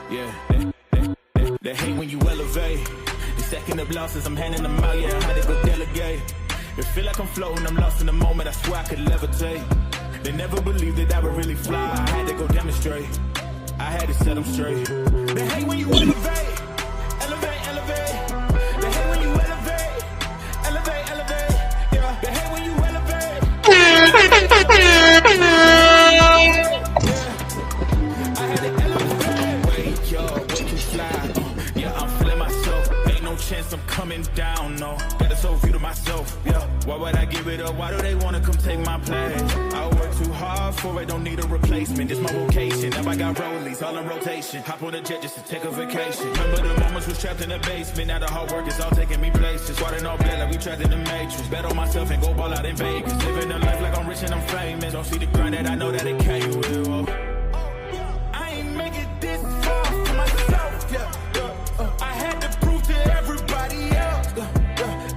Yeah, they hate when you elevate. The second of losses, I'm handing them out, yeah, I had to go delegate. It feel like I'm floating, I'm lost in the moment, I swear I could levitate. They never believed that I would really fly, I had to go demonstrate. I had to set them straight. They hate when you elevate, elevate, elevate. They hate when you elevate, elevate, elevate. Yeah, they hate when you elevate. I had to elevate. Wait, yo, way too fly. Yeah, I'm feeling myself. Ain't no chance I'm coming down, no. Got a soul view to myself, yeah. Why would I give it up? Why do they wanna come take my place? I work too hard for it, don't need a replacement. This my vocation. Now I got rollies all in rotation. Hop on a jet just to take a vacation. Remember the moments was trapped in the basement. Now the hard work is all taking me places. Water all bad like we trapped in the matrix. Bet on myself and go ball out in Vegas. Living a life like I'm rich and I'm famous. Don't see the grind that I know that it came with. Oh. I ain't make it this far for myself, yeah. I had to prove to everybody else.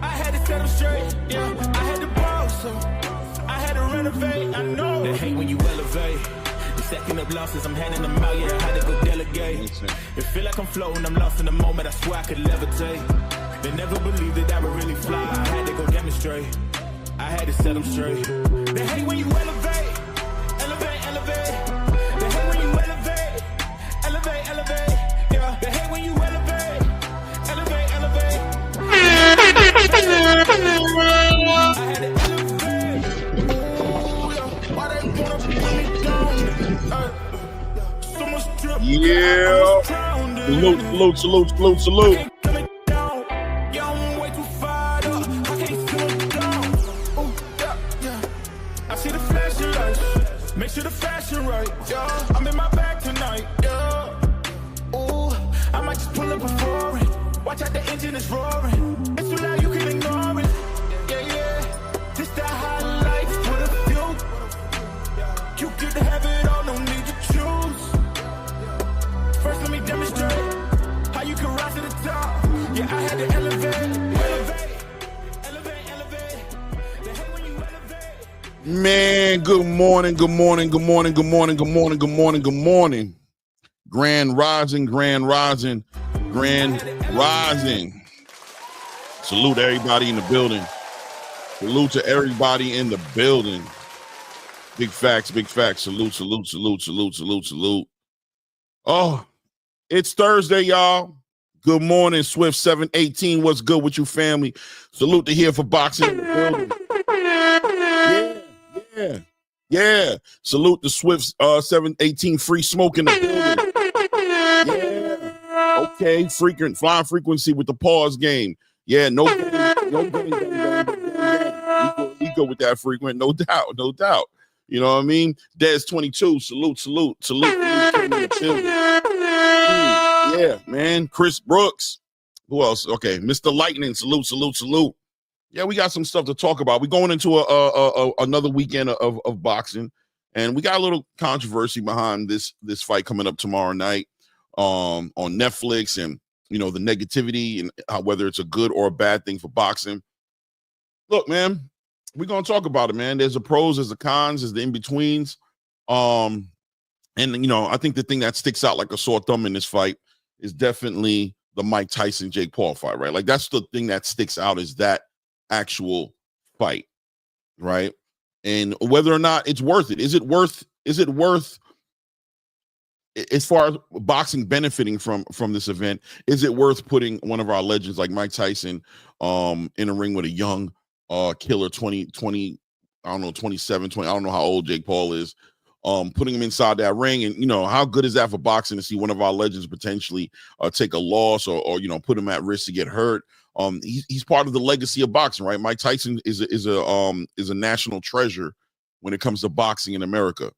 I had to set them straight, yeah. I had to ball, so I had to renovate. I know they hate when you elevate. The second of losses, I'm handing them out, yeah. I had to go delegate. It feel like I'm floating, I'm lost in the moment. I swear I could levitate. They never believed that I would really fly. I had to go demonstrate. I had to set them straight. They hate when you elevate, elevate, elevate. They hate when you elevate, elevate, elevate. Yeah, they hate when you elevate, elevate, elevate. I had to elevate. Ooh, yeah. Why they wanna put me down? So much drip. Yeah. Salute. Make sure the fashion right, yeah. I'm in my bag tonight, yeah. Ooh, I might just pull up before it. Watch out, the engine is roaring. It's too loud, you can ignore it. Yeah. This that high life with a few. You get to have it all, no need to choose. First, let me demonstrate how you can rise to the top. Yeah, I had to elevate. Man, good morning. Grand rising. Salute everybody in the building. Salute to everybody in the building. Big facts. Salute. Oh, it's Thursday, y'all. Good morning, Swift 718. What's good with you, family? Salute to Here for Boxing in the building. Yeah. Salute the Swift's 718 free smoke in the building. Yeah. Okay, flying frequency with the pause game. Yeah, no game. We go with that frequent, no doubt. You know what I mean? Des 22, salute. Yeah, man. Chris Brooks. Who else? Okay, Mr. Lightning, salute. Yeah, we got some stuff to talk about. We're going into another weekend of boxing, and we got a little controversy behind this fight coming up tomorrow night on Netflix, and the negativity and whether it's a good or a bad thing for boxing. Look, man, we're gonna talk about it, man. There's the pros, there's the cons, there's the in-betweens. And I think the thing that sticks out like a sore thumb in this fight is definitely the Mike Tyson Jake Paul fight, right? Like that's the thing that sticks out, is that actual fight, right? And whether or not it's worth it. Is it worth as far as boxing benefiting from this event? Is it worth putting one of our legends like Mike Tyson in a ring with a young killer 20 I don't know, 27, 20, I don't know how old Jake Paul is, putting him inside that ring? And how good is that for boxing to see one of our legends potentially take a loss or put him at risk to get hurt? He's part of the legacy of boxing, right? Mike Tyson is a national treasure when it comes to boxing in America.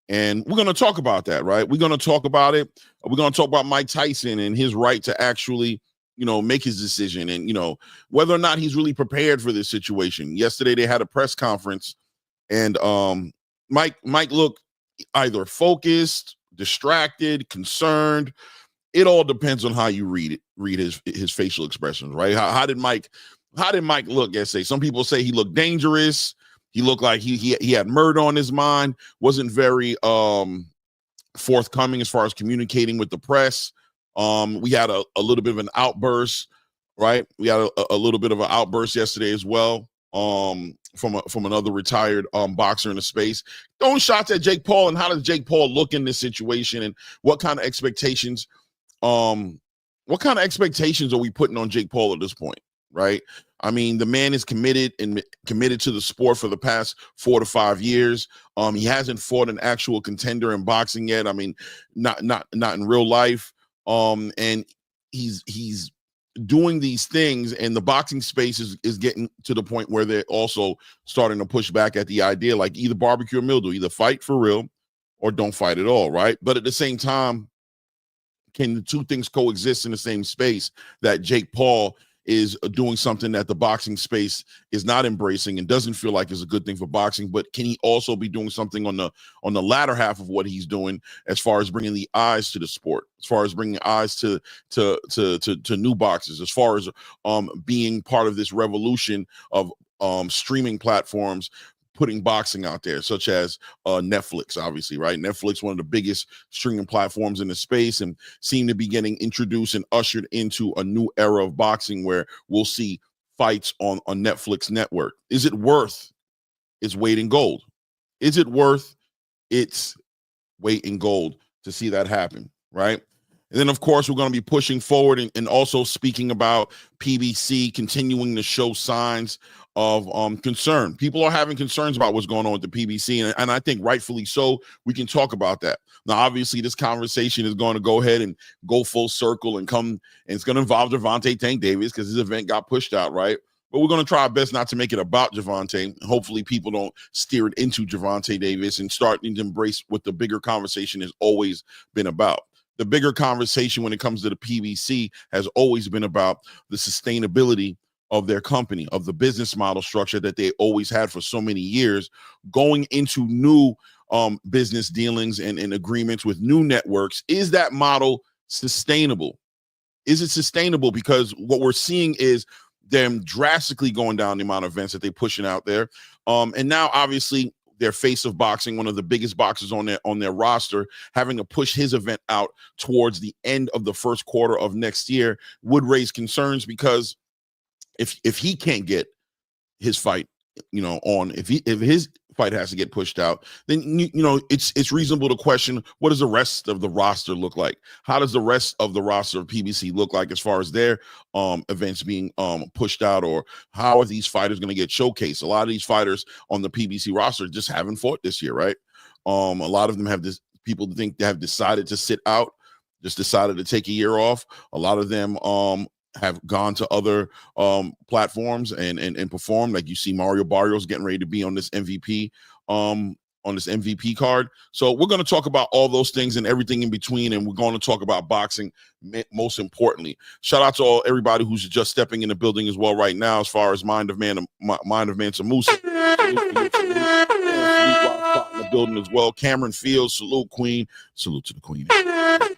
And we're going to talk about that, right? We're going to talk about it. We're going to talk about Mike Tyson and his right to actually, make his decision, and, whether or not he's really prepared for this situation. Yesterday, they had a press conference, and Mike looked either focused, distracted, concerned. It all depends on how you read his facial expressions, right? How did Mike look yesterday? Some people say he looked dangerous. He looked like he had murder on his mind. Wasn't very forthcoming as far as communicating with the press. We had a little bit of an outburst, right? We had a little bit of an outburst yesterday as well, from another retired boxer in the space, throwing shots at Jake Paul. And how does Jake Paul look in this situation, and what kind of expectations are we putting on Jake Paul at this point, right? I mean, the man is committed to the sport for the past 4 to 5 years. He hasn't fought an actual contender in boxing yet. I mean, not in real life. And he's doing these things, and the boxing space is getting to the point where they're also starting to push back at the idea, like either barbecue or mildew, either fight for real or don't fight at all, right? But at the same time, can the two things coexist in the same space? That Jake Paul is doing something that the boxing space is not embracing and doesn't feel like is a good thing for boxing, but can he also be doing something on the latter half of what he's doing, as far as bringing the eyes to the sport, as far as bringing eyes to new boxers, as far as being part of this revolution of streaming platforms, putting boxing out there, such as Netflix, obviously, right? Netflix, one of the biggest streaming platforms in the space, and seem to be getting introduced and ushered into a new era of boxing where we'll see fights on Netflix network. Is it worth its weight in gold? Is it worth its weight in gold to see that happen, right? And then, of course, we're going to be pushing forward and also speaking about PBC continuing to show signs of concern. People are having concerns about what's going on with the PBC, and I think rightfully so. We can talk about that. Now, obviously, this conversation is going to go ahead and go full circle and it's going to involve Gervonta Tank Davis, because his event got pushed out, right? But we're going to try our best not to make it about Gervonta. Hopefully people don't steer it into Gervonta Davis and start to embrace what the bigger conversation has always been about. The bigger conversation when it comes to the PBC has always been about the sustainability of their company, of the business model structure that they always had for so many years, going into new business dealings and agreements with new networks. Is that model sustainable? Is it sustainable? Because what we're seeing is them drastically going down the amount of events that they're pushing out there. And now, obviously, their face of boxing, one of the biggest boxers on their roster, having to push his event out towards the end of the first quarter of next year would raise concerns, because if he can't get his fight, on, if his fight has to get pushed out, then it's reasonable to question, what does the rest of the roster look like? How does the rest of the roster of PBC look like as far as their events being pushed out, or how are these fighters going to get showcased? A lot of these fighters on the PBC roster just haven't fought this year, right? A lot of them people think they have decided to sit out, just decided to take a year off. A lot of them have gone to other platforms and perform. Like, you see Mario Barrios getting ready to be on this MVP card. So we're going to talk about all those things and everything in between, and we're going to talk about boxing most importantly. Shout out to everybody who's just stepping in the building as well right now, as far as Mind of Mansa Musa. Salute in the building as well. Cameron Fields, salute Queen. Salute to the Queen. Right?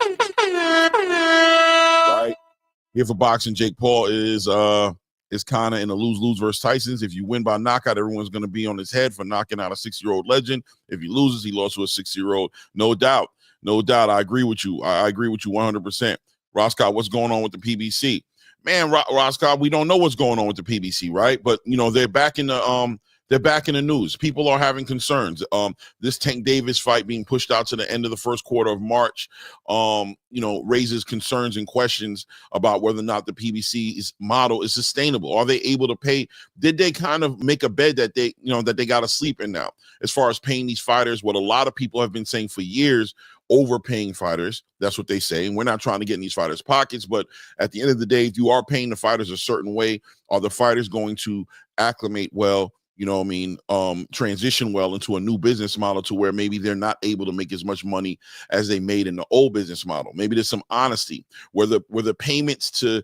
Here for boxing, Jake Paul is kind of in a lose-lose versus Tyson's. If you win by knockout, everyone's going to be on his head for knocking out a 6-year-old legend. If he loses, he lost to a 6-year-old. No doubt. I agree with you. I agree with you 100%. Roscott, what's going on with the PBC? Man, Roscott, we don't know what's going on with the PBC, right? But they're back in the news. People are having concerns. This Tank Davis fight being pushed out to the end of the first quarter of March, raises concerns and questions about whether or not the PBC's model is sustainable. Are they able to pay? Did they kind of make a bed that they got to sleep in now, as far as paying these fighters? What a lot of people have been saying for years, overpaying fighters. That's what they say. And we're not trying to get in these fighters' pockets, but at the end of the day, if you are paying the fighters a certain way, are the fighters going to acclimate well, transition well into a new business model, to where maybe they're not able to make as much money as they made in the old business model? Maybe there's some honesty where the payments to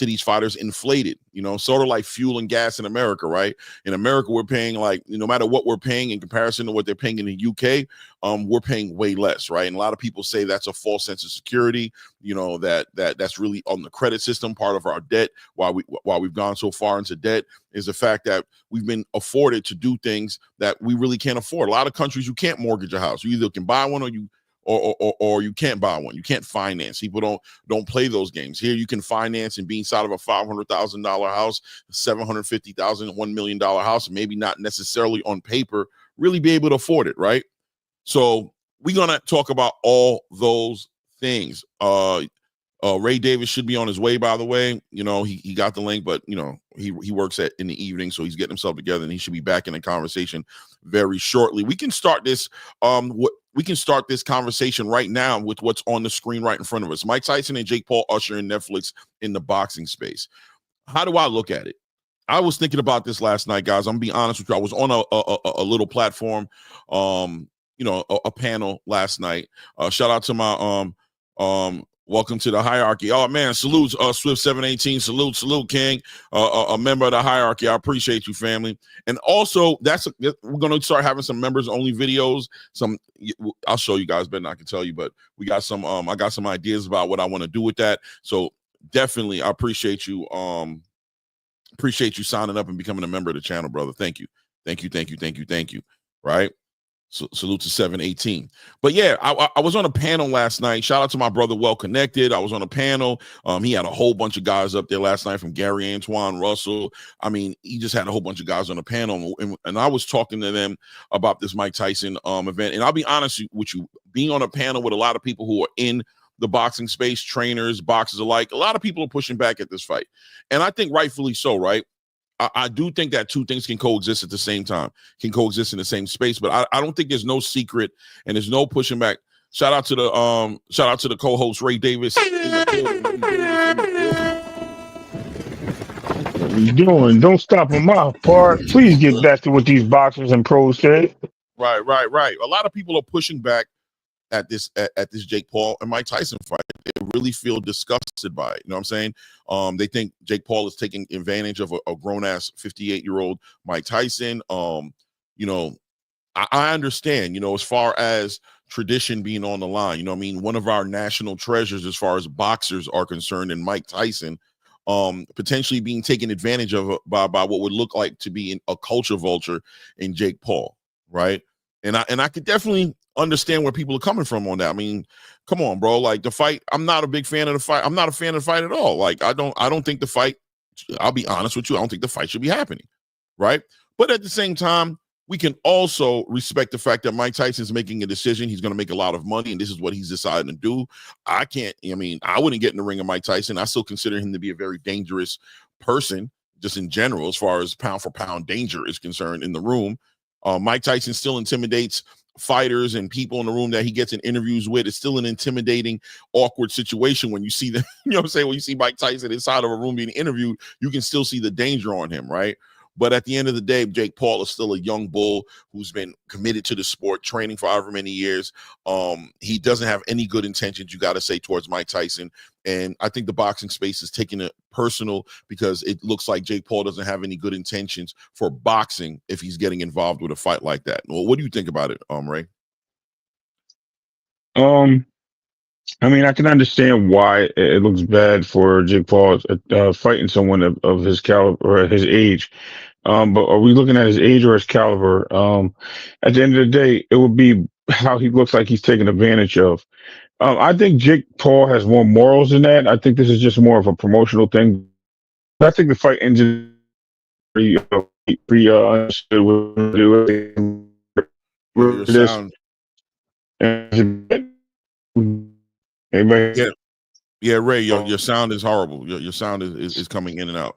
these fighters inflated, sort of like fuel and gas in America, right? In America, we're paying, like, no matter what we're paying in comparison to what they're paying in the UK, we're paying way less, right? And a lot of people say that's a false sense of security, that's really on the credit system. Part of our debt, why we've gone so far into debt, is the fact that we've been afforded to do things that we really can't afford. A lot of countries, you can't mortgage a house. You either can buy one or you can't buy one. You can't finance. People don't play those games. Here you can finance and be inside of a $500,000 house, $750,000, $1 million house, maybe not necessarily on paper, really be able to afford it, right? So we're gonna talk about all those things. Ray Davis should be on his way, by the way. You know, he got the link, but you know, he works in the evening, so he's getting himself together, and he should be back in the conversation very shortly. We can start this conversation right now with what's on the screen right in front of us. Mike Tyson and Jake Paul ushering Netflix in the boxing space. How do I look at it? I was thinking about this last night, guys. I'm gonna be honest with you. I was on a little platform, you know, a panel last night. Shout out to my welcome to the hierarchy. Oh man, salute Swift 718. Salute King, a member of the hierarchy. I appreciate you, family. And also, we're gonna start having some members only videos. I'll show you guys better than I can tell you, but we got some. I got some ideas about what I want to do with that. So definitely, I appreciate you. Appreciate you signing up and becoming a member of the channel, brother. Thank you. Right. So, salute to 718. But yeah, I was on a panel last night. Shout out to my brother, Well Connected. I was on a panel. He had a whole bunch of guys up there last night, from Gary Antoine Russell. I mean, he just had a whole bunch of guys on the panel, and I was talking to them about this Mike Tyson event. And I'll be honest with you, being on a panel with a lot of people who are in the boxing space, trainers, boxers alike, a lot of people are pushing back at this fight, and I think rightfully so, right? I do think that two things can coexist at the same time, can coexist in the same space, but I don't think there's no secret and there's no pushing back. Shout out to the co-host Ray Davis. What are you doing? Don't stop on my part. Please get back to what these boxers and pros say. Right. A lot of people are pushing back at this Jake Paul and Mike Tyson fight. They really feel disgusted by it. You know what I'm saying? They think Jake Paul is taking advantage of a grown-ass 58-year-old Mike Tyson. You know, I understand, you know, as far as tradition being on the line, you know what I mean? One of our national treasures as far as boxers are concerned, and Mike Tyson, potentially being taken advantage of by what would look like to be a culture vulture in Jake Paul, right? And I could definitely understand where people are coming from on that. I mean, come on, bro. Like, the fight, I'm not a big fan of the fight. I'm not a fan of the fight at all. Like, I don't think the fight, I'll be honest with you, I don't think the fight should be happening, right? But at the same time, we can also respect the fact that Mike Tyson is making a decision. He's going to make a lot of money, and this is what he's decided to do. I wouldn't get in the ring of Mike Tyson. I still consider him to be a very dangerous person, just in general, as far as pound for pound danger is concerned in the room. Mike Tyson still intimidates fighters and people in the room that he gets in interviews with. It's still an intimidating, awkward situation when you see them, you know what I'm saying? When you see Mike Tyson inside of a room being interviewed, you can still see the danger on him, right? But at the end of the day, Jake Paul is still a young bull who's been committed to the sport, training for however many years. He doesn't have any good intentions, you got to say, towards Mike Tyson. And I think the boxing space is taking it personal, because it looks like Jake Paul doesn't have any good intentions for boxing if he's getting involved with a fight like that. Well, what do you think about it, Ray? I mean, I can understand why it looks bad for Jake Paul fighting someone of his caliber or his age. But are we looking at his age or his caliber? At the end of the day, it would be how he looks like he's taken advantage of. I think Jake Paul has more morals than that. I think this is just more of a promotional thing. I think the fight ended pretty understood with this. Anybody? Yeah, Ray, your sound is horrible. Your sound is coming in and out.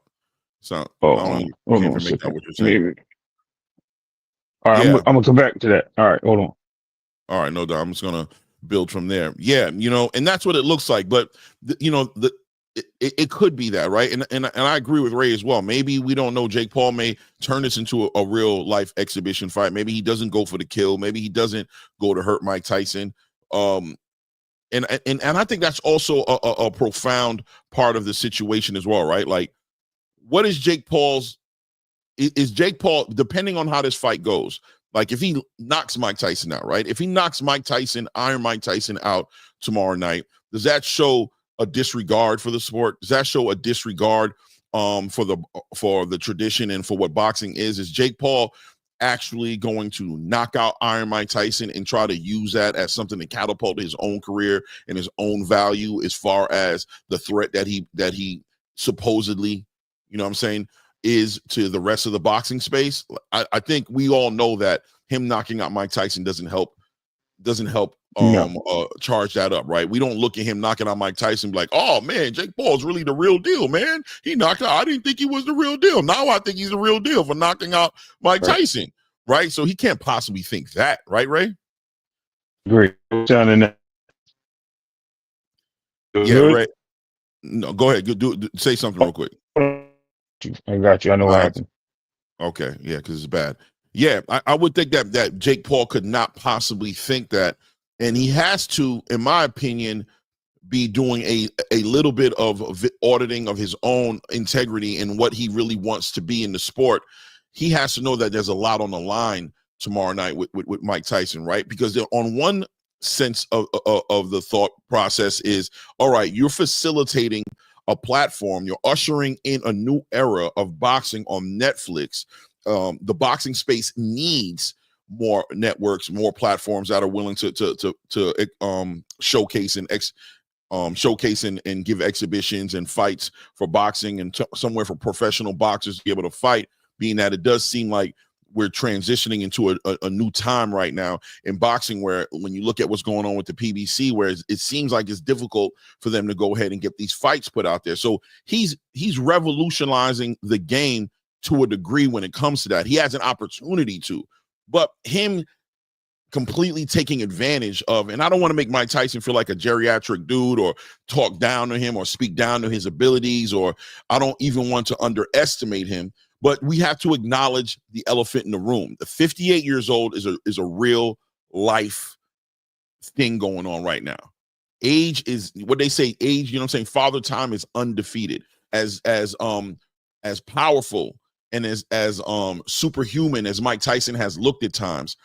So hold on a second. Out what you're saying. Maybe. All right, yeah. I'm gonna come back to that. All right, hold on. All right, no doubt. I'm just gonna build from there. Yeah, you know, and that's what it looks like. But it could be that, right? And I agree with Ray as well. Maybe we don't know. Jake Paul may turn this into a real life exhibition fight. Maybe he doesn't go for the kill. Maybe he doesn't go to hurt Mike Tyson. And I think that's also a profound part of the situation as well, right? Like, what is Jake Paul's? Is Jake Paul, depending on how this fight goes, like if he knocks Mike Tyson out, right? If he knocks Iron Mike Tyson out tomorrow night, does that show a disregard for the sport? Does that show a disregard for the tradition and for what boxing is? Is Jake Paul actually going to knock out Iron Mike Tyson and try to use that as something to catapult his own career and his own value as far as the threat that he supposedly, you know what I'm saying, is to the rest of the boxing space. I think we all know that him knocking out Mike Tyson doesn't help charge that up, right? We don't look at him knocking out Mike Tyson and be like, oh man, Jake Paul's really the real deal, man. He knocked out, I didn't think he was the real deal. Now I think he's the real deal for knocking out Mike Tyson, right? So he can't possibly think that, right, Ray? Great. Yeah, Ray. No, go ahead. Say something real quick. I got you. I know what happened. Okay, yeah, because it's bad. Yeah, I would think that Jake Paul could not possibly think that, and he has to, in my opinion, be doing a little bit of auditing of his own integrity and what he really wants to be in the sport. He has to know that there's a lot on the line tomorrow night with Mike Tyson, right? Because on one sense of the thought process is, all right, you're facilitating a platform, you're ushering in a new era of boxing on Netflix. The boxing space needs more networks, more platforms that are willing to showcase and give exhibitions and fights for boxing, and somewhere for professional boxers to be able to fight, being that it does seem like we're transitioning into a new time right now in boxing, where when you look at what's going on with the PBC, where it seems like it's difficult for them to go ahead and get these fights put out there. So he's revolutionizing the game to a degree when it comes to that. He has an opportunity to, but him completely taking advantage of, and I don't want to make Mike Tyson feel like a geriatric dude or talk down to him or speak down to his abilities, or I don't even want to underestimate him, but we have to acknowledge the elephant in the room. The 58 years old is a real life thing going on right now. Age is what they say, age, you know what I'm saying? Father time is undefeated. As powerful and as superhuman as Mike Tyson has looked at times,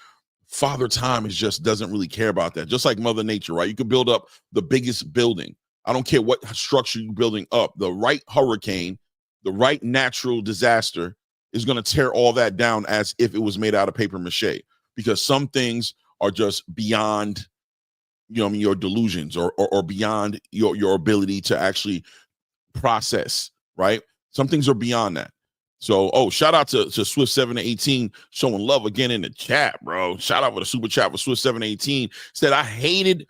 Father Time just doesn't really care about that. Just like Mother Nature, right? You can build up the biggest building. I don't care what structure you're building up. The right hurricane, the right natural disaster is going to tear all that down as if it was made out of paper mache, because some things are just beyond, your delusions or beyond your ability to actually process, right? Some things are beyond that. So, shout out to Swift 718 showing love again in the chat, bro. Shout out for the super chat for Swift 718. Said, I hated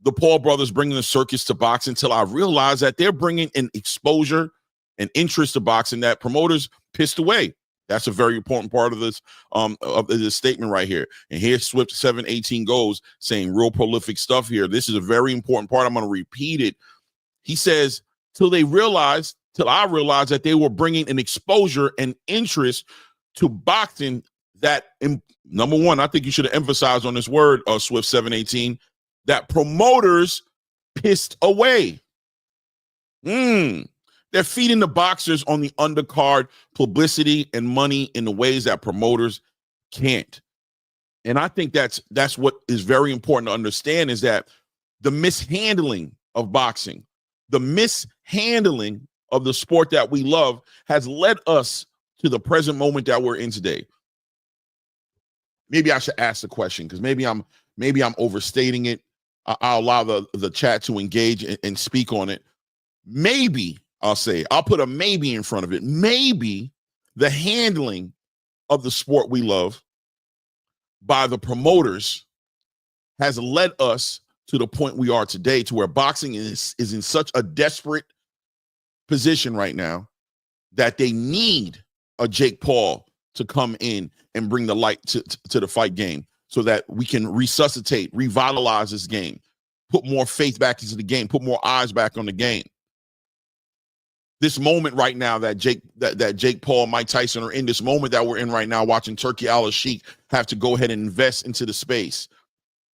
the Paul brothers bringing the circus to boxing until I realized that they're bringing an exposure and interest to boxing that promoters pissed away. That's a very important part of this statement right here. And here Swift 718 goes, saying real prolific stuff here. This is a very important part. I'm going to repeat it. He says, till I realized that they were bringing an exposure and interest to boxing that, number one, I think you should have emphasized on this word, Swift 718, that promoters pissed away. They're feeding the boxers on the undercard publicity and money in the ways that promoters can't. And I think that's what is very important to understand, is that the mishandling of boxing, the mishandling of the sport that we love, has led us to the present moment that we're in today. Maybe I should ask the question, because maybe I'm overstating it. I'll allow the chat to engage and speak on it. Maybe I'll put a maybe in front of it. Maybe the handling of the sport we love by the promoters has led us to the point we are today, to where boxing is in such a desperate position right now that they need a Jake Paul to come in and bring the light to the fight game, so that we can resuscitate, revitalize this game, put more faith back into the game, put more eyes back on the game. This moment right now that Jake Paul and Mike Tyson are in, this moment that we're in right now, watching Turki Alalshikh have to go ahead and invest into the space.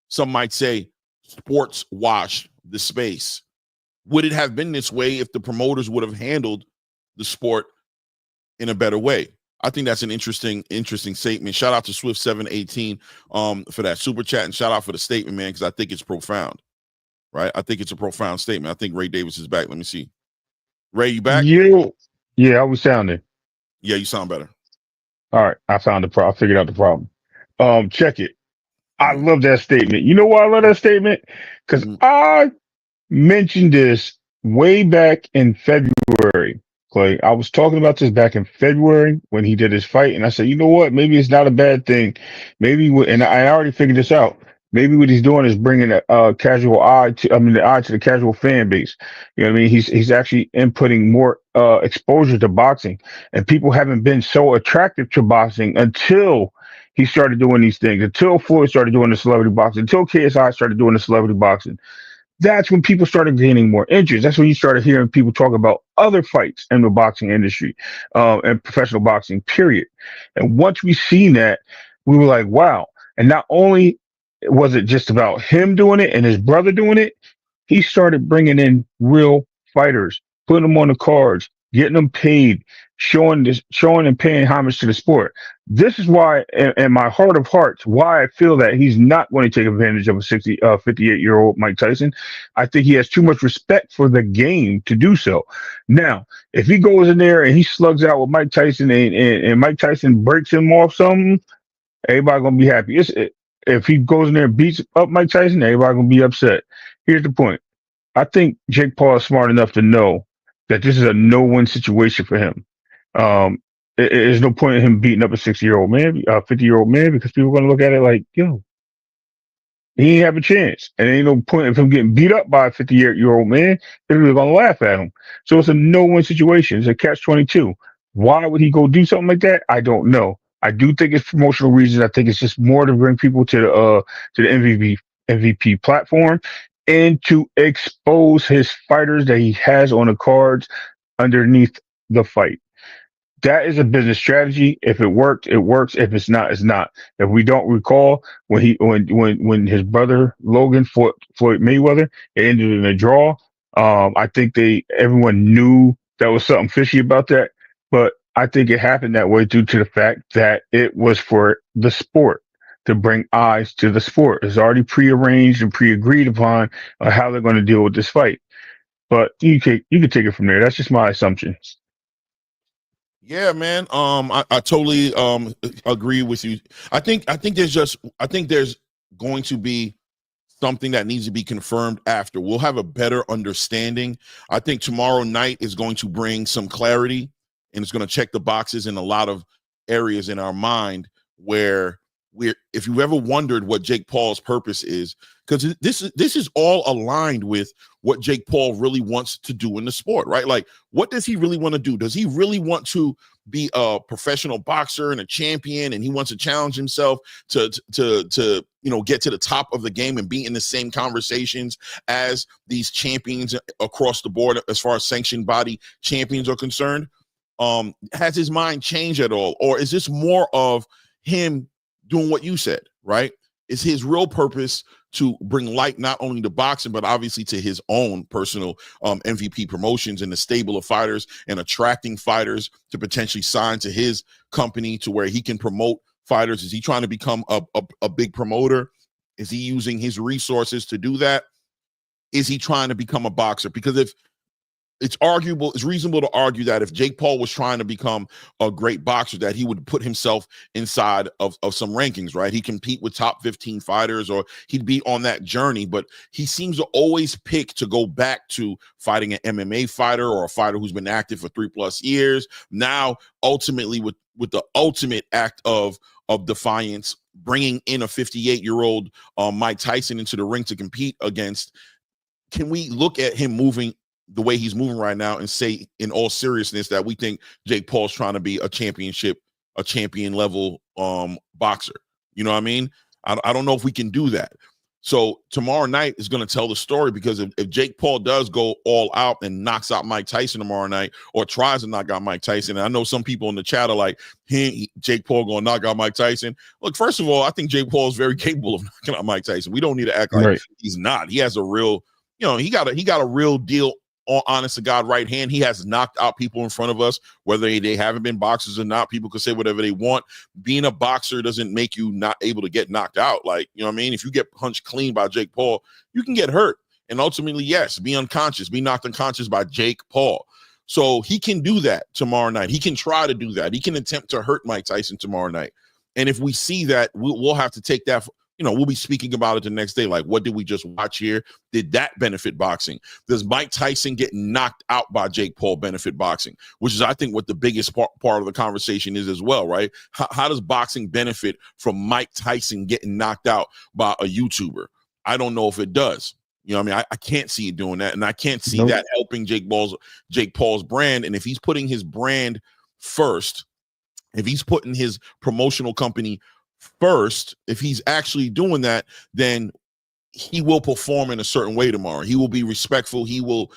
Some might say sports wash the space. Would it have been this way if the promoters would have handled the sport in a better way? I think that's an interesting statement. Shout out to Swift 718 for that super chat, and shout out for the statement, man, because I think it's profound. Right? I think it's a profound statement. I think Ray Davis is back. Let me see. Ray, you back? Yeah, I was sounding. Yeah, you sound better. All right, I found the problem. I figured out the problem. Check it. I Mm, love that statement. You know why I love that statement? Because mm, I mentioned this way back in February, Clay. I was talking about this back in February when he did his fight, and I said, you know what? Maybe it's not a bad thing. Maybe, and I already figured this out. Maybe what he's doing is bringing a casual eye to, I mean, the eye to the casual fan base. You know what I mean? He's actually inputting more exposure to boxing, and people haven't been so attractive to boxing until he started doing these things, until Floyd started doing the celebrity boxing, until KSI started doing the celebrity boxing. That's when people started gaining more interest. That's when you started hearing people talk about other fights in the boxing industry, and professional boxing, period. And once we seen that, we were like, wow. And not only was it just about him doing it and his brother doing it, he started bringing in real fighters, putting them on the cards, getting them paid, showing and paying homage to the sport. This is why, in my heart of hearts, why I feel that he's not going to take advantage of a 58-year-old Mike Tyson. I think he has too much respect for the game to do so. Now, if he goes in there and he slugs out with Mike Tyson and Mike Tyson breaks him off something, everybody gonna be happy. If he goes in there and beats up Mike Tyson, everybody gonna be upset. Here's the point. I think Jake Paul is smart enough to know that this is a no-win situation for him. There's no point in him beating up a 60-year-old man, a 50-year-old man, because people are going to look at it like, yo, he ain't have a chance. And there ain't no point of him getting beat up by a 58-year-old man. They're going to laugh at him. So it's a no-win situation. It's a catch-22. Why would he go do something like that? I don't know. I do think it's promotional reasons. I think it's just more to bring people to the MVP platform and to expose his fighters that he has on the cards underneath the fight. That is a business strategy. If it worked, it works. If it's not, it's not. If we don't recall when his brother Logan fought Floyd Mayweather, it ended in a draw. I think everyone knew that was something fishy about that, but I think it happened that way due to the fact that it was for the sport, to bring eyes to the sport. It's already prearranged and pre-agreed upon how they're going to deal with this fight. But you can take it from there. That's just my assumption. yeah, man. I totally agree with you. I think there's going to be something that needs to be confirmed after. We'll have a better understanding. I think tomorrow night is going to bring some clarity, and it's going to check the boxes in a lot of areas in our mind where if you've ever wondered what Jake Paul's purpose is, because this is all aligned with what Jake Paul really wants to do in the sport, right? Like, what does he really want to do? Does he really want to be a professional boxer and a champion, and he wants to challenge himself to get to the top of the game and be in the same conversations as these champions across the board as far as sanctioned body champions are concerned? Has his mind changed at all, or is this more of him doing what you said, right? Is his real purpose to bring light not only to boxing, but obviously to his own personal MVP promotions and the stable of fighters, and attracting fighters to potentially sign to his company to where he can promote fighters? Is he trying to become a big promoter? Is he using his resources to do that? Is he trying to become a boxer? Because if it's reasonable to argue that if Jake Paul was trying to become a great boxer, that he would put himself inside of some rankings, right? He'd compete with top 15 fighters, or he'd be on that journey, but he seems to always pick to go back to fighting an MMA fighter or a fighter who's been active for 3+ years. Now, ultimately, with the ultimate act of defiance, bringing in a 58-year-old Mike Tyson into the ring to compete against. Can we look at him moving the way he's moving right now and say in all seriousness that we think Jake Paul's trying to be a champion level boxer? You know what I mean? I don't know if we can do that. So tomorrow night is going to tell the story, because if Jake Paul does go all out and knocks out Mike Tyson tomorrow night, or tries to knock out Mike Tyson, and I know some people in the chat are like, Jake Paul going to knock out Mike Tyson. Look, first of all, I think Jake Paul is very capable of knocking out Mike Tyson. We don't need to act like he's not. He has a real, he got a real deal, honest to God, right hand. He has knocked out people in front of us, whether they haven't been boxers or not. People can say whatever they want. Being a boxer doesn't make you not able to get knocked out. Like, you know what I mean? If you get punched clean by Jake Paul, you can get hurt. And ultimately, yes, be unconscious, be knocked unconscious by Jake Paul. So he can do that tomorrow night. He can try to do that. He can attempt to hurt Mike Tyson tomorrow night. And if we see that, we'll have to take that. We'll be speaking about it the next day. Like, what did we just watch here? Did that benefit boxing? Does Mike Tyson get knocked out by Jake Paul benefit boxing? Which is, I think, what the biggest part of the conversation is as well, right? How does boxing benefit from Mike Tyson getting knocked out by a YouTuber? I don't know if it does. You know what I mean? I can't see it doing that, and I can't see that helping Jake Paul's brand. And if he's putting his brand first, if he's putting his promotional company first, if he's actually doing that, then he will perform in a certain way tomorrow. He will be respectful. He will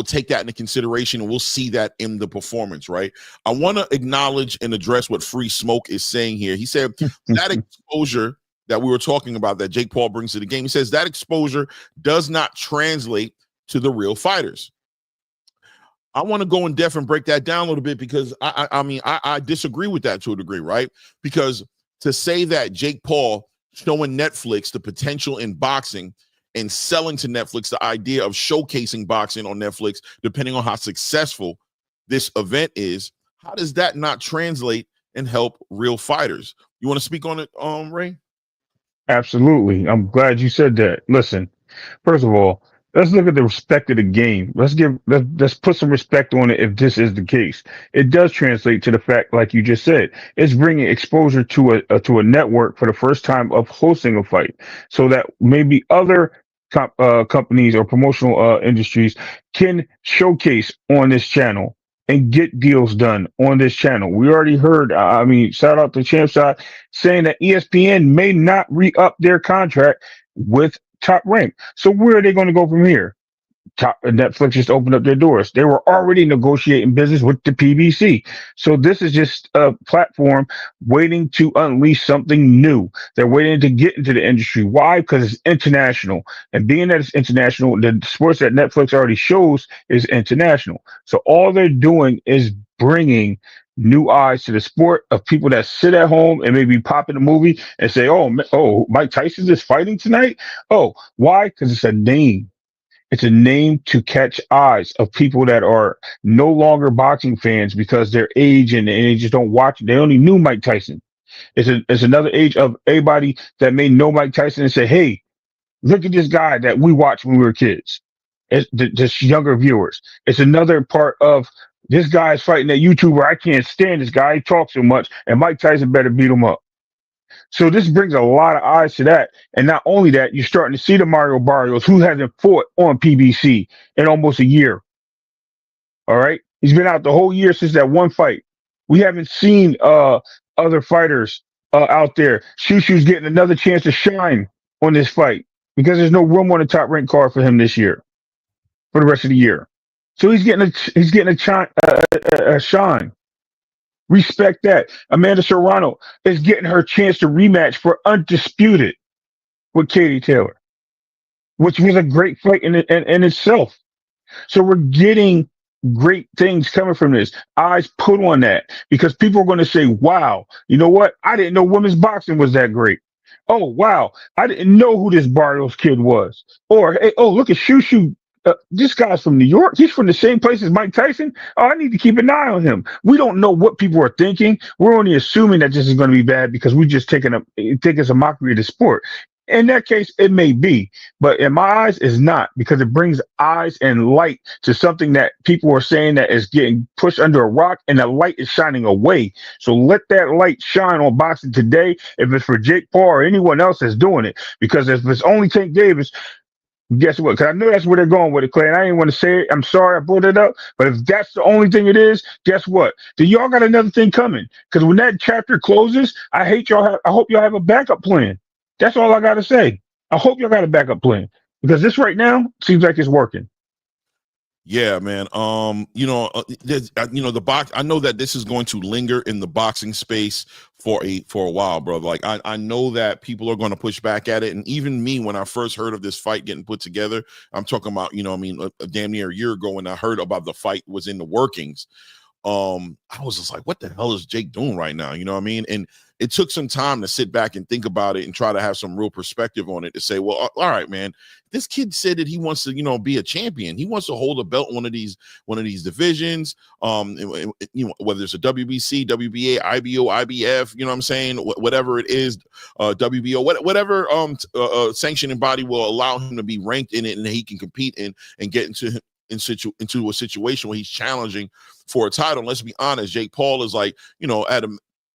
take that into consideration, and we'll see that in the performance, right? I want to acknowledge and address what Free Smoke is saying here. He said that exposure that we were talking about that Jake Paul brings to the game, he says that exposure does not translate to the real fighters. I want to go in depth and break that down a little bit, because I disagree with that to a degree, right? Because to say that Jake Paul showing Netflix the potential in boxing and selling to Netflix the idea of showcasing boxing on Netflix, depending on how successful this event is, how does that not translate and help real fighters? You want to speak on it, Ray? Absolutely. I'm glad you said that. Listen, first of all, let's look at the respect of the game. Let's put some respect on it if this is the case. It does translate to the fact, like you just said, it's bringing exposure to a network for the first time of hosting a fight, so that maybe other companies or promotional industries can showcase on this channel and get deals done on this channel. We already heard, shout out to Champside saying that ESPN may not re-up their contract with Top Rank. So where are they going to go from here? Netflix just opened up their doors. They were already negotiating business with the PBC. So this is just a platform waiting to unleash something new. They're waiting to get into the industry. Why? Because it's international. And being that it's international, the sports that Netflix already shows is international. So all they're doing is bringing new eyes to the sport of people that sit at home and maybe pop in a movie and say, oh, Mike Tyson is fighting tonight. Oh, why? Because it's a name. It's a name to catch eyes of people that are no longer boxing fans because their age and they just don't watch it. They only knew Mike Tyson. It's another age of everybody that may know Mike Tyson and say, hey, look at this guy that we watched when we were kids. It's just younger viewers. It's another part of this guy is fighting that YouTuber. I can't stand this guy. He talks so much, and Mike Tyson better beat him up. So this brings a lot of eyes to that. And not only that, you're starting to see the Mario Barrios, who hasn't fought on PBC in almost a year. All right. He's been out the whole year since that one fight. We haven't seen other fighters out there. Shushu's getting another chance to shine on this fight because there's no room on the Top Rank card for him this year, for the rest of the year. So he's getting a shine. Respect that. Amanda Serrano is getting her chance to rematch for Undisputed with Katie Taylor, which was a great fight in itself. So we're getting great things coming from this. Eyes put on that because people are going to say, wow, you know what? I didn't know women's boxing was that great. Oh, wow. I didn't know who this Barrios kid was. Or, hey, oh, look at Shushu. This guy's from New York. He's from the same place as Mike Tyson. Oh, I need to keep an eye on him. We don't know what people are thinking. We're only assuming that this is going to be bad because we just think it's a mockery of the sport. In that case, it may be, but in my eyes, it's not, because it brings eyes and light to something that people are saying that is getting pushed under a rock, and the light is shining away. So let that light shine on boxing today. If it's for Jake Paul or anyone else that's doing it, because if it's only Tank Davis, guess what? Because I know that's where they're going with it, Clay. And I didn't want to say it. I'm sorry I brought it up. But if that's the only thing it is, guess what? Then y'all got another thing coming. Because when that chapter closes, I hope y'all have a backup plan. That's all I got to say. I hope y'all got a backup plan. Because this right now seems like it's working. Yeah, man. The box. I know that this is going to linger in the boxing space for a while, bro. Like I know that people are going to push back at it, and even me, when I first heard of this fight getting put together, I'm talking about, damn near a year ago when I heard about the fight was in the workings. I was just like, what the hell is Jake doing right now? You know what I mean? And it took some time to sit back and think about it and try to have some real perspective on it to say, well, all right, man, this kid said that he wants to, you know, be a champion. He wants to hold a belt in one of these divisions, you know, whether it's a WBC, WBA, IBO, IBF, you know what I'm saying? Whatever it is, WBO, whatever sanctioning body will allow him to be ranked in it and he can compete in and get into a situation where he's challenging for a title. And let's be honest, Jake Paul is like, you know,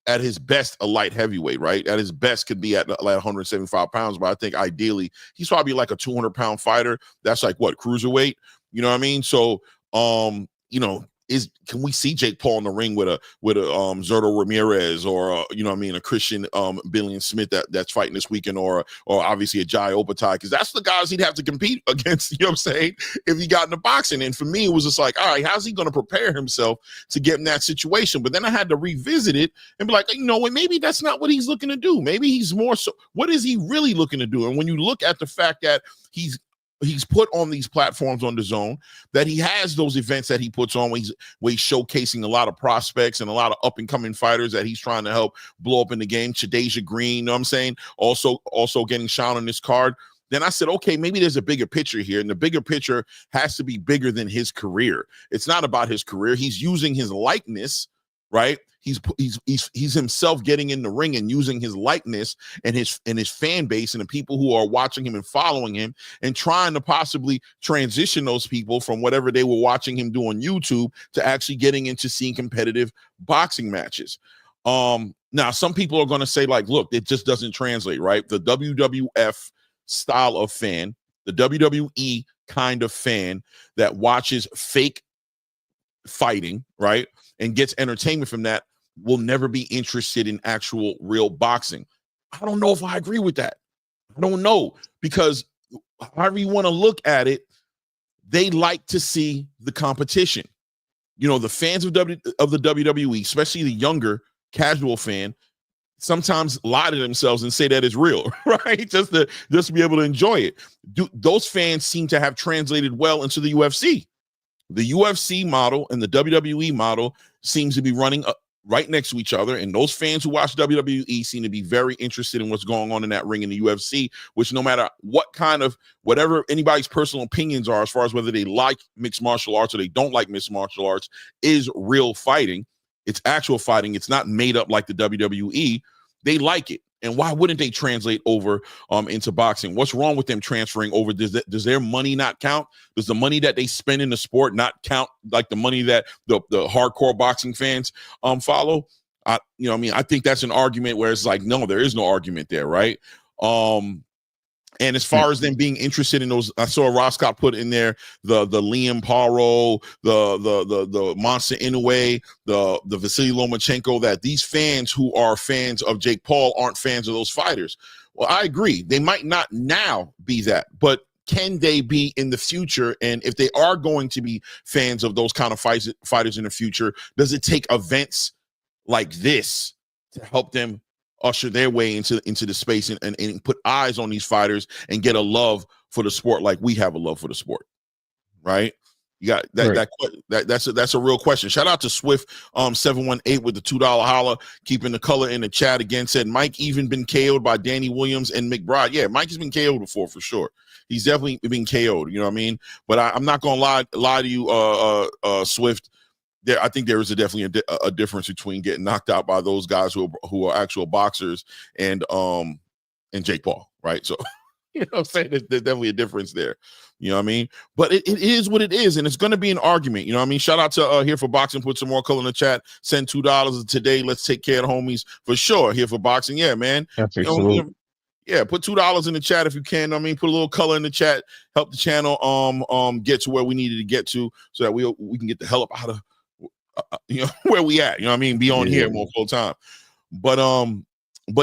at his best, a light heavyweight, right? At his best could be at like 175 pounds, but I think ideally he's probably like a 200-pound fighter. That's like what, cruiserweight? You know what I mean? So, you know, can we see Jake Paul in the ring with a Zurdo Ramirez or you know what I mean, a Christian Billion Smith that's fighting this weekend, or obviously a Jai Opatai, because that's the guys he'd have to compete against, you know what I'm saying, if he got into boxing. And for me, it was just like, all right, how's he going to prepare himself to get in that situation? But then I had to revisit it and be like, you know, maybe that's not what he's looking to do. Maybe he's more so, what is he really looking to do? And when you look at the fact that he's put on these platforms on the zone, that he has those events that he puts on where he's showcasing a lot of prospects and a lot of up and coming fighters that he's trying to help blow up in the game. Chideja Green, you know what I'm saying? Also getting shot on this card. Then I said, okay, maybe there's a bigger picture here. And the bigger picture has to be bigger than his career. It's not about his career. He's using his likeness, right? He's himself getting in the ring and using his likeness and his fan base and the people who are watching him and following him and trying to possibly transition those people from whatever they were watching him do on YouTube to actually getting into seeing competitive boxing matches. Now some people are going to say, like, look, it just doesn't translate, right? The WWF style of fan, the WWE kind of fan that watches fake fighting, right, and gets entertainment from that, will never be interested in actual real boxing. I don't know if I agree with that. I don't know, because however you want to look at it, they like to see the competition. You know, the fans of the WWE, especially the younger casual fan, sometimes lie to themselves and say that it's real, right? Just to be able to enjoy it. Those fans seem to have translated well into the UFC. The UFC model and the WWE model seems to be running right next to each other, and those fans who watch WWE seem to be very interested in what's going on in that ring in the UFC, which no matter whatever anybody's personal opinions are as far as whether they like mixed martial arts or they don't like mixed martial arts, is real fighting. It's actual fighting. It's not made up like the WWE. They like it. And why wouldn't they translate over into boxing? What's wrong with them transferring over? Does their money not count? Does the money that they spend in the sport not count like the money that the hardcore boxing fans follow? You know what I mean? I think that's an argument where it's like, no, there is no argument there, right? And as far as them being interested in those, I saw Roscott put in there the Liam Paro, the Monster Inoue, the Vasily Lomachenko, that these fans who are fans of Jake Paul aren't fans of those fighters. Well, I agree. They might not now be that, but can they be in the future? And if they are going to be fans of those kind of fighters in the future, does it take events like this to help them usher their way into the space and put eyes on these fighters and get a love for the sport like we have a love for the sport, right? You got that, right. That's a real question. Shout out to Swift 718 with the $2 holler, keeping the color in the chat again. Said Mike even been KO'd by Danny Williams and McBride. Yeah, Mike has been KO'd before for sure. He's definitely been KO'd. You know what I mean? But I'm not gonna lie to you, Swift. I think there is definitely a difference between getting knocked out by those guys who are actual boxers and Jake Paul, right? So, you know what I'm saying? There's definitely a difference there. You know what I mean? But it is what it is, and it's going to be an argument. You know what I mean? Shout out to Here for Boxing. Put some more color in the chat. Send $2 today. Let's take care of the homies for sure. Here for Boxing. Yeah, man. Yeah, put $2 in the chat if you can. I mean, put a little color in the chat. Help the channel get to where we needed to get to so that we can get the hell up out of you know where we at, you know what I mean, be on here more full time. But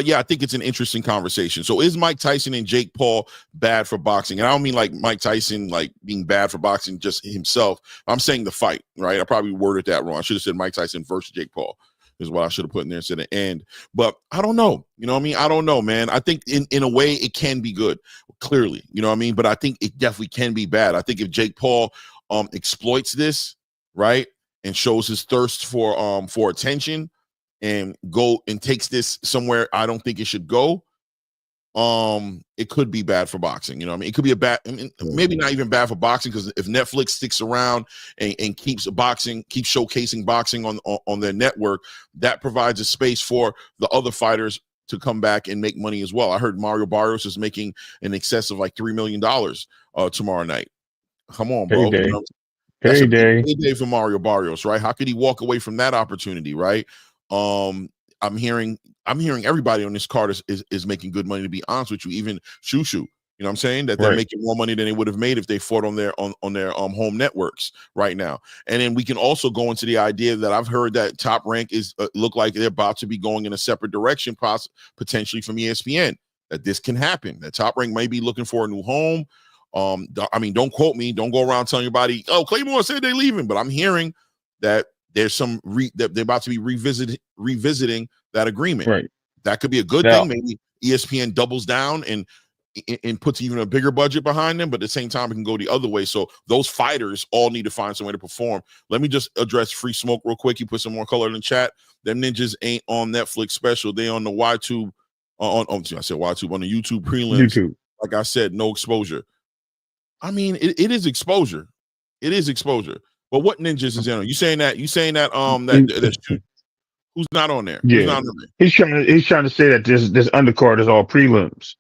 yeah, I think it's an interesting conversation. So is Mike Tyson and Jake Paul bad for boxing? And I don't mean like Mike Tyson like being bad for boxing just himself. I'm saying the fight, right? I probably worded that wrong. I should have said Mike Tyson versus Jake Paul is what I should have put in there instead of end. But I don't know. You know what I mean? I don't know, man. I think in a way it can be good, clearly. You know what I mean? But I think it definitely can be bad. I think if Jake Paul exploits this, right, and shows his thirst for attention and takes this somewhere I don't think it should go, it could be bad for boxing. You know what I mean? It could be maybe not even bad for boxing, because if Netflix sticks around and keeps showcasing boxing on their network, that provides a space for the other fighters to come back and make money as well. I heard Mario Barrios is making in excess of like $3 million tomorrow night. Come on, bro. Payday. You know, that's Payday. a payday for Mario Barrios, right? How could he walk away from that opportunity, right? I'm hearing everybody on this card is making good money, to be honest with you. Even Shushu, you know what I'm saying? That they're making more money than they would have made if they fought on their home networks right now. And then we can also go into the idea that I've heard that Top Rank is look like they're about to be going in a separate direction, potentially from ESPN. That this can happen. That Top Rank may be looking for a new home. I mean, don't quote me. Don't go around telling everybody, oh, Claymore said they're leaving. But I'm hearing that there's some that they're about to be revisiting that agreement. Right. That could be a good thing. Maybe ESPN doubles down and puts even a bigger budget behind them, but at the same time, it can go the other way. So those fighters all need to find some way to perform. Let me just address Free Smoke real quick. You put some more color in the chat. Them ninjas ain't on Netflix special. They on the YouTube, I said YouTube, on the YouTube prelims. YouTube. Like I said, no exposure. I mean, it is exposure. It is exposure. But what ninjas is in? You saying that who's not on there? Yeah. Who's not on there? He's trying to say that this undercard is all prelims.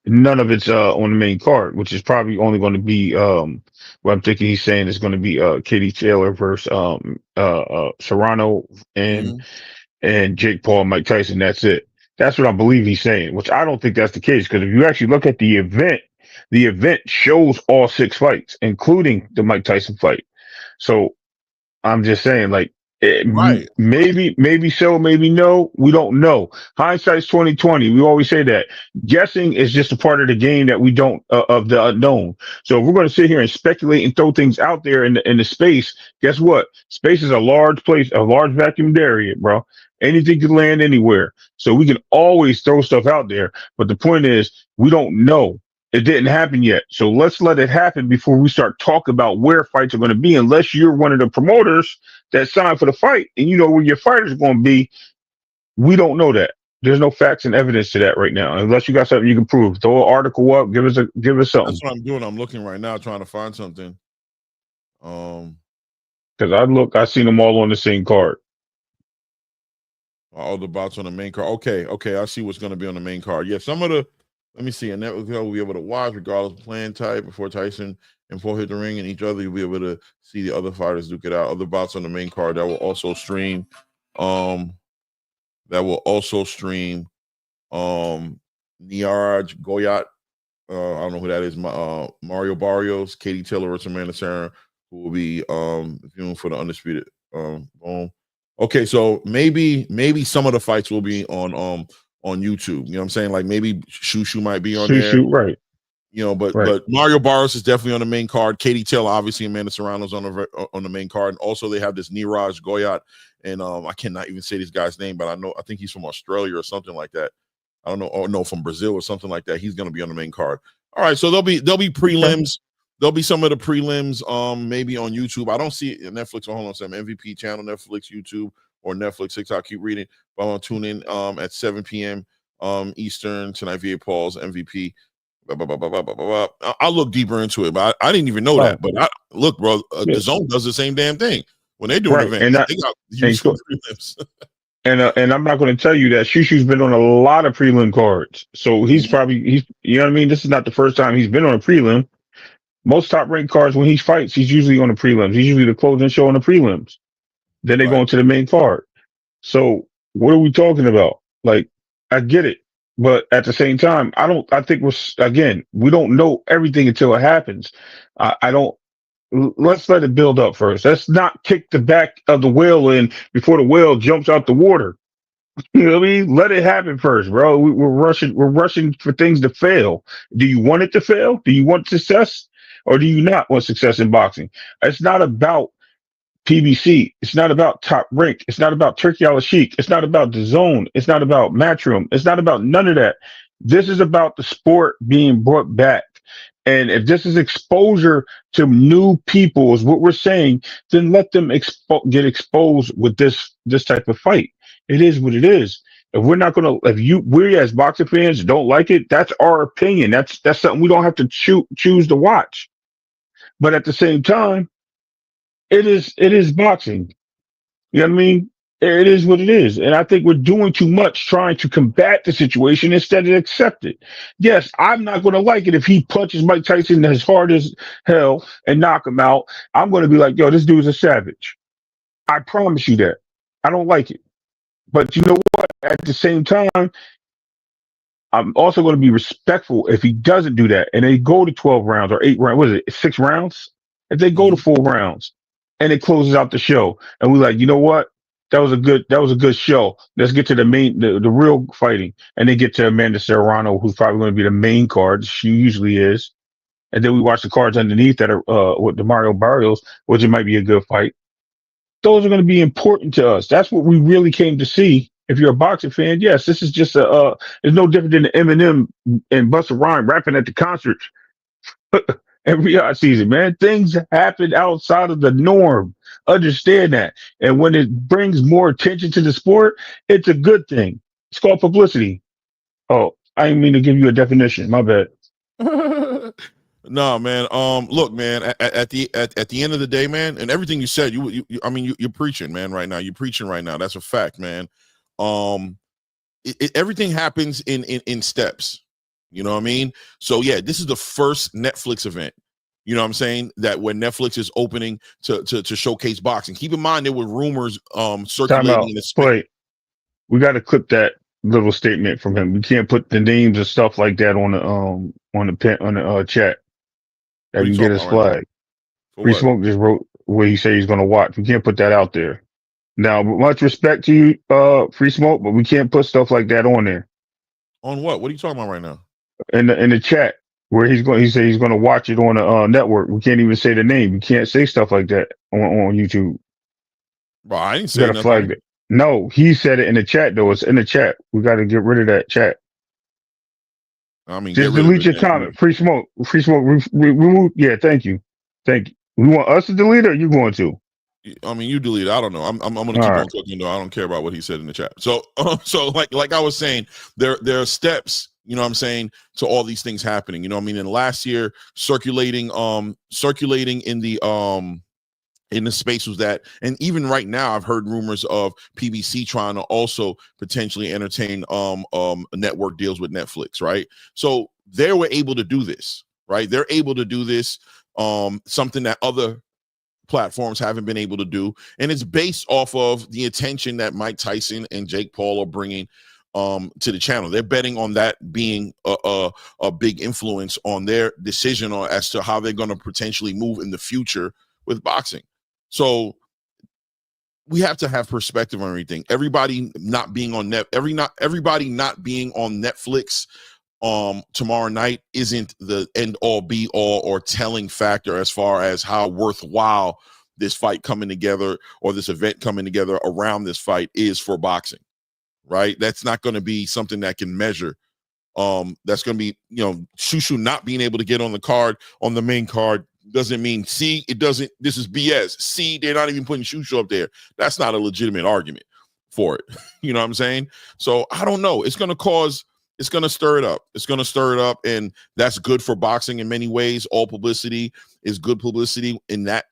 None of it's on the main card, which is probably only going to be what I'm thinking he's saying is going to be Katie Taylor versus Serrano and Jake Paul and Mike Tyson. That's it. That's what I believe he's saying, which I don't think that's the case, because if you actually look at the event shows all 6 fights, including the Mike Tyson fight. So I'm just saying, like, maybe so, maybe no. We don't know. Hindsight's 2020. We always say that. Guessing is just a part of the game that we don't of the unknown. So if we're going to sit here and speculate and throw things out there in the space, guess what? Space is a large place, a large vacuum area, bro. Anything can land anywhere. So we can always throw stuff out there. But the point is, we don't know. It didn't happen yet. So let's let it happen before we start talking about where fights are going to be, unless you're one of the promoters that signed for the fight and you know where your fighters are going to be. We don't know that. There's no facts and evidence to that right now. Unless you got something you can prove. Throw an article up, give us something. That's what I'm doing. I'm looking right now, trying to find something. Because I seen them all on the same card. All the bouts on the main card. Okay. I see what's going to be on the main card. Yeah, some of the. Let me see. And that we'll be able to watch regardless of playing type before Tyson and Paul hit the ring, and each other you'll be able to see the other fighters duke it out. Other bouts on the main card that will also stream. Niraj Goyat. I don't know who that is. Mario Barrios, Katie Taylor, or Amanda Serra, who will be viewing for the undisputed boom. Okay, so maybe some of the fights will be on YouTube. You know what I'm saying? Like maybe Shushu might be on there. Right. You know, but Mario Barrios is definitely on the main card. Katie Taylor, obviously, Amanda Serrano's on the main card. And also they have this Niraj Goyat, and I cannot even say this guy's name, but I think he's from Australia or something like that. I don't know, or no, from Brazil or something like that. He's going to be on the main card. All right, so there'll be prelims. There'll be some of the prelims, maybe on YouTube. I don't see it in Netflix. Hold on, some MVP channel, Netflix, YouTube, or Netflix. 6. I'll keep reading. But I'm gonna tune in at 7 p.m. Eastern tonight via Paul's MVP. I'll look deeper into it, but I didn't even know that. But look, bro, the Zone does the same damn thing when they do an event. They got huge prelims. And I'm not going to tell you that Shushu's been on a lot of prelim cards, so he's probably you know what I mean. This is not the first time he's been on a prelim. Most Top Rank cards, when he fights, he's usually on the prelims. He's usually the closing show on the prelims. Then they go into the main card. So what are we talking about? Like, I get it, but at the same time, I think we don't know everything until it happens. Let's let it build up first. Let's not kick the back of the whale in before the whale jumps out the water. You know what I mean? Let it happen first, bro. We're rushing for things to fail. Do you want it to fail? Do you want success? Or do you not want success in boxing? It's not about PBC. It's not about Top Rank. It's not about Turki Alalshikh. It's not about the Zone. It's not about Matchroom. It's not about none of that. This is about the sport being brought back. And if this is exposure to new people, is what we're saying, then let them get exposed with this type of fight. It is what it is. If we're not gonna, if we as boxing fans don't like it, that's our opinion. That's something we don't have to choose to watch. But at the same time, it is boxing. You know what I mean? It is what it is. And I think we're doing too much trying to combat the situation instead of accept it. Yes, I'm not going to like it if he punches Mike Tyson as hard as hell and knock him out. I'm going to be like, yo, this dude's a savage. I promise you that. I don't like it. But you know what? At the same time, I'm also going to be respectful if he doesn't do that and they go to 12 rounds or 8 rounds. What is it? 6 rounds? If they go to 4 rounds and it closes out the show and we're like, you know what? That was a good show. Let's get to the real fighting. And they get to Amanda Serrano, who's probably going to be the main card. She usually is. And then we watch the cards underneath that are with the Mario Barrios, which it might be a good fight. Those are going to be important to us. That's what we really came to see. If you're a boxing fan, yes, this is just it's no different than the Eminem and Busta Rhymes rapping at the concerts every odd season, man. Things happen outside of the norm. Understand that. And when it brings more attention to the sport, it's a good thing. It's called publicity. Oh, I didn't mean to give you a definition. My bad. No, man. Look, man. At the end of the day, man, and everything you said, you're preaching, man. Right now, you're preaching right now. That's a fact, man. Everything happens in steps. You know what I mean? So yeah, this is the first Netflix event. You know what I'm saying? That when Netflix is opening to showcase boxing. Keep in mind there were rumors circulating in the space. Wait, we got to clip that little statement from him. We can't put the names and stuff like that on the chat. That can get us flagged. Free Smoke just wrote where he said he's going to watch. We can't put that out there. Now, much respect to you, Free Smoke, but we can't put stuff like that on there. On what? What are you talking about right now? In the chat where he said he's going to watch it on the network. We can't even say the name. You can't say stuff like that on YouTube. Bro, I didn't say nothing. Flag it. No, he said it in the chat though. It's in the chat. We got to get rid of that chat. I mean, just delete your comment. Free Smoke. Remove. Yeah, thank you. You want us to delete it, or you going to? I mean, you delete it. I don't know. I'm going to keep on cooking though. I don't care about what he said in the chat. So like I was saying, there are steps. You know what I'm saying, to all these things happening. You know what I mean? And last year, circulating in the space was that, and even right now, I've heard rumors of PBC trying to also potentially entertain network deals with Netflix, right? So they were able to do this, right? They're able to do this, something that other platforms haven't been able to do, and it's based off of the attention that Mike Tyson and Jake Paul are bringing to the channel. They're betting on that being a big influence on their decision on as to how they're going to potentially move in the future with boxing. So we have to have perspective on everything. Everybody not being on everybody not being on Netflix tomorrow night isn't the end all be all or telling factor as far as how worthwhile this fight coming together or this event coming together around this fight is for boxing. Right? That's not going to be something that can measure. That's going to be, Shushu not being able to get on the main card doesn't mean, this is BS. See, they're not even putting Shushu up there. That's not a legitimate argument for it. You know what I'm saying? So I don't know. It's going to stir it up. It's going to stir it up. And that's good for boxing in many ways. All publicity is good publicity in that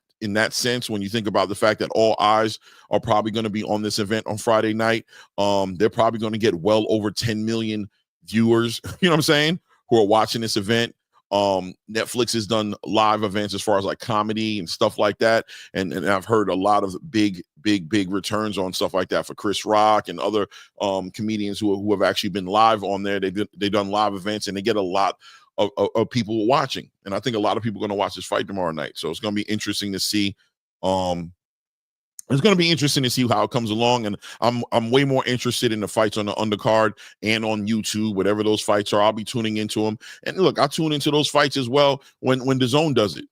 sense. When you think about the fact that all eyes are probably going to be on this event on Friday night, they're probably going to get well over 10 million viewers, you know what I'm saying, who are watching this event. Netflix has done live events as far as like comedy and stuff like that. And I've heard a lot of big returns on stuff like that for Chris Rock and other comedians who have actually been live on there. They've done live events and they get a lot of people watching. And I think a lot of people are going to watch this fight tomorrow night. So it's going to be interesting to see. It's going to be interesting to see how it comes along. And I'm way more interested in the fights on the undercard and on YouTube, whatever those fights are. I'll be tuning into them. And look, I tune into those fights as well when DAZN does it.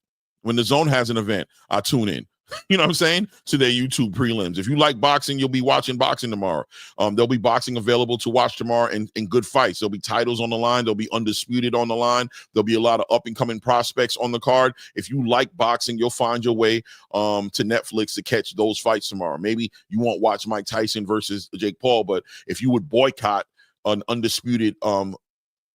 When DAZN has an event, I tune in. You know what I'm saying? To their YouTube prelims. If you like boxing, you'll be watching boxing tomorrow. There'll be boxing available to watch tomorrow and good fights. There'll be titles on the line. There'll be undisputed on the line. There'll be a lot of up and coming prospects on the card. If you like boxing, you'll find your way to Netflix to catch those fights tomorrow. Maybe you won't watch Mike Tyson versus Jake Paul, but if you would boycott an undisputed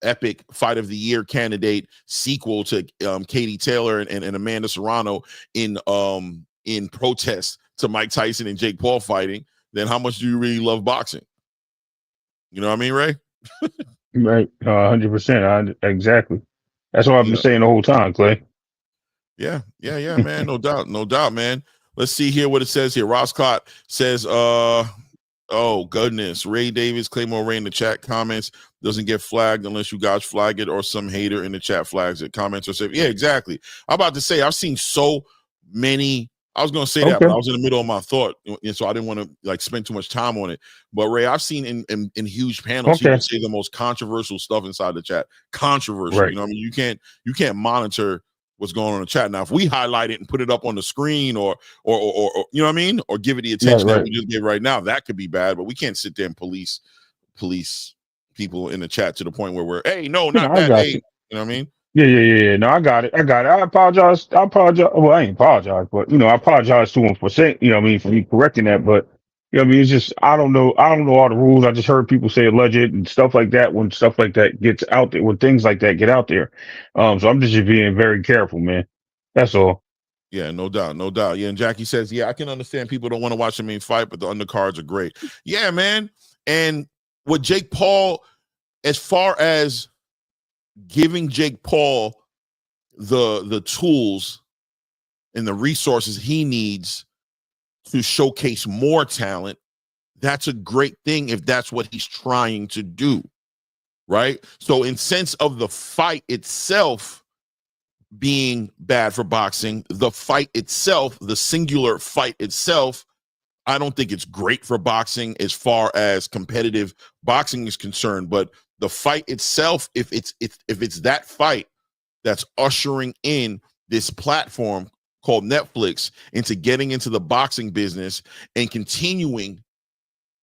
epic fight of the year candidate sequel to Katie Taylor and Amanda Serrano in protest to Mike Tyson and Jake Paul fighting, then how much do you really love boxing? You know what I mean, Ray? Right, 100%. Exactly. That's what I've been saying the whole time, Clay. Yeah, man. No doubt, man. Let's see here what it says here. Ross Clott says, oh goodness, Ray Davis, Claymore Ray in the chat comments doesn't get flagged unless you guys flag it or some hater in the chat flags it. Comments or say, yeah, exactly. I'm about to say I've seen so many. I was going to say that, but I was in the middle of my thought, and so I didn't want to like spend too much time on it. But Ray, I've seen in huge panels people say the most controversial stuff inside the chat. Controversial, right. You know what I mean? You can't monitor what's going on in the chat. Now, if we highlight it and put it up on the screen or you know what I mean, or give it the attention that we just give right now, that could be bad. But we can't sit there and police people in the chat to the point where we're, hey, no, not that. Hey, you know what I mean? Yeah. No, I got it. I apologize. Well, I ain't apologize, but I apologize to him for saying, for me correcting that. But it's just I don't know all the rules. I just heard people say alleged and stuff like that when stuff like that gets out there, when things like that get out there. So I'm just being very careful, man. That's all. Yeah, no doubt. Yeah, and Jackie says, yeah, I can understand people don't want to watch the main fight, but the undercards are great. Yeah, man. And with Jake Paul, as far as giving Jake Paul the tools and the resources he needs to showcase more talent, that's a great thing if that's what he's trying to do, right? So in sense of the fight itself being bad for boxing, the fight itself, the singular fight itself, I don't think it's great for boxing as far as competitive boxing is concerned, but the fight itself, if it's that fight that's ushering in this platform called Netflix into getting into the boxing business and continuing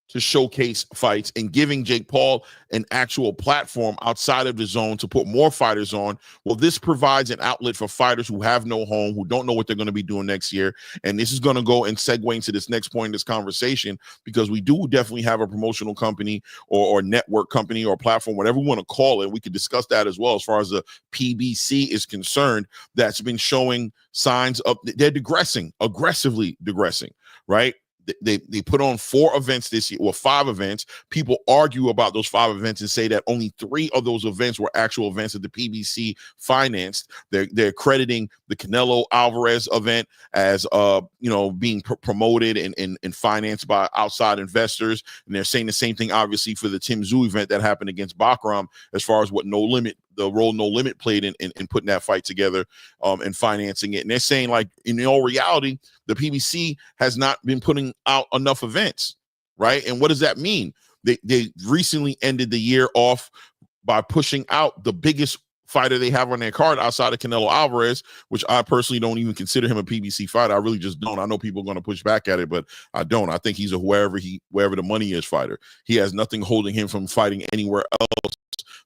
to showcase fights and giving Jake Paul an actual platform outside of the zone to put more fighters on. Well, this provides an outlet for fighters who have no home, who don't know what they're going to be doing next year. And this is going to go and segue into this next point in this conversation, because we do definitely have a promotional company or network company or platform, whatever we want to call it. We could discuss that as well as far as the PBC is concerned, that's been showing signs of they're aggressively digressing, right? They put on 4 events this year, or 5 events. People argue about those 5 events and say that only 3 of those events were actual events that the PBC financed. They're crediting the Canelo Alvarez event as being promoted and financed by outside investors, and they're saying the same thing obviously for the Tim Tszyu event that happened against Bakram, as far as what the role No Limit played in putting that fight together and financing it. And they're saying, like, in all reality, the PBC has not been putting out enough events, right? And what does that mean? They recently ended the year off by pushing out the biggest fighter they have on their card outside of Canelo Alvarez, which I personally don't even consider him a PBC fighter. I really just don't. I know people are going to push back at it, but I don't. I think he's a wherever the money is fighter. He has nothing holding him from fighting anywhere else.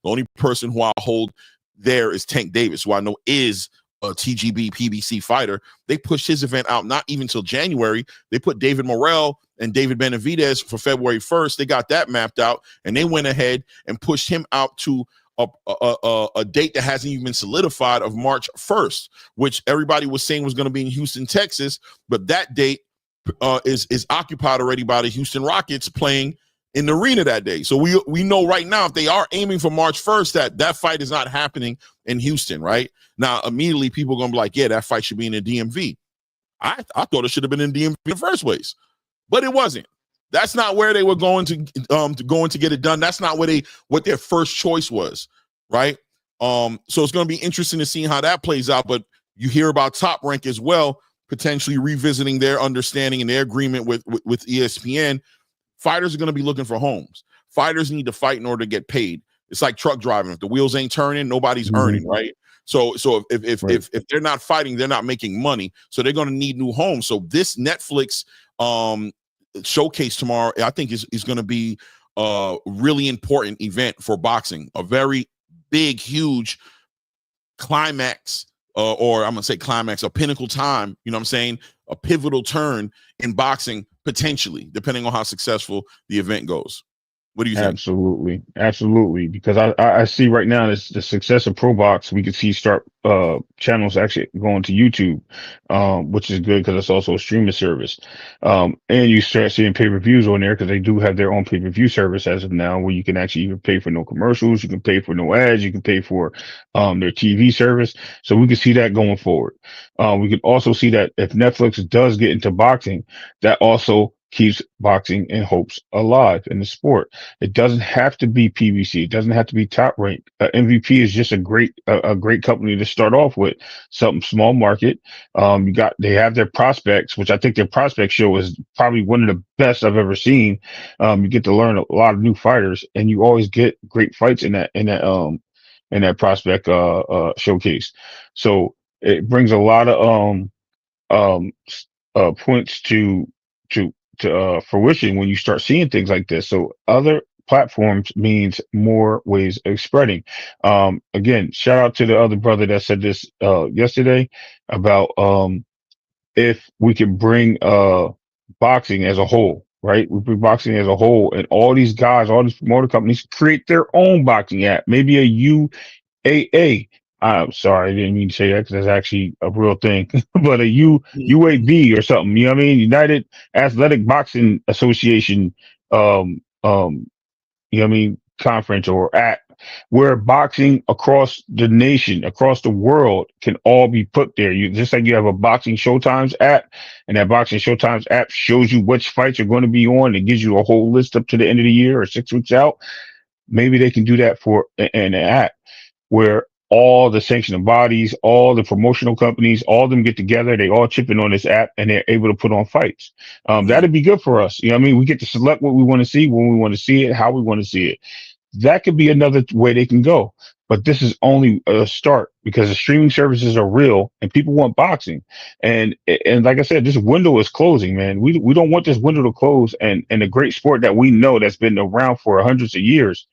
The only person who I hold there is Tank Davis, who I know is a TGB PBC fighter. They pushed his event out not even till January. They put David Morrell and David Benavidez for February 1st. They got that mapped out, and they went ahead and pushed him out to a date that hasn't even been solidified of March 1st, which everybody was saying was going to be in Houston, Texas. But that date is occupied already by the Houston Rockets playing in the arena that day. So we know right now, if they are aiming for March 1st, that fight is not happening in Houston, right? Now, immediately people are going to be like, yeah, that fight should be in the DMV. I thought it should have been in DMV in the first place, but it wasn't. That's not where they were going to get it done. That's not what their first choice was, right? So it's going to be interesting to see how that plays out. But you hear about Top Rank as well, potentially revisiting their understanding and their agreement with ESPN. Fighters are going to be looking for homes. Fighters need to fight in order to get paid. It's like truck driving. If the wheels ain't turning, nobody's earning, right? So if Right. if they're not fighting, they're not making money. So they're going to need new homes. So this Netflix showcase tomorrow, I think is going to be a really important event for boxing. A very big, huge climax, or I'm gonna say climax, a pinnacle time. You know what I'm saying? A pivotal turn in boxing, potentially, depending on how successful the event goes. What do you think? Absolutely, absolutely. Because I see right now this the success of Pro Box. We can see start channels actually going to YouTube, which is good because it's also a streaming service. And you start seeing pay-per-views on there because they do have their own pay-per-view service as of now, where you can actually even pay for no commercials, you can pay for no ads, you can pay for their TV service. So we can see that going forward. We can also see that if Netflix does get into boxing, that also keeps boxing and hopes alive in the sport. It doesn't have to be PBC. It doesn't have to be top ranked. MVP is just a great company to start off with. Something small market. They have their prospects, which I think their prospect show is probably one of the best I've ever seen. You get to learn a lot of new fighters, and you always get great fights in that prospect showcase. So it brings a lot of um points to fruition when you start seeing things like this. So other platforms means more ways of spreading. Again, shout out to the other brother that said this yesterday about if we could bring boxing as a whole. Right, we bring boxing as a whole, and all these guys, all these promoter companies create their own boxing app. Maybe a UAA. I'm sorry, I didn't mean to say that because that's actually a real thing. But a UAB or something, you know what I mean? United Athletic Boxing Association, you know what I mean, conference or app where boxing across the nation, across the world can all be put there. You just like you have a boxing Showtimes app, and that boxing Showtimes app shows you which fights are going to be on. It gives you a whole list up to the end of the year or 6 weeks out. Maybe they can do that for an app where all the sanctioning bodies, all the promotional companies, all of them get together. They all chip in on this app and they're able to put on fights. That'd be good for us. You know what I mean? We get to select what we want to see, when we want to see it, how we want to see it. That could be another way they can go. But this is only a start because the streaming services are real and people want boxing. And like I said, this window is closing, man. We don't want this window to close and a great sport that we know that's been around for hundreds of years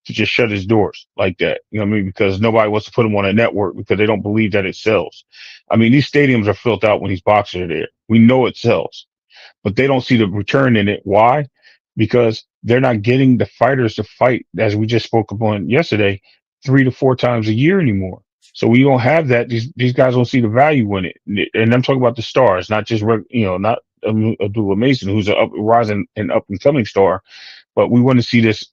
to just shut his doors like that. You know what I mean? Because nobody wants to put him on a network because they don't believe that it sells. I mean, these stadiums are filled out when these boxers are there. We know it sells, but they don't see the return in it. Why? Because they're not getting the fighters to fight, as we just spoke upon yesterday, 3 to 4 times a year anymore. So we don't have that. These guys don't see the value in it. And I'm talking about the stars, not just, not Abdullah Mason, who's a rising and up and coming star, but we want to see this,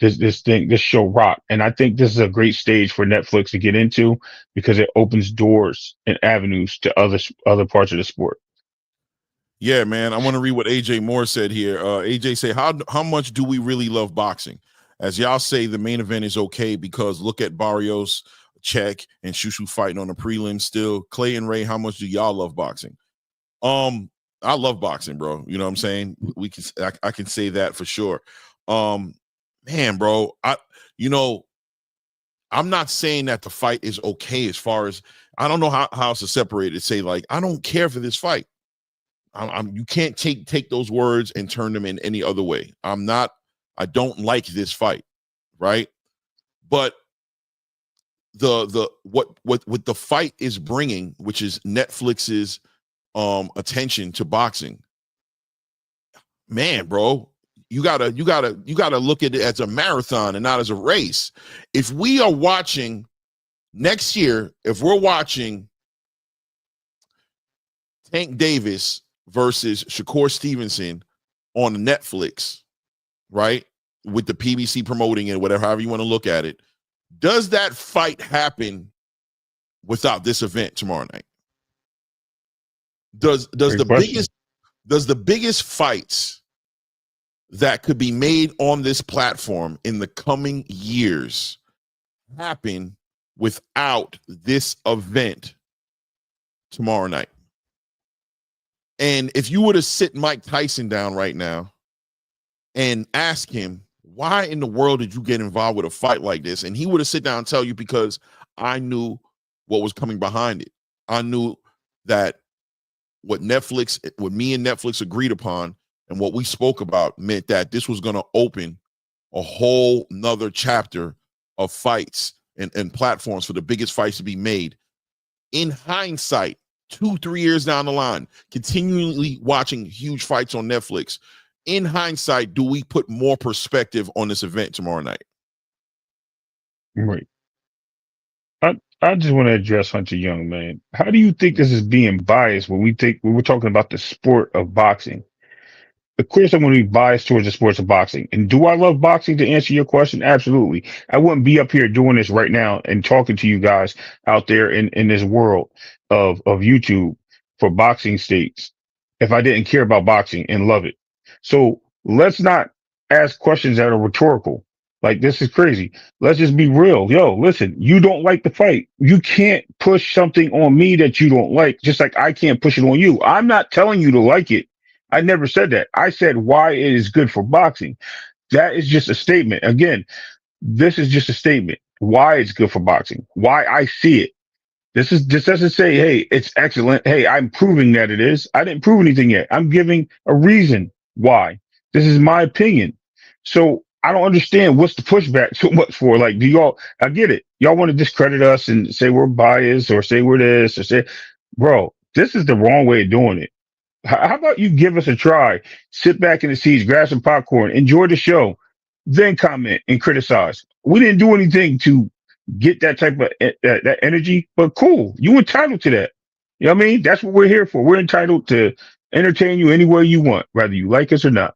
this show rock. And I think this is a great stage for Netflix to get into because it opens doors and avenues to other parts of the sport. Yeah, man. I want to read what AJ Moore said here. AJ say, how much do we really love boxing? As y'all say, the main event is okay because look at Barrios, Check, and Shushu fighting on the prelim still. Clay and Ray, how much do y'all love boxing? I love boxing, bro. You know what I'm saying? I can say that for sure. Man, bro, I'm not saying that the fight is okay as far as I don't know how to separate it. Say like I don't care for this fight. You can't take those words and turn them in any other way. I don't like this fight, right? But what the fight is bringing, which is Netflix's attention to boxing, man, bro. You gotta look at it as a marathon and not as a race. If we are watching next year, if we're watching Tank Davis versus Shakur Stevenson on Netflix, right? With the PBC promoting it, whatever, however you want to look at it, does that fight happen without this event tomorrow night? Does the biggest fights that could be made on this platform in the coming years happen without this event tomorrow night? And if you were to sit Mike Tyson down right now and ask him, why in the world did you get involved with a fight like this? And he would have sit down and tell you, because I knew what was coming behind it. I knew that what me and Netflix agreed upon and what we spoke about meant that this was going to open a whole nother chapter of fights and platforms for the biggest fights to be made. In hindsight, 2-3 years down the line, continually watching huge fights on Netflix, in hindsight, do we put more perspective on this event tomorrow night? Right. I just want to address Hunter Young, man. How do you think this is being biased when we're talking about the sport of boxing? Of course, I'm going to be biased towards the sports of boxing. And do I love boxing, to answer your question? Absolutely. I wouldn't be up here doing this right now and talking to you guys out there in this world of YouTube for boxing states if I didn't care about boxing and love it. So let's not ask questions that are rhetorical. Like, this is crazy. Let's just be real. Yo, listen, you don't like the fight. You can't push something on me that you don't like, just like I can't push it on you. I'm not telling you to like it. I never said that. I said why it is good for boxing. That is just a statement. Again, this is just a statement. Why it's good for boxing. Why I see it. This doesn't say, hey, it's excellent. Hey, I'm proving that it is. I didn't prove anything yet. I'm giving a reason why. This is my opinion. So I don't understand what's the pushback so much for. Like, I get it. Y'all want to discredit us and say we're biased or say we're this or say, bro, this is the wrong way of doing it. How about you give us a try, sit back in the seats, grab some popcorn, enjoy the show, then comment and criticize. We didn't do anything to get that type of that energy, but cool. You entitled to that. You know what I mean? That's what we're here for. We're entitled to entertain you any way you want, whether you like us or not.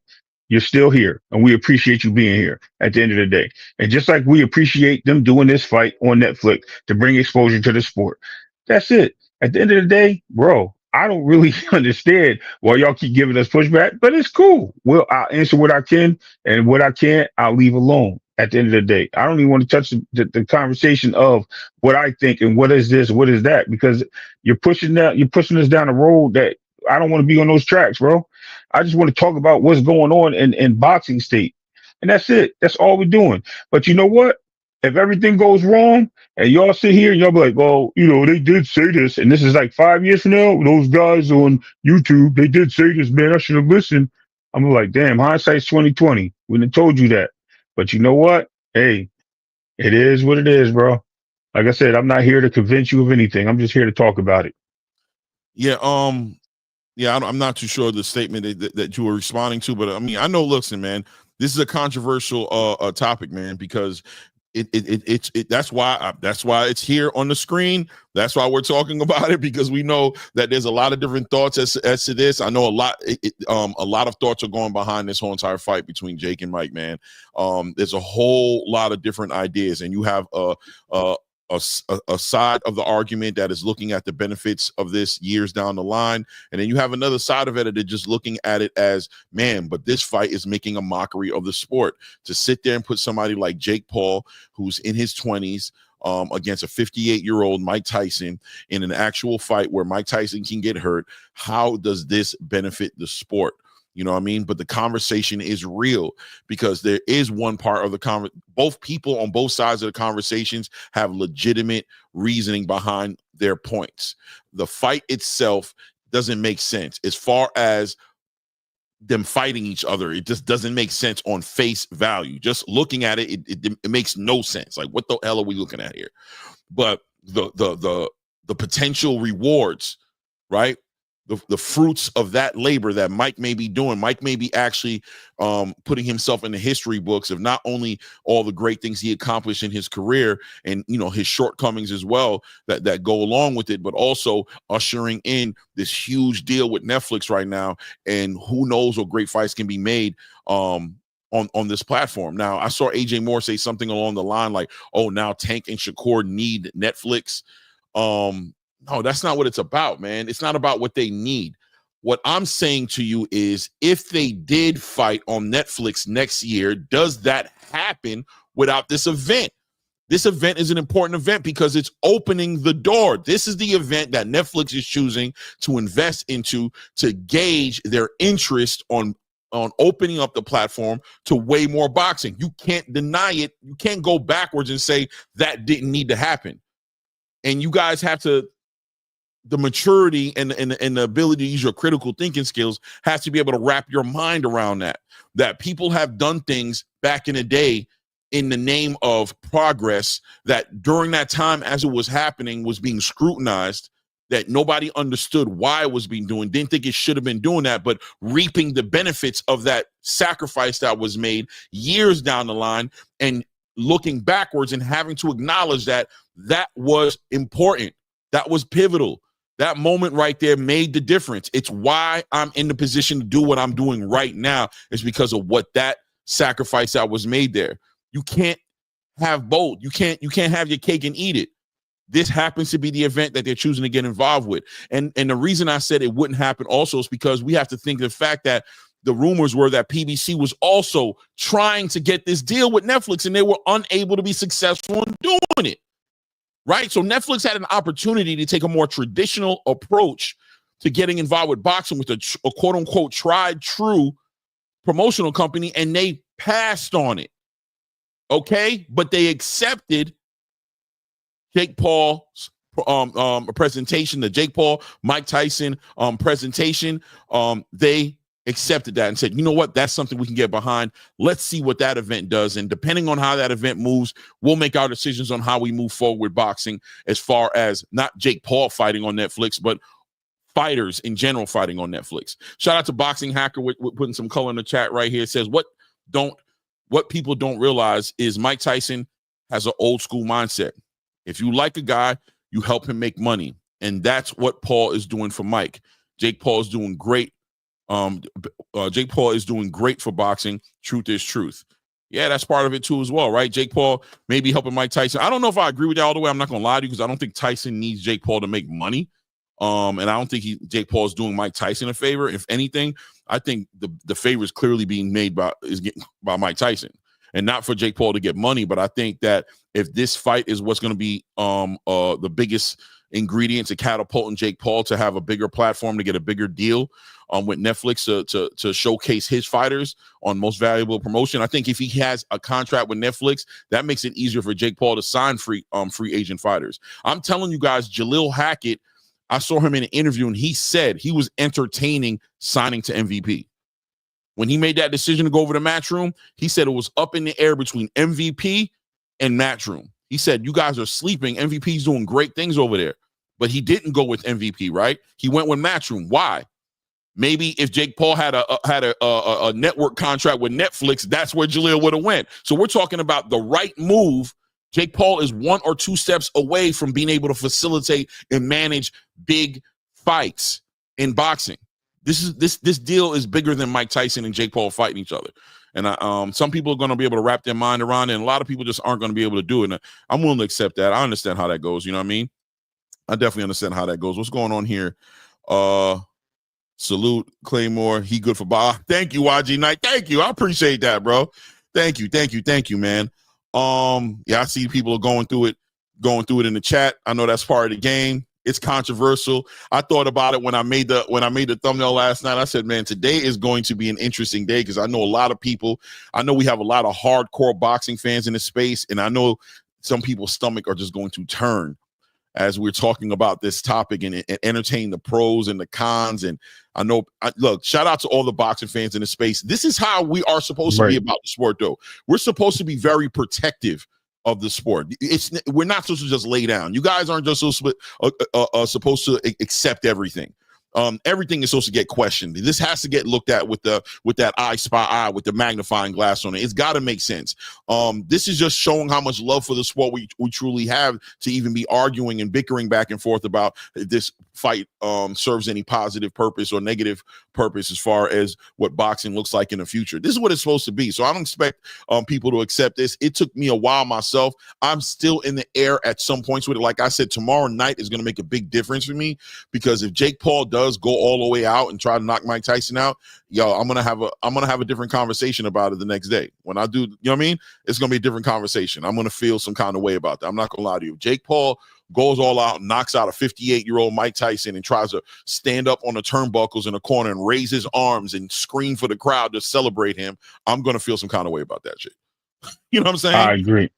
You're still here, and we appreciate you being here at the end of the day. And just like we appreciate them doing this fight on Netflix to bring exposure to the sport. That's it. At the end of the day, bro, I don't really understand why y'all keep giving us pushback, but it's cool. Well, I'll answer what I can, and what I can't, I'll leave alone. At the end of the day, I don't even want to touch the conversation of what I think and what is this, what is that, because you're pushing us down a road that I don't want to be on those tracks, bro. I just want to talk about what's going on in boxing state, and that's it. That's all we're doing. But you know what? If everything goes wrong and y'all sit here and y'all be like, well, they did say this, and this is like 5 years from now, those guys on YouTube, they did say this, man, I should have listened. I'm like, damn, hindsight's 2020. We done told you that. But you know what? Hey, it is what it is, bro. Like I said, I'm not here to convince you of anything. I'm just here to talk about it. Yeah, I'm not too sure of the statement that you were responding to, but I mean, I know, listen, man, this is a controversial topic, man, because it's that's why it's here on the screen. That's why we're talking about it, because we know that there's a lot of different thoughts as to this. I know a lot of thoughts are going behind this whole entire fight between Jake and Mike, man. There's a whole lot of different ideas, and you have a side of the argument that is looking at the benefits of this years down the line, and then you have another side of it that is just looking at it as, man, but this fight is making a mockery of the sport. To sit there and put somebody like Jake Paul, who's in his 20s, against a 58-year-old Mike Tyson in an actual fight where Mike Tyson can get hurt, how does this benefit the sport? You know what I mean? But the conversation is real, because there is one part of the both people on both sides of the conversations have legitimate reasoning behind their points. The fight itself doesn't make sense as far as them fighting each other. It just doesn't make sense on face value. Just looking at it, it makes no sense. Like, what the hell are we looking at here? But the potential rewards, right? The fruits of that labor that Mike may be doing. Mike may be actually putting himself in the history books of not only all the great things he accomplished in his career and, his shortcomings as well that go along with it, but also ushering in this huge deal with Netflix right now. And who knows what great fights can be made on this platform. Now, I saw AJ Moore say something along the line like, oh, now Tank and Shakur need Netflix. No, that's not what it's about, man. It's not about what they need. What I'm saying to you is, if they did fight on Netflix next year, does that happen without this event? This event is an important event because it's opening the door. This is the event that Netflix is choosing to invest into to gauge their interest on opening up the platform to way more boxing. You can't deny it. You can't go backwards and say that didn't need to happen. And you guys have to, the maturity and the ability to use your critical thinking skills has to be able to wrap your mind around that people have done things back in the day in the name of progress that during that time as it was happening was being scrutinized, that nobody understood why it was being doing, didn't think it should have been doing that, but reaping the benefits of that sacrifice that was made years down the line, and looking backwards and having to acknowledge that that was important, that was pivotal. That moment right there made the difference. It's why I'm in the position to do what I'm doing right now, is because of what that sacrifice that was made there. You can't have both. You can't have your cake and eat it. This happens to be the event that they're choosing to get involved with. And the reason I said it wouldn't happen also is because we have to think of the fact that the rumors were that PBC was also trying to get this deal with Netflix, and they were unable to be successful in doing it. Right? So Netflix had an opportunity to take a more traditional approach to getting involved with boxing with a quote unquote tried true promotional company, and they passed on it. Okay? But they accepted Jake Paul's presentation, the Jake Paul, Mike Tyson presentation. They accepted that and said, you know what, that's something we can get behind. Let's see what that event does. And depending on how that event moves, we'll make our decisions on how we move forward with boxing, as far as not Jake Paul fighting on Netflix, but fighters in general fighting on Netflix. Shout out to Boxing Hacker with putting some color in the chat right here. It says, what people don't realize is Mike Tyson has an old school mindset. If you like a guy, you help him make money. And that's what Paul is doing for Mike. Jake Paul is doing great. Jake Paul is doing great for boxing. Truth is truth. Yeah, that's part of it too as well, right? Jake Paul may be helping Mike Tyson. I don't know if I agree with that all the way. I'm not gonna lie to you, because I don't think Tyson needs Jake Paul to make money. And I don't think Jake Paul is doing Mike Tyson a favor. If anything, I think the favor is clearly being made by Mike Tyson, and not for Jake Paul to get money. But I think that if this fight is what's going to be the biggest ingredient to catapulting Jake Paul to have a bigger platform, to get a bigger deal with Netflix to showcase his fighters on Most Valuable Promotion. I think if he has a contract with Netflix, that makes it easier for Jake Paul to sign free agent fighters. I'm telling you guys, Jalil Hackett, I saw him in an interview, and he said he was entertaining signing to MVP. When he made that decision to go over to Matchroom, he said it was up in the air between MVP and Matchroom. He said, you guys are sleeping. MVP's doing great things over there. But he didn't go with MVP, right? He went with Matchroom. Why? Maybe if Jake Paul had a network contract with Netflix, that's where Jalil would have went. So we're talking about the right move. Jake Paul is 1 or 2 steps away from being able to facilitate and manage big fights in boxing. This deal is bigger than Mike Tyson and Jake Paul fighting each other. And some people are going to be able to wrap their mind around it, and a lot of people just aren't going to be able to do it. And I'm willing to accept that. I understand how that goes. You know what I mean? I definitely understand how that goes. What's going on here? Salute Claymore. He good for Bob. Thank you, YG Knight. Thank you. I appreciate that, bro. Thank you, man. Yeah, I see people are going through it in the chat. I know that's part of the game. It's controversial. I thought about it when I made the thumbnail last night. I said, man, today is going to be an interesting day, because I know a lot of people. I know we have a lot of hardcore boxing fans in this space, and I know some people's stomach are just going to turn as we're talking about this topic and entertain the pros and the cons. And I know, look, shout out to all the boxing fans in the space. This is how we are supposed to be about the sport, though. We're supposed to be very protective of the sport. We're not supposed to just lay down. You guys aren't just supposed to accept everything. Everything is supposed to get questioned. This has to get looked at with that eye spot eye with the magnifying glass on it. It's got to make sense. This is just showing how much love for the sport we truly have to even be arguing and bickering back and forth about if this fight serves any positive purpose or negative purpose as far as what boxing looks like in the future. This is what it's supposed to be. So I don't expect people to accept this. It took me a while myself. I'm still in the air at some points with it. Like I said, tomorrow night is going to make a big difference for me, because if Jake Paul does go all the way out and try to knock Mike Tyson out, I'm gonna have a different conversation about it the next day. When I do, you know what I mean? It's gonna be a different conversation. I'm gonna feel some kind of way about that. I'm not gonna lie to you. If Jake Paul goes all out, knocks out a 58-year-old Mike Tyson and tries to stand up on the turnbuckles in the corner and raise his arms and scream for the crowd to celebrate him, I'm gonna feel some kind of way about that shit. You know what I'm saying? I agree.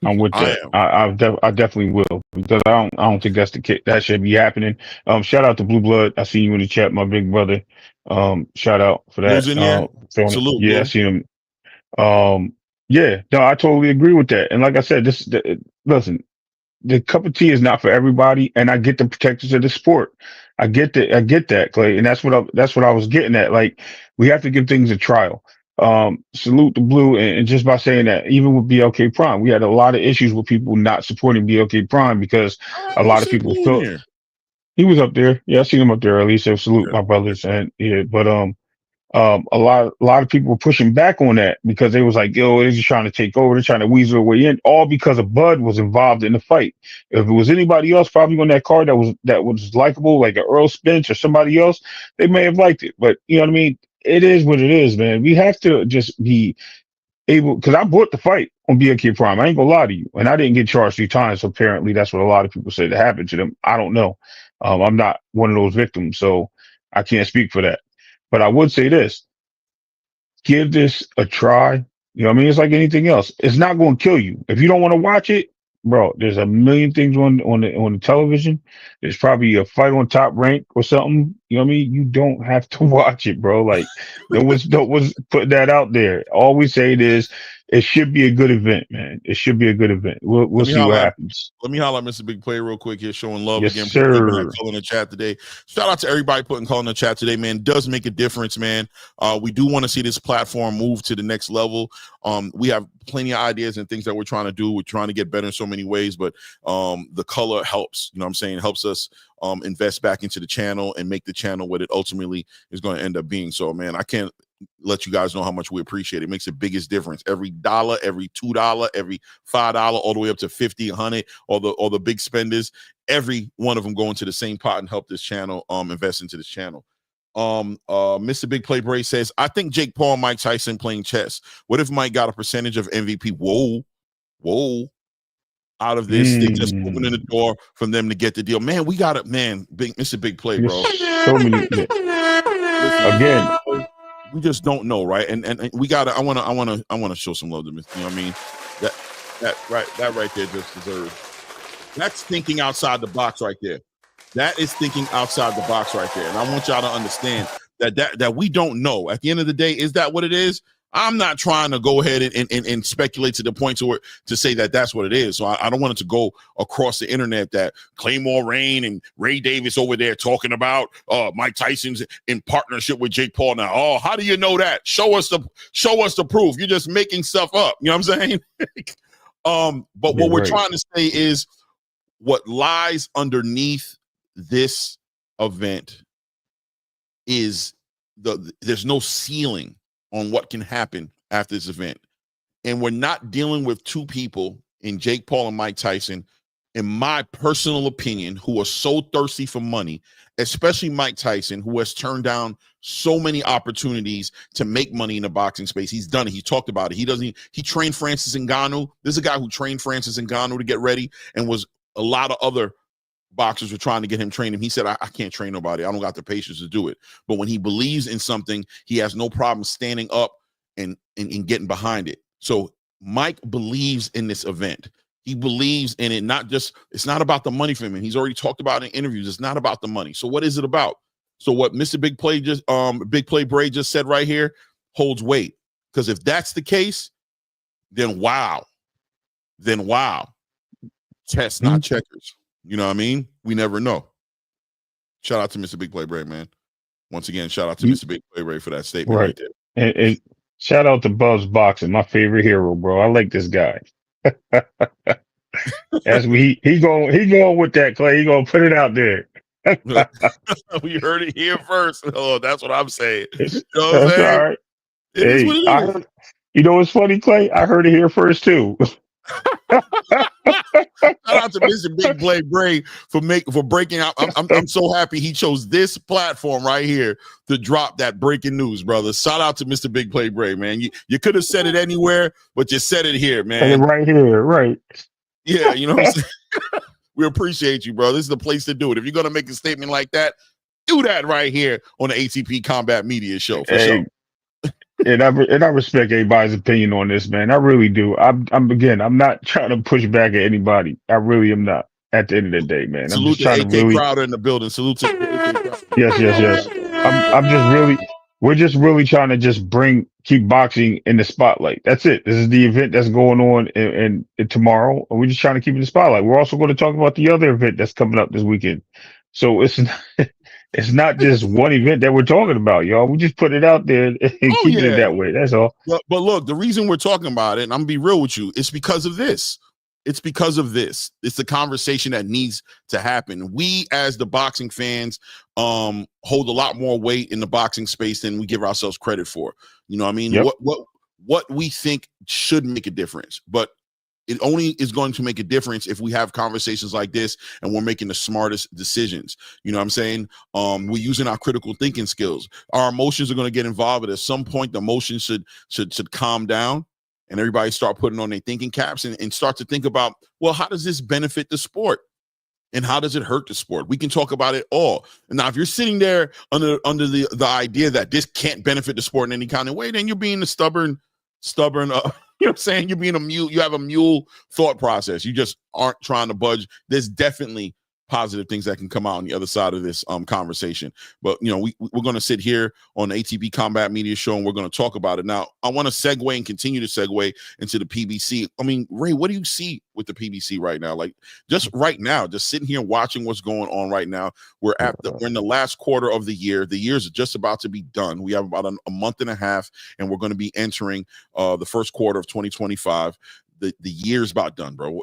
I'm with I that. am. I definitely will, because I don't think that's the kid that should be happening. Shout out to Blue Blood. I see you in the chat, my big brother. Shout out for Blue's that. in here. Throwing it. Salute, Yeah, I Blue. see him. Yeah, no, I totally agree with that. And like I said, listen, the cup of tea is not for everybody, and I get the protectors of the sport. I get that. I get that, Clay, and that's what I was getting at. Like, we have to give things a trial. Salute the Blue, and just by saying that, even with BLK Prime, we had a lot of issues with people not supporting BLK Prime because I a don't lot of see people Blue in felt here. he was up there. Yeah, I seen him up there early. So salute Yeah. my brothers, and yeah, but a lot of people were pushing back on that because they was like, yo, they're just trying to take over, they're trying to weasel their way in, all because of Bud was involved in the fight. If it was anybody else probably on that card that was likable, like a Earl Spence or somebody else, they may have liked it. But you know what I mean? It is what it is, man. We have to just be able, because I bought the fight on BLK Prime. I ain't gonna lie to you. And I didn't get charged 3 times. So apparently that's what a lot of people say that happened to them. I don't know. I'm not one of those victims, so I can't speak for that. But I would say this: give this a try. You know what I mean? It's like anything else. It's not going to kill you. If you don't want to watch it, bro, there's a million things on the television. There's probably a fight on Top Rank or something. You know what I mean? You don't have to watch it, bro. Like, no one's putting that out there. All we say is it should be a good event, man. It should be a good event. We'll see what happens. Let me holler at Mr. Big Play real quick here, showing love Yes, again for keeping that sir. color in the chat today. Shout out to everybody putting color in the chat today, man. It does make a difference, man. We do want to see this platform move to the next level. We have plenty of ideas and things that we're trying to do. We're trying to get better in so many ways, but the color helps. You know what I'm saying? It helps us invest back into the channel and make the channel what it ultimately is going to end up being. So, man, I can't let you guys know how much we appreciate it. It makes the biggest difference. Every dollar, every $2, every $5, all the way up to 50, 100, all the big spenders, every one of them go into the same pot and help this channel invest into this channel. Mr. Big Play Bray says, I think Jake Paul and Mike Tyson playing chess. What if Mike got a percentage of MVP? Whoa. Out of this, they just opening the door from them to get the deal. Man, we got it, man. Mr. Big Play, bro. So many. Yeah. Again, we just don't know, right? And we gotta. I wanna show some love to Mr. You know what I mean? That right there just deserves. That's thinking outside the box right there. That is thinking outside the box right there. And I want y'all to understand that we don't know. At the end of the day, is that what it is? I'm not trying to go ahead and speculate to the point to say that that's what it is. So I don't want it to go across the internet that Claymore Rain and Ray Davis over there talking about Mike Tyson's in partnership with Jake Paul now. Oh, how do you know that? Show us the proof. You're just making stuff up. You know what I'm saying? But what we're trying to say is what lies underneath this event is there's no ceiling on what can happen after this event. And we're not dealing with two people in Jake Paul and Mike Tyson, in my personal opinion, who are so thirsty for money, especially Mike Tyson, who has turned down so many opportunities to make money in the boxing space. He's done it. He talked about it. He trained Francis Ngannou. This is a guy who trained Francis Ngannou to get ready, and was a lot of other boxers were trying to get him trained. He said, I can't train nobody. I don't got the patience to do it. But when he believes in something, he has no problem standing up and getting behind it. So Mike believes in this event. He believes in it. It's not about the money for him. And he's already talked about in interviews. It's not about the money. So what is it about? So what Mr. Big Play Bray just said right here holds weight. Because if that's the case, then wow. Chess, not checkers. You know what I mean? We never know. Shout out to Mr. Big Play Bray, man. Once again, shout out to Mr. Big Play Bray for that statement right there. And shout out to Buzz Boxing, my favorite hero, bro. I like this guy. As he going with that, Clay. He gonna put it out there. We heard it here first. Oh, that's what I'm saying. You know what I'm saying? All right. It is what it is. You know what's funny, Clay? I heard it here first too. Shout out to Mr. Big Play Bray for breaking out. I'm so happy he chose this platform right here to drop that breaking news, brother. Shout out to Mr. Big Play Bray, man. You could have said it anywhere, but you said it here, man. Right here, right. Yeah, you know what I'm saying? We appreciate you, bro. This is the place to do it. If you're gonna make a statement like that, do that right here on the ATP Combat Media Show for sure. And I respect everybody's opinion on this, man. I really do. I'm not trying to push back at anybody. I really am not. At the end of the day, man, I'm Salute just to trying to AK really. Crowder in the building. Salute to AK Yes, yes, yes. I'm just really. We're just really trying to just keep boxing in the spotlight. That's it. This is the event that's going on and tomorrow, and we're just trying to keep it in the spotlight. We're also going to talk about the other event that's coming up this weekend. So it's not, it's not just one event that we're talking about, y'all. We just put it out there and Oh keeping it yeah. that way. That's all. But look, the reason we're talking about it, and I'm gonna be real with you, it's because of this. It's because of this. It's the conversation that needs to happen. We, as the boxing fans, hold a lot more weight in the boxing space than we give ourselves credit for. You know what I mean? Yep. What we think should make a difference, but it only is going to make a difference if we have conversations like this and we're making the smartest decisions. You know what I'm saying? We're using our critical thinking skills. Our emotions are going to get involved, but at some point the emotions should calm down and everybody start putting on their thinking caps and start to think about, well, how does this benefit the sport? And how does it hurt the sport? We can talk about it all. And now, if you're sitting there under the idea that this can't benefit the sport in any kind of way, then you're being a stubborn, you know what I'm saying? You're being a mule. You have a mule thought process. You just aren't trying to budge. There's definitely positive things that can come out on the other side of this conversation. But, you know, we're going to sit here on the ATB Combat Media Show and we're going to talk about it. Now, I want to segue and continue to segue into the PBC. I mean, Ray, what do you see with the PBC right now? Like, just right now, just sitting here watching what's going on right now. We're in the last quarter of the year. The year's just about to be done. We have about a month and a half, and we're going to be entering the first quarter of 2025. The year's about done, bro.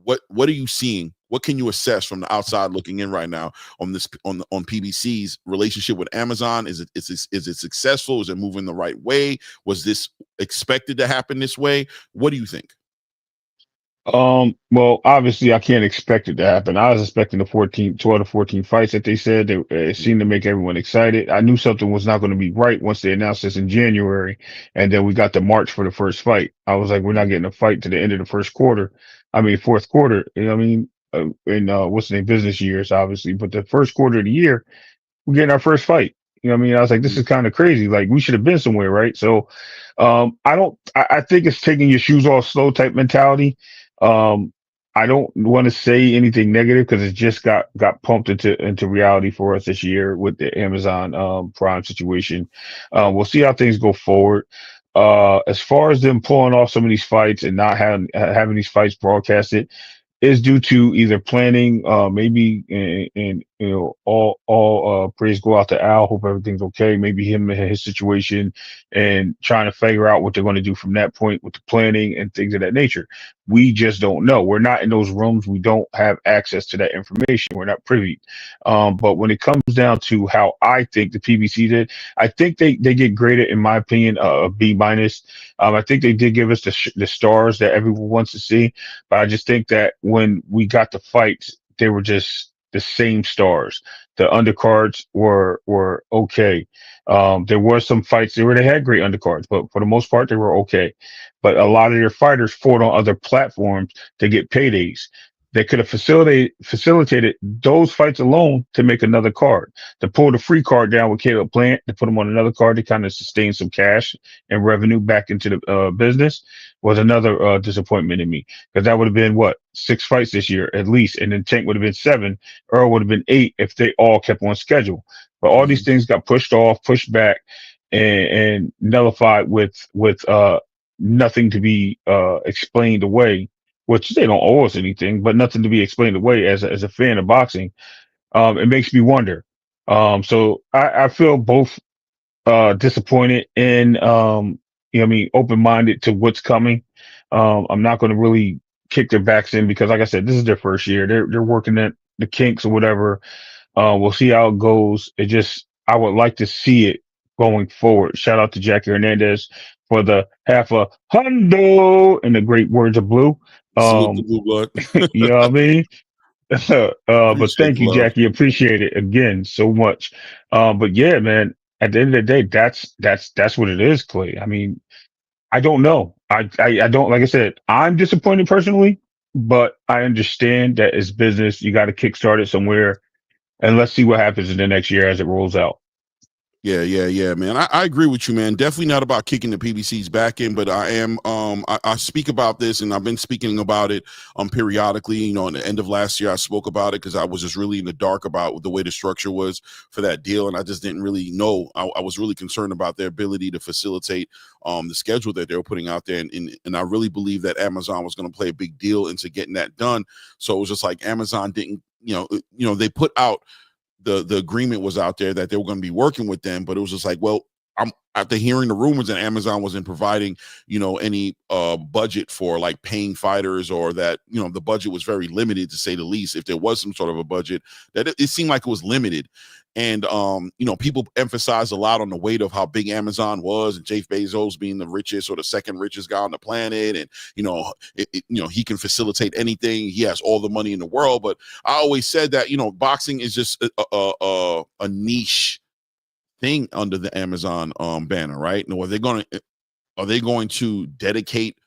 What are you seeing? What can you assess from the outside looking in right now on PBC's relationship with Amazon? Is it successful? Is it moving the right way? Was this expected to happen this way? What do you think? Well, obviously I can't expect it to happen. I was expecting the 12 to 14 fights that they said. It seemed to make everyone excited. I knew something was not going to be right once they announced this in January. And then we got to March for the first fight. I was like, we're not getting a fight to the end of the fourth quarter. You know what I mean? In what's the name, business years, obviously, but the first quarter of the year, we're getting our first fight. You know what I mean? I was like, this is kind of crazy. Like, we should have been somewhere, right? So, I think it's taking your shoes off slow type mentality. Um, I don't want to say anything negative because it just got pumped into reality for us this year with the Amazon Prime situation. We'll see how things go forward. As far as them pulling off some of these fights and not having these fights broadcasted, is due to either planning, maybe, and you know, all praise go out to Al. Hope everything's okay. Maybe him and his situation, and trying to figure out what they're going to do from that point with the planning and things of that nature. We just don't know. We're not in those rooms. We don't have access to that information. We're not privy. But when it comes down to how I think the PBC did, I think they get graded, in my opinion, a B minus. I think they did give us the stars that everyone wants to see, but I just think that when we got the fights, they were just the same stars. The undercards were okay. There were some fights there where they had great undercards, but for the most part, they were okay. But a lot of their fighters fought on other platforms to get paydays. They could have facilitated those fights alone to make another card, to pull the free card down with Caleb Plant, to put them on another card to kind of sustain some cash and revenue back into the business, was another disappointment in me, because that would have been what, 6 fights this year at least, and then Tank would have been 7, Earl would have been 8 if they all kept on schedule. But all these things got pushed off, pushed back, and nullified with nothing to be explained away, which they don't owe us anything, but nothing to be explained away as a fan of boxing. It makes me wonder. So I feel both disappointed and you know what I mean, open-minded to what's coming. I'm not going to really kick their backs in because, like I said, this is their first year. They're working at the kinks or whatever. We'll see how it goes. I would like to see it going forward. Shout out to Jackie Hernandez for the half a hundo in the great words of Blue. Salute the Blue Blood. You know what I mean? But Appreciate thank the you, love. Jackie. Appreciate it again so much. But yeah, man, at the end of the day, that's what it is, Clay. I mean, I don't know. I don't, like I said, I'm disappointed personally, but I understand that it's business. You got to kickstart it somewhere, and let's see what happens in the next year as it rolls out. Yeah, man. I agree with you, man. Definitely not about kicking the PBC's back in, but I am I speak about this, and I've been speaking about it periodically. You know, at the end of last year I spoke about it because I was just really in the dark about the way the structure was for that deal, and I just didn't really know. I was really concerned about their ability to facilitate the schedule that they were putting out there, and I really believe that Amazon was going to play a big deal into getting that done. So it was just like Amazon didn't, they put out the agreement was out there that they were going to be working with them, but it was just like, well, I'm after hearing the rumors that Amazon wasn't providing, any budget for like paying fighters, or that, the budget was very limited, to say the least. If there was some sort of a budget, that it seemed like it was limited. And people emphasize a lot on the weight of how big Amazon was, and Jeff Bezos being the richest or the second richest guy on the planet, and he can facilitate anything. He has all the money in the world. But I always said that boxing is just a niche thing under the Amazon banner, right? Now, are they going to dedicate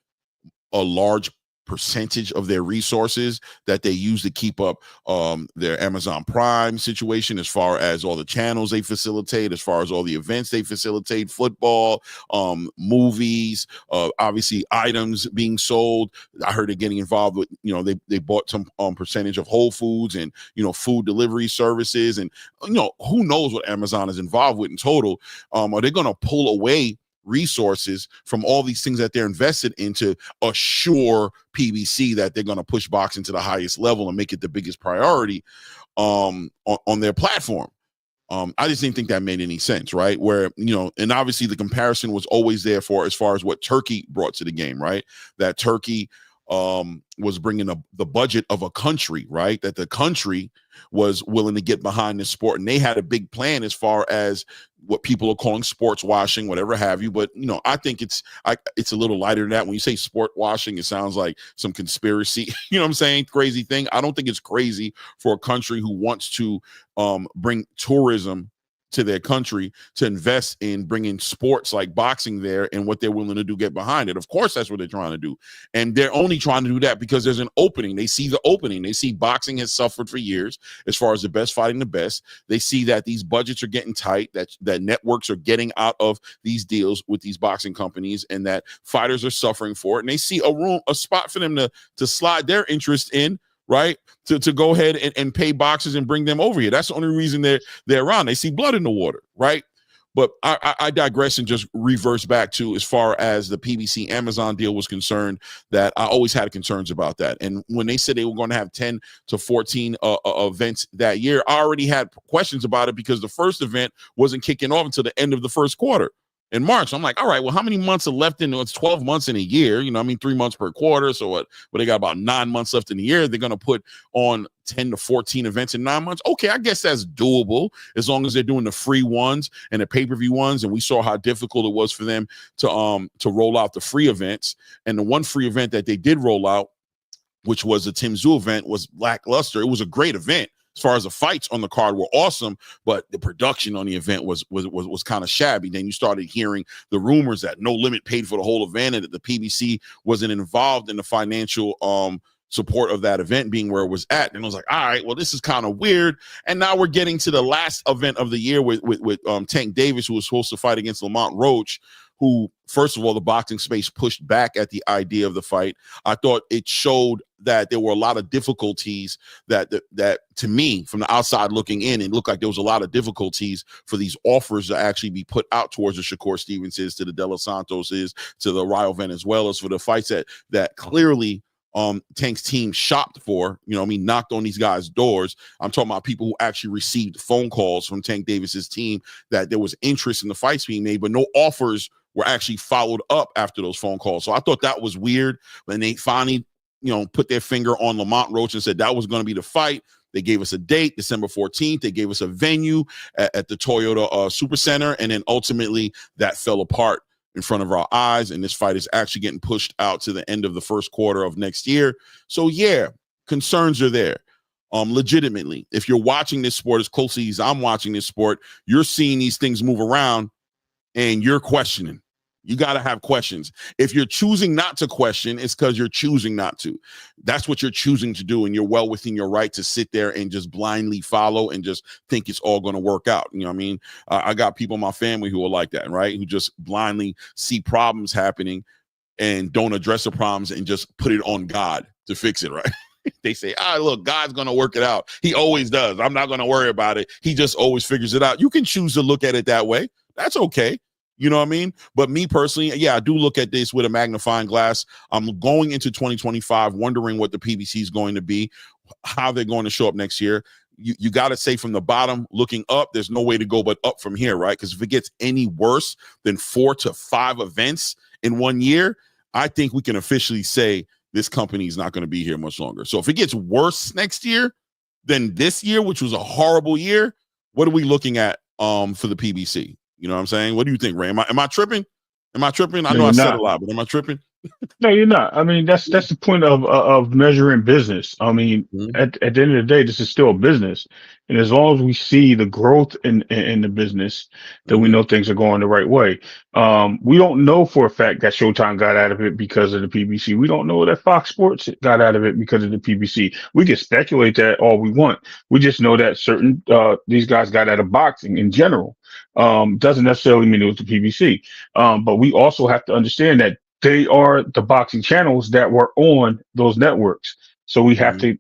a large percentage of their resources that they use to keep up their Amazon Prime situation, as far as all the channels they facilitate, as far as all the events they facilitate, football, movies, obviously items being sold? I heard they're getting involved with, they bought some percentage of Whole Foods and, food delivery services, and, who knows what Amazon is involved with in total. Are they going to pull away resources from all these things that they're invested in to assure PBC that they're going to push boxing to the highest level and make it the biggest priority on their platform? I just didn't think that made any sense, right? Where, and obviously the comparison was always there for as far as what Turkey brought to the game, right? That Turkey was bringing the budget of a country, right? That the country was willing to get behind this sport, and they had a big plan as far as what people are calling sports washing, whatever have you. But I think it's a little lighter than that. When you say sport washing, it sounds like some conspiracy, you know what I'm saying? Crazy thing. I don't think it's crazy for a country who wants to bring tourism to their country to invest in bringing sports like boxing there, and what they're willing to do, get behind it. Of course, that's what they're trying to do. And they're only trying to do that because there's an opening. They see the opening. They see boxing has suffered for years as far as the best fighting the best. They see that these budgets are getting tight, that networks are getting out of these deals with these boxing companies, and that fighters are suffering for it. And they see a spot for them to slide their interest in, right? To go ahead and pay boxers and bring them over here. That's the only reason they're around. They see blood in the water, right? But I digress and just reverse back to, as far as the PBC Amazon deal was concerned, that I always had concerns about that. And when they said they were going to have 10 to 14 events that year, I already had questions about it, because the first event wasn't kicking off until the end of the first quarter in March. I'm like, all right, well, how many months are left in? It's 12 months in a year, 3 months per quarter. So what? But they got about 9 months left in the year. They're going to put on 10 to 14 events in 9 months. Okay, I guess that's doable, as long as they're doing the free ones and the pay-per-view ones. And we saw how difficult it was for them to roll out the free events. And the one free event that they did roll out, which was the Tim Tszyu event, was lackluster. It was a great event. As far as the fights on the card were awesome, but the production on the event was kind of shabby. Then you started hearing the rumors that No Limit paid for the whole event, and that the PBC wasn't involved in the financial support of that event being where it was at. And I was like, all right, well, this is kind of weird. And now we're getting to the last event of the year with Tank Davis, who was supposed to fight against Lamont Roach, who, first of all, the boxing space pushed back at the idea of the fight. I thought it showed that there were a lot of difficulties that to me, from the outside looking in, it looked like there was a lot of difficulties for these offers to actually be put out towards the Shakur Stevenses, to the De Los Santoses, to the Rayo Venezuelas, for the fights that clearly Tank's team shopped for, knocked on these guys' doors. I'm talking about people who actually received phone calls from Tank Davis's team that there was interest in the fights being made, but no offers were actually followed up after those phone calls. So I thought that was weird. When they finally, put their finger on Lamont Roach and said that was going to be the fight, they gave us a date, December 14th. They gave us a venue at the Toyota Super Center, and then ultimately that fell apart in front of our eyes, and this fight is actually getting pushed out to the end of the first quarter of next year. So yeah, concerns are there. Legitimately, if you're watching this sport as closely as I'm watching this sport, you're seeing these things move around, and you're questioning, You got to have questions. If you're choosing not to question, it's because you're choosing not to. That's what you're choosing to do, and you're well within your right to sit there and just blindly follow and just think it's all going to work out. You know what I mean? I got people in my family who are like that, right? Who just blindly see problems happening and don't address the problems and just put it on God to fix it, right? They say, look, God's going to work it out. He always does. I'm not going to worry about it. He just always figures it out. You can choose to look at it that way. That's okay. You know what I mean? But me personally, yeah, I do look at this with a magnifying glass. I'm going into 2025 wondering what the PBC is going to be, how they're going to show up next year. You got to say from the bottom looking up, there's no way to go but up from here, right? Because if it gets any worse than 4 to 5 events in 1 year, I think we can officially say this company is not going to be here much longer. So if it gets worse next year than this year, which was a horrible year, what are we looking at for the PBC? You know what I'm saying? What do you think, Ray? Am I tripping? Am I tripping? I know I said a lot, but am I tripping? No, you're not. I mean, that's the point of measuring business. I mean, at the end of the day, this is still a business, and as long as we see the growth in the business, then we know things are going the right way. We don't know for a fact that Showtime got out of it because of the PBC. We don't know that Fox Sports got out of it because of the PBC. We can speculate that all we want. We just know that certain these guys got out of boxing in general. Doesn't necessarily mean it was the PBC. But we also have to understand that they are the boxing channels that were on those networks. So we have to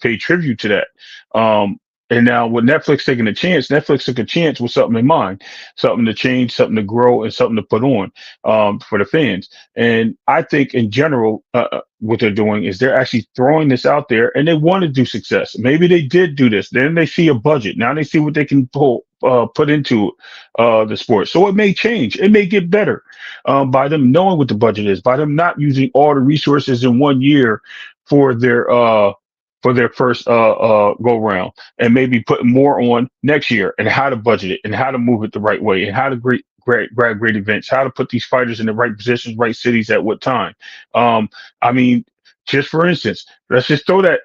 pay tribute to that. And now with Netflix taking a chance, Netflix took a chance with something in mind, something to change, something to grow, and something to put on for the fans. And I think in general, what they're doing is they're actually throwing this out there, and they want to do success. Maybe they did do this. Then they see a budget. Now they see what they can put into the sport. So it may change. It may get better by them knowing what the budget is, by them not using all the resources in 1 year for their first go round, and maybe putting more on next year, and how to budget it, and how to move it the right way, and how to grab great events, how to put these fighters in the right positions, right cities at what time. I mean, just for instance, let's just throw that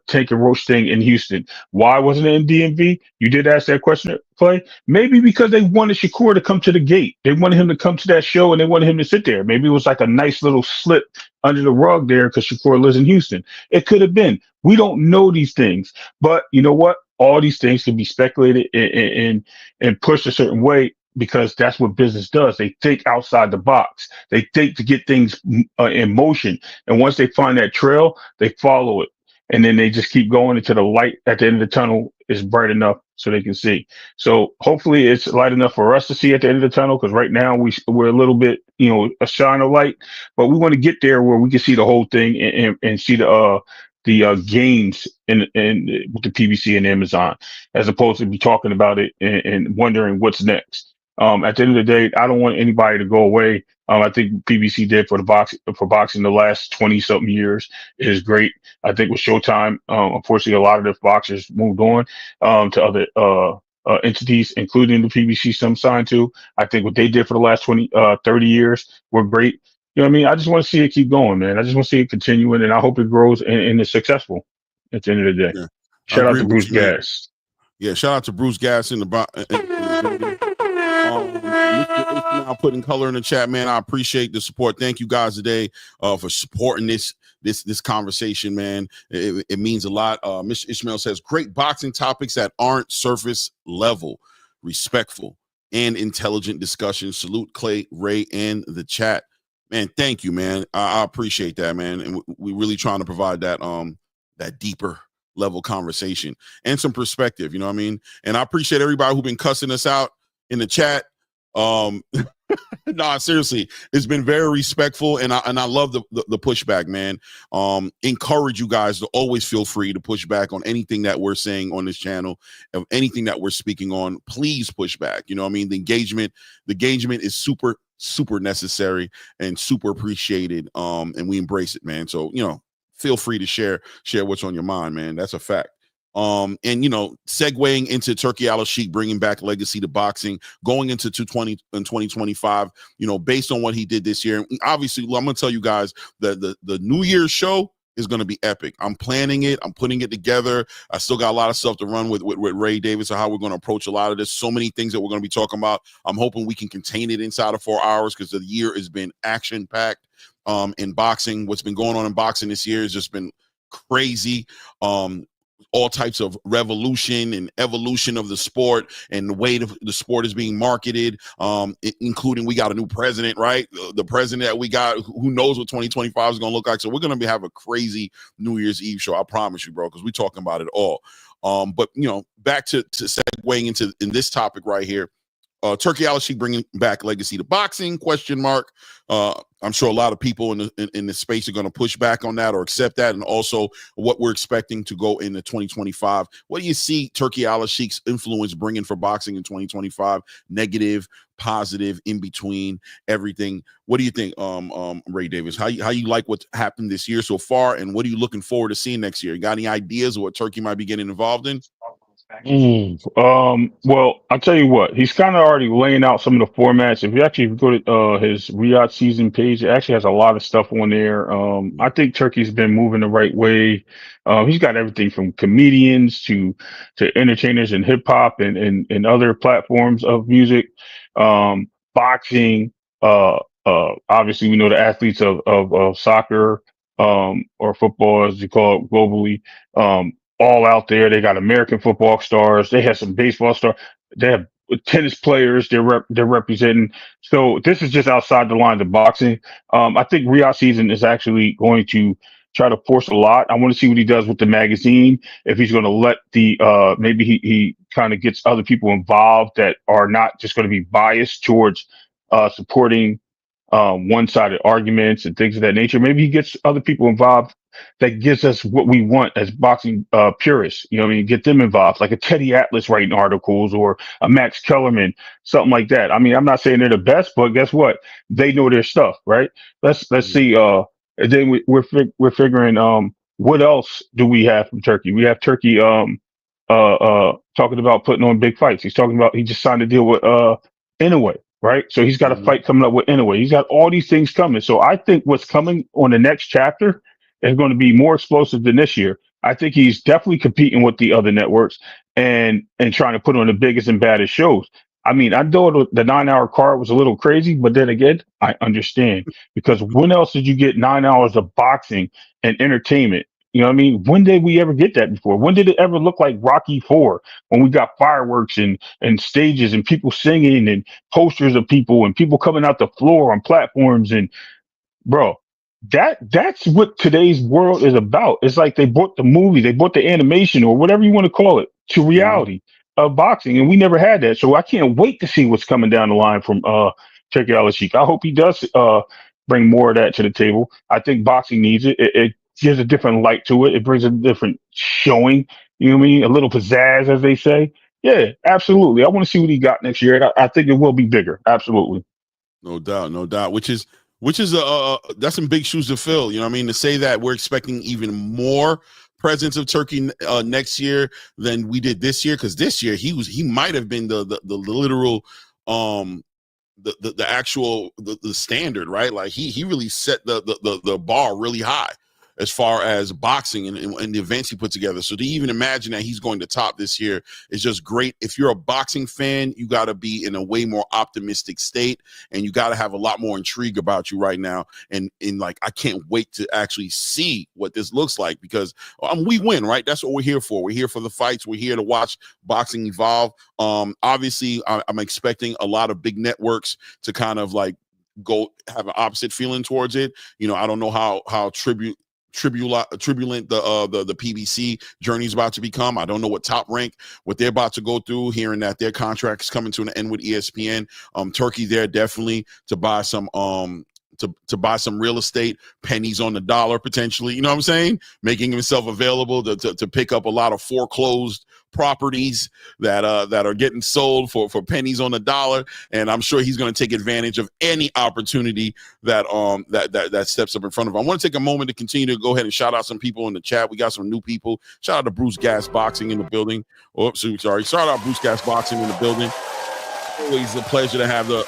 Tank and Roach thing in Houston. Why wasn't it in DMV? You did ask that question, Clay. Maybe because they wanted Shakur to come to the gate. They wanted him to come to that show, and they wanted him to sit there. Maybe it was like a nice little slip under the rug there because Shakur lives in Houston. It could have been. We don't know these things. But you know what? All these things can be speculated and pushed a certain way, because that's what business does. They think outside the box. They think to get things in motion. And once they find that trail, they follow it. And then they just keep going until the light at the end of the tunnel is bright enough so they can see. So hopefully it's light enough for us to see at the end of the tunnel, because right now we're a little bit, a shine of light. But we want to get there where we can see the whole thing and see the gains in with the PBC and Amazon, as opposed to be talking about it and wondering what's next. At the end of the day, I don't want anybody to go away. I think PBC did for boxing the last 20 something years is great. I think with Showtime, unfortunately, a lot of the boxers moved on to other entities, including the PBC, some signed to. I think what they did for the last 30 years were great. You know what I mean? I just want to see it keep going, man. I just want to see it continuing, and I hope it grows and is successful at the end of the day. Yeah. Shout out to Bruce Gass. Yeah, shout out to Bruce Gass in the building. Mr. Ishmael putting color in the chat, man. I appreciate the support. Thank you guys today for supporting this conversation, man. It means a lot. Mr. Ishmael says, great boxing topics that aren't surface level, respectful and intelligent discussion. Salute Clay, Ray, and the chat. Man, thank you, man. I appreciate that, man. And we're really trying to provide that deeper level conversation and some perspective, you know what I mean? And I appreciate everybody who's been cussing us out in the chat. No, seriously, it's been very respectful, and I love the pushback, man. Encourage you guys to always feel free to push back on anything that we're saying on this channel, of anything that we're speaking on. Please push back. You know what I mean? The engagement is super necessary and super appreciated. And we embrace it, man. So, feel free to share what's on your mind, man. That's a fact. And segueing into Turki Alalshikh, bringing back legacy to boxing, going into 2025, based on what he did this year. And obviously, I'm gonna tell you guys the New Year's show is going to be epic. I'm planning it. I'm putting it together. I still got a lot of stuff to run with Ray Davis and how we're going to approach a lot of this. So many things that we're going to be talking about. I'm hoping we can contain it inside of 4 hours because the year has been action packed. In boxing, what's been going on in boxing this year has just been crazy. All types of revolution and evolution of the sport and the way the sport is being marketed, including we got a new president, right? The president that we got, who knows what 2025 is going to look like. So we're going to have a crazy New Year's Eve show. I promise you, bro, because we're talking about it all. But, back to segueing into this topic right here. Turki Alalshikh bringing back legacy to boxing, ? I'm sure a lot of people in the space are going to push back on that or accept that, and also what we're expecting to go into 2025. What do you see Turki Alalshikh's influence bringing for boxing in 2025? Negative, positive, in between, everything. What do you think, Ray Davis? How you like what's happened this year so far, and what are you looking forward to seeing next year? You got any ideas of what Turki might be getting involved in? Well, I'll tell you what, he's kind of already laying out some of the formats. If you go to his Riyadh season page, it actually has a lot of stuff on there. I think Turkey's been moving the right way. He's got everything from comedians to entertainers in hip hop and other platforms of music, boxing. Obviously, we know the athletes of soccer, or football, as you call it globally. All out there. They got American football stars. They have some baseball stars. They have tennis players they're representing. So this is just outside the lines of boxing. I think Riyadh season is actually going to try to force a lot. I want to see what he does with the magazine. If he's going to let maybe he kind of gets other people involved that are not just going to be biased towards supporting one-sided arguments and things of that nature. Maybe he gets other people involved that gives us what we want as boxing purists. Get them involved, like a Teddy Atlas writing articles or a Max Kellerman, something like that. I'm not saying they're the best, but guess what? They know their stuff, right? Let's see. And then we're figuring what else do we have from Turkey? We have Turkey talking about putting on big fights. He's talking about he just signed a deal with Inoue. Right. So he's got a fight coming up with Inoue. He's got all these things coming. So I think what's coming on the next chapter is going to be more explosive than this year. I think he's definitely competing with the other networks and trying to put on the biggest and baddest shows. I know the 9-hour card was a little crazy, but then again, I understand, because when else did you get 9 hours of boxing and entertainment? When did we ever get that before? When did it ever look like Rocky IV, when we got fireworks and stages and people singing and posters of people and people coming out the floor on platforms? And bro, that's what today's world is about. It's like they brought the movie, they brought the animation, or whatever you want to call it, to reality of boxing, and we never had that. So I can't wait to see what's coming down the line from Turki Alalshikh. I hope he does bring more of that to the table. I think boxing needs it. It gives a different light to it. It brings a different showing. You know what I mean? A little pizzazz, as they say. Yeah, absolutely. I want to see what he got next year. And I think it will be bigger. Absolutely. No doubt. Which is that's some big shoes to fill. To say that we're expecting even more presence of Turkey next year than we did this year, because this year he might have been the literal the actual standard, right? Like he really set the bar really high as far as boxing and the events he put together. So to even imagine that he's going to top this year is just great. If you're a boxing fan, you got to be in a way more optimistic state, and you got to have a lot more intrigue about you right now. And I can't wait to actually see what this looks like, because we win, right? That's what we're here for. We're here for the fights. We're here to watch boxing evolve. Obviously, I'm expecting a lot of big networks to kind of go have an opposite feeling towards it. I don't know how turbulent the PBC journey is about to become. I don't know what Top Rank, what they're about to go through, hearing that their contract is coming to an end with ESPN. Turkey there definitely to buy some to buy some real estate, pennies on the dollar potentially, you know what I'm saying? Making himself available to pick up a lot of foreclosed properties that are getting sold for pennies on the dollar. And I'm sure he's going to take advantage of any opportunity that steps up in front of him. I want to take a moment to continue to go ahead and shout out some people in the chat. We got some new people. Shout out to Bruce Gas Boxing in the building. Shout out Bruce Gas Boxing in the building. Always a pleasure to have the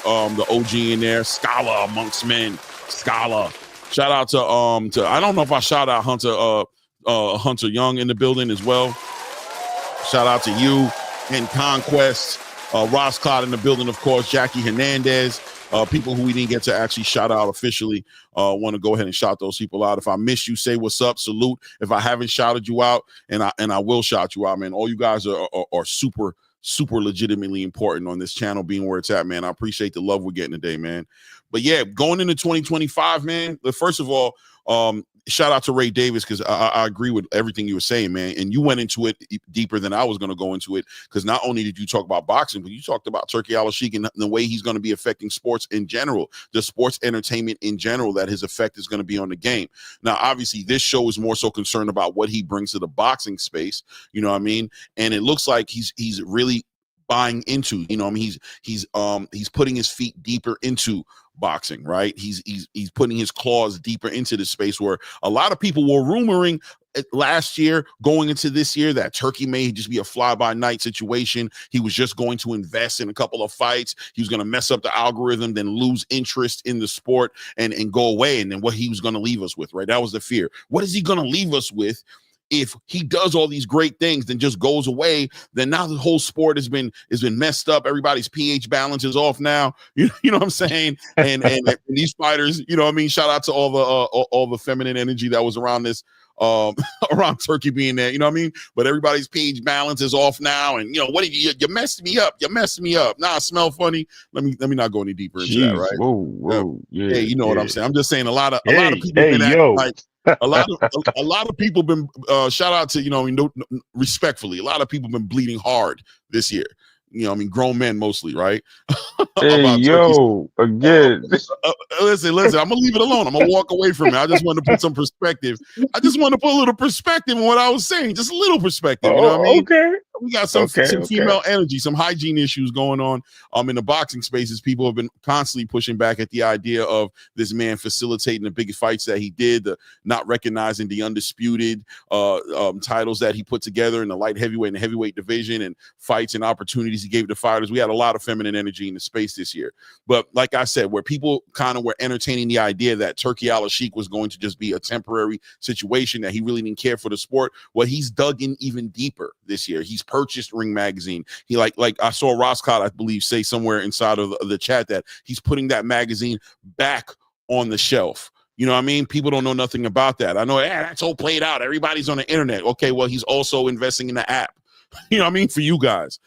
OG in there. Scholar amongst men. Scholar. Shout out to I don't know if I shout out Hunter Young in the building as well. Shout out to you and Conquest, Ross Cloud in the building, of course, Jackie Hernandez, people who we didn't get to actually shout out officially. Want to go ahead and shout those people out. If I miss you, say what's up, salute. If I haven't shouted you out, and I will shout you out, man. All you guys are super legitimately important on this channel being where it's at, man. I appreciate the love we're getting today, man. But yeah, going into 2025, man, first of all, shout out to Ray Davis, because I agree with everything you were saying, man. And you went into it deeper than I was going to go into it, because not only did you talk about boxing, but you talked about Turki Alalshikh and the way he's going to be affecting sports in general, the sports entertainment in general, that his effect is going to be on the game. Now, obviously, this show is more so concerned about what he brings to the boxing space, you know what I mean? And it looks like he's really buying into, you know what I mean? He's putting his feet deeper into boxing, right? He's putting his claws deeper into the space where a lot of people were rumoring last year going into this year that Turki may just be a fly-by-night situation. He was just going to invest in a couple of fights. He was going to mess up the algorithm, then lose interest in the sport and go away. And then what he was going to leave us with, right? That was the fear. What is he going to leave us with? If he does all these great things, then just goes away, then now the whole sport has been messed up. Everybody's pH balance is off now. You know what I'm saying? And these fighters, you know what I mean? Shout out to all the feminine energy that was around this, around Turki being there, you know what I mean? But everybody's pH balance is off now, and you know what? You messed me up. You messed me up. Nah, I smell funny. Let me not go any deeper into that, right? Whoa, yeah. Hey, you know what I'm saying? I'm just saying a lot of people been acting like. a lot of people been shout out to, you know, I mean, respectfully, a lot of people been bleeding hard this year. You know, I mean, grown men mostly, right? Hey, yo, again. Listen, I'm gonna leave it alone. I'm gonna walk away from it. I just wanted to put some perspective. I just want to put a little perspective on what I was saying, just a little perspective. You know what I mean? Okay. We got some female energy, some hygiene issues going on in the boxing spaces. People have been constantly pushing back at the idea of this man facilitating the big fights that he did, not recognizing the undisputed titles that he put together in the light heavyweight and the heavyweight division, and fights and opportunities he gave to fighters. We had a lot of feminine energy in the space this year. But like I said, where people kind of were entertaining the idea that Turki Alalshikh was going to just be a temporary situation, that he really didn't care for the sport, well, he's dug in even deeper this year. He's purchased Ring Magazine. He like I saw Ross Cott, I believe, say somewhere inside of the chat that he's putting that magazine back on the shelf. You know what I mean? People don't know nothing about that. I know, that's all played out. Everybody's on the internet. Okay, well, he's also investing in the app. You know what I mean? For you guys.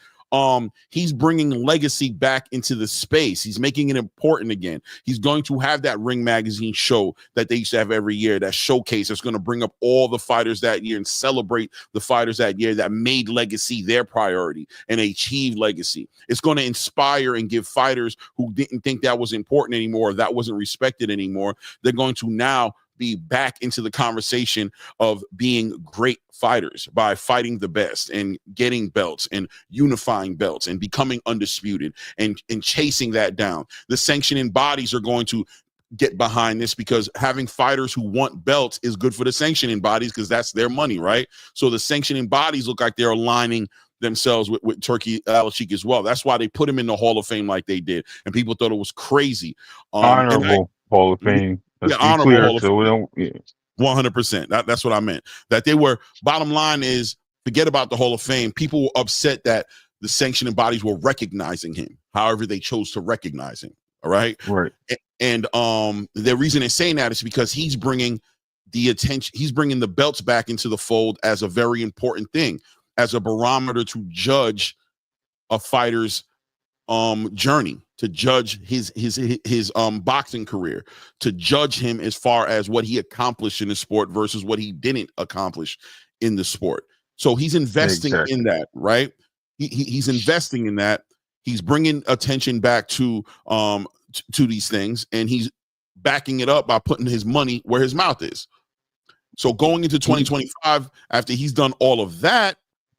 He's bringing legacy back into the space. He's making it important again. He's going to have that Ring Magazine show that they used to have every year, that showcase that's going to bring up all the fighters that year and celebrate the fighters that year that made legacy their priority and achieved legacy. It's going to inspire and give fighters who didn't think that was important anymore, that wasn't respected anymore, they're going to now be back into the conversation of being great fighters by fighting the best and getting belts and unifying belts and becoming undisputed and chasing that down. The sanctioning bodies are going to get behind this, because having fighters who want belts is good for the sanctioning bodies, because that's their money, right? So the sanctioning bodies look like they're aligning themselves with Turki Alalshikh as well. That's why they put him in the Hall of Fame like they did, and people thought it was crazy. Honorable Hall of Fame. Yeah, honorable Hall of Fame. 100%. That's what I meant. That they were, bottom line is, forget about the Hall of Fame. People were upset that the sanctioning bodies were recognizing him, however they chose to recognize him. All right. Right. And the reason they're saying that is because he's bringing the attention, he's bringing the belts back into the fold as a very important thing, as a barometer to judge a fighter's journey, to judge his boxing career, to judge him as far as what he accomplished in the sport versus what he didn't accomplish in the sport. So he's investing in that, right? He's investing in that. He's bringing attention back to these things, and he's backing it up by putting his money where his mouth is. So going into 2025, after he's done all of that,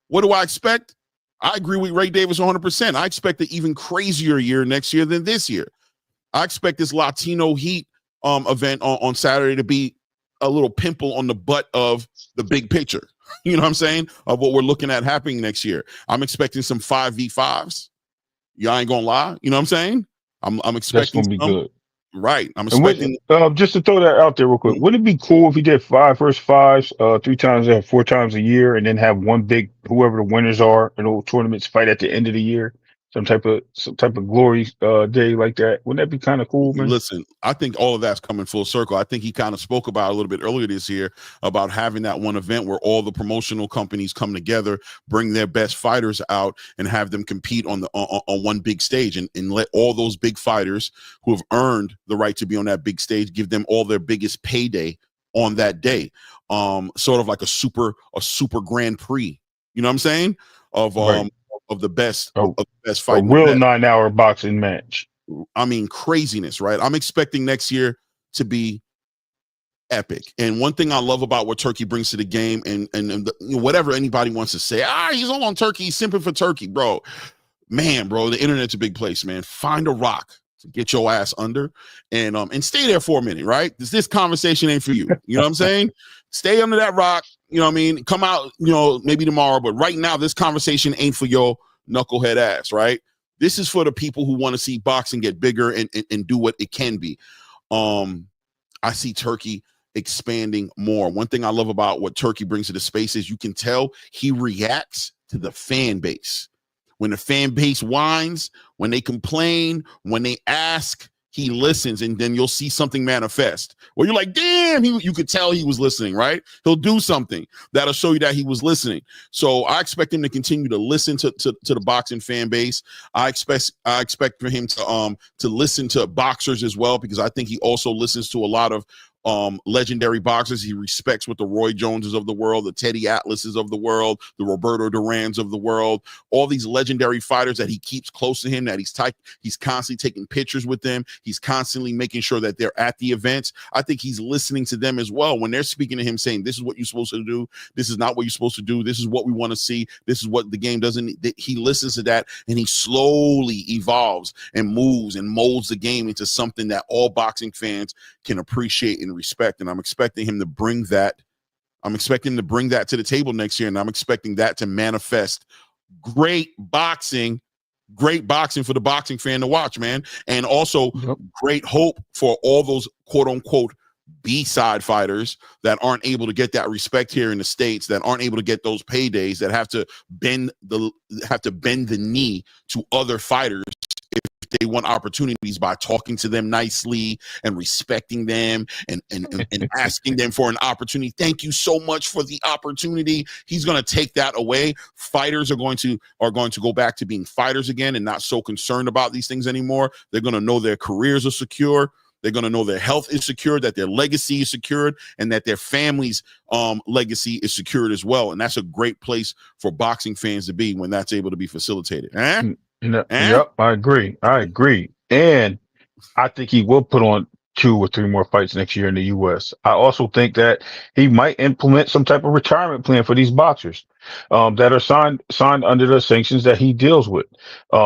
what do I expect? I agree with Ray Davis 100%. I expect an even crazier year next year than this year. I expect this Latino Heat event on Saturday to be a little pimple on the butt of the big picture. You know what I'm saying? Of what we're looking at happening next year. I'm expecting some 5v5s. Yeah, I ain't gonna lie. You know what I'm saying? I'm expecting that's gonna be good. Right. I'm And expecting. just to throw that out there real quick, wouldn't it be cool if he did 5 versus 5s, 3 times, 4 times a year, and then have one big whoever the winners are in all tournaments fight at the end of the year, some type of glory day like that? Wouldn't that be kind of cool, man? Listen, I think all of that's coming full circle. I think he kind of spoke about a little bit earlier this year about having that one event where all the promotional companies come together, bring their best fighters out, and have them compete on the on one big stage, and let all those big fighters who have earned the right to be on that big stage, give them all their biggest payday on that day. Sort of like a super Grand Prix. You know what I'm saying? Of Right. of the best A, of the best a fighting the real best. 9-hour boxing match. I mean, craziness, right? I'm expecting next year to be epic. And one thing I love about what Turkey brings to the game, and whatever anybody wants to say, he's all on Turkey, he's simping for Turkey, bro. Man, bro, the internet's a big place, man. Find a rock to get your ass under, and stay there for a minute, right? This conversation ain't for you. You know what I'm saying? Stay under that rock. You know what I mean? Come out, maybe tomorrow, but right now, this conversation ain't for your knucklehead ass, right? This is for the people who want to see boxing get bigger and do what it can be. I see Turkey expanding more. One thing I love about what Turkey brings to the space is you can tell he reacts to the fan base. When the fan base whines, when they complain, when they ask, he listens, and then you'll see something manifest. Well, you're like, damn, you could tell he was listening, right? He'll do something that'll show you that he was listening. So I expect him to continue to listen to the boxing fan base. I expect for him to listen to boxers as well, because I think he also listens to a lot of legendary boxers. He respects with the Roy Joneses of the world, the Teddy Atlases of the world, the Roberto Durans of the world, all these legendary fighters that he keeps close to him, that he's constantly taking pictures with them. He's constantly making sure that they're at the events. I think he's listening to them as well when they're speaking to him, saying, this is what you're supposed to do. This is not what you're supposed to do. This is what we want to see. This is what the game doesn't. He listens to that, and he slowly evolves and moves and molds the game into something that all boxing fans can appreciate and respect. And I'm expecting him to bring that. I'm expecting him to bring that to the table next year, and I'm expecting that to manifest great boxing for the boxing fan to watch, man. And also great hope for all those quote unquote B-side fighters that aren't able to get that respect here in the States, that aren't able to get those paydays, that have to bend the knee to other fighters if they want opportunities, by talking to them nicely and respecting them and asking them for an opportunity. Thank you so much for the opportunity. He's going to take that away. Fighters are going to go back to being fighters again and not so concerned about these things anymore. They're going to know their careers are secure. They're going to know their health is secured, that their legacy is secured, and that their family's legacy is secured as well. And that's a great place for boxing fans to be when that's able to be facilitated. Yep, I agree. And I think he will put on 2 or 3 more fights next year in the U.S. I also think that he might implement some type of retirement plan for these boxers that are signed under the sanctions that he deals with.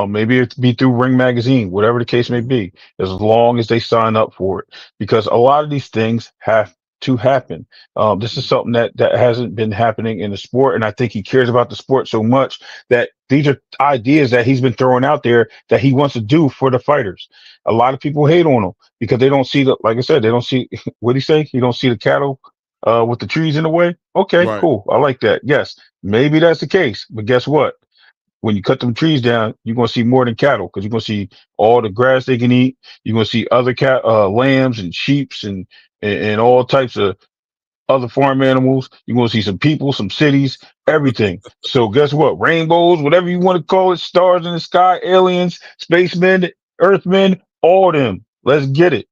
Maybe it be through Ring Magazine, whatever the case may be, as long as they sign up for it, because a lot of these things have to happen. This is something that hasn't been happening in the sport, and I think he cares about the sport so much that these are ideas that he's been throwing out there that he wants to do for the fighters. A lot of people hate on him because they don't see like I said, they don't see what he say. You don't see the cattle with the trees in the way. Okay, Right. cool. I like that. Yes, maybe that's the case, but guess what? When you cut them trees down, you're gonna see more than cattle, because you're gonna see all the grass they can eat. You're gonna see other lambs and sheeps and all types of other farm animals. You're going to see some people, some cities, everything. So guess what? Rainbows, whatever you want to call it, stars in the sky, aliens, spacemen, earthmen, all them. Let's get it.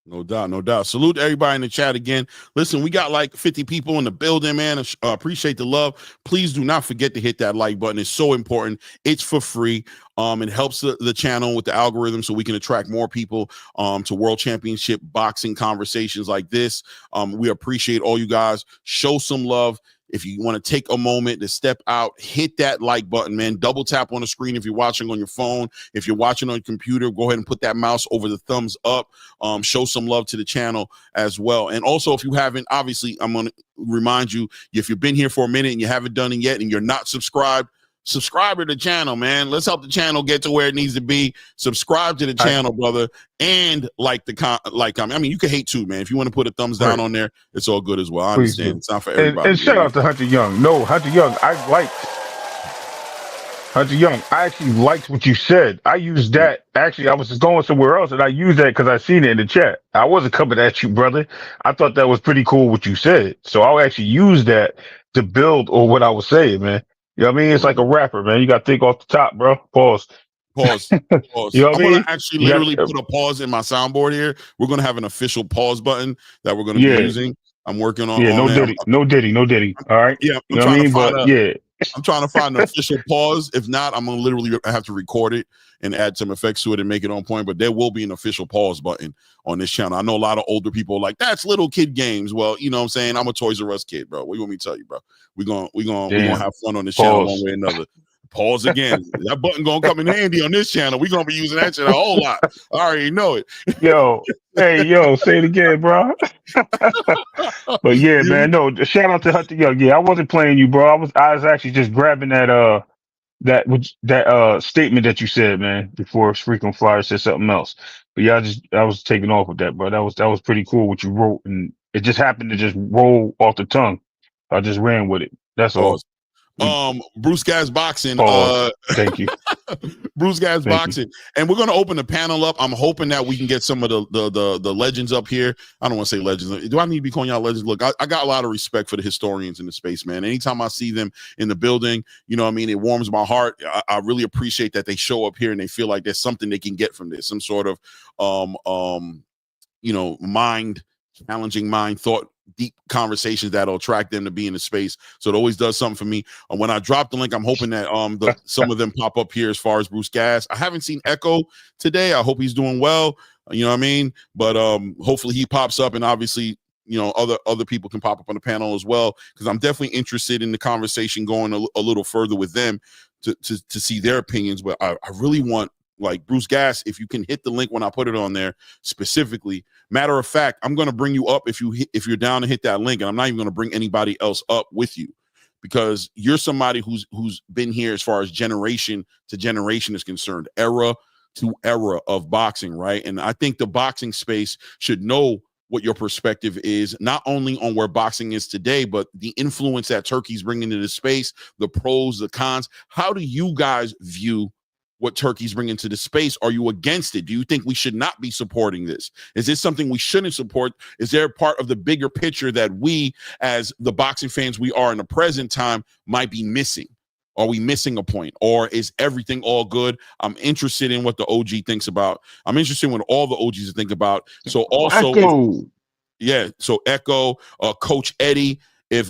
No doubt, no doubt. Salute everybody in the chat again. Listen, we got like 50 people in the building, man. Appreciate the love. Please do not forget to hit that like button. It's so important. It's for free. It helps the channel with the algorithm so we can attract more people to World Championship boxing conversations like this. We appreciate all you guys. Show some love. If you want to take a moment to step out, hit that like button, man. Double tap on the screen if you're watching on your phone. If you're watching on your computer, go ahead and put that mouse over the thumbs up. Show some love to the channel as well. And also, if you haven't, obviously, I'm going to remind you, if you've been here for a minute and you haven't done it yet and you're not subscribed, subscribe to the channel, man. Let's help the channel get to where it needs to be. Subscribe to the channel, brother, and like comment. I mean, you can hate too, man. If you want to put a thumbs down on there, it's all good as well. I Please understand. do. It's not for everybody. And shout out to Hunter Young. No, Hunter Young, I liked Hunter Young. I actually liked what you said. I used that. Actually, I was just going somewhere else, and I used that because I seen it in the chat. I wasn't coming at you, brother. I thought that was pretty cool what you said. So I'll actually use that to build on what I was saying, man. You know what I mean? It's like a rapper, man. You got to think off the top, bro. Pause. Pause. You know what I I'm mean? gonna actually literally put a pause in my soundboard here. We're gonna have an official pause button that we're gonna be using. I'm working on. Yeah, no that. Diddy. All right. Yeah, you know what I mean? But I'm trying to find an official pause. If not, I'm gonna literally have to record it and add some effects to it and make it on point. But there will be an official pause button on this channel. I know a lot of older people are like, that's little kid games. Well, you know what I'm saying? I'm a Toys R Us kid, bro. What do you want me to tell you, bro? We're gonna have fun on this channel one way or another. Pause again. That button gonna come in handy on this channel. We're gonna be using that shit a whole lot. I already know it. Say it again, bro. But yeah, man, no, shout out to Hunter Young. Yeah, I wasn't playing you, bro. I was actually just grabbing that statement that you said, man, before Freaking Flyer said something else. But yeah, I was taking off with that, bro. That was pretty cool what you wrote, and it just happened to just roll off the tongue. I just ran with it. That's all. Bruce Gas Boxing. Thank you. Bruce Gas Boxing. And we're gonna open the panel up. I'm hoping that we can get some of the legends up here. I don't want to say legends. Do I need to be calling y'all legends? Look, I got a lot of respect for the historians in the space, man. Anytime I see them in the building, you know what I mean, it warms my heart. I really appreciate that they show up here and they feel like there's something they can get from this, some sort of challenging mind thought, deep conversations that'll attract them to be in the space. So it always does something for me. And when I drop the link, I'm hoping that some of them pop up here as far as Bruce Gas. I haven't seen Echo today. I hope he's doing well. You know what I mean? But hopefully he pops up, and obviously, you know, other people can pop up on the panel as well, because I'm definitely interested in the conversation going a little further with them to see their opinions. But I really want, like, Bruce Gas, if you can hit the link when I put it on there specifically. Matter of fact, I'm going to bring you up if you're down to hit that link, and I'm not even going to bring anybody else up with you, because you're somebody who's been here as far as generation to generation is concerned, era to era of boxing, right? And I think the boxing space should know what your perspective is, not only on where boxing is today, but the influence that Turkey's bringing to the space, the pros, the cons. How do you guys view what Turkey's bringing to the space? Are you against it? Do you think we should not be supporting this? Is this something we shouldn't support? Is there part of the bigger picture that we, as the boxing fans we are in the present time, might be missing? Are we missing a point, or is everything all good? I'm interested in what the OG thinks about. I'm interested in what all the OGs think about. So also, so Echo, Coach Eddie. If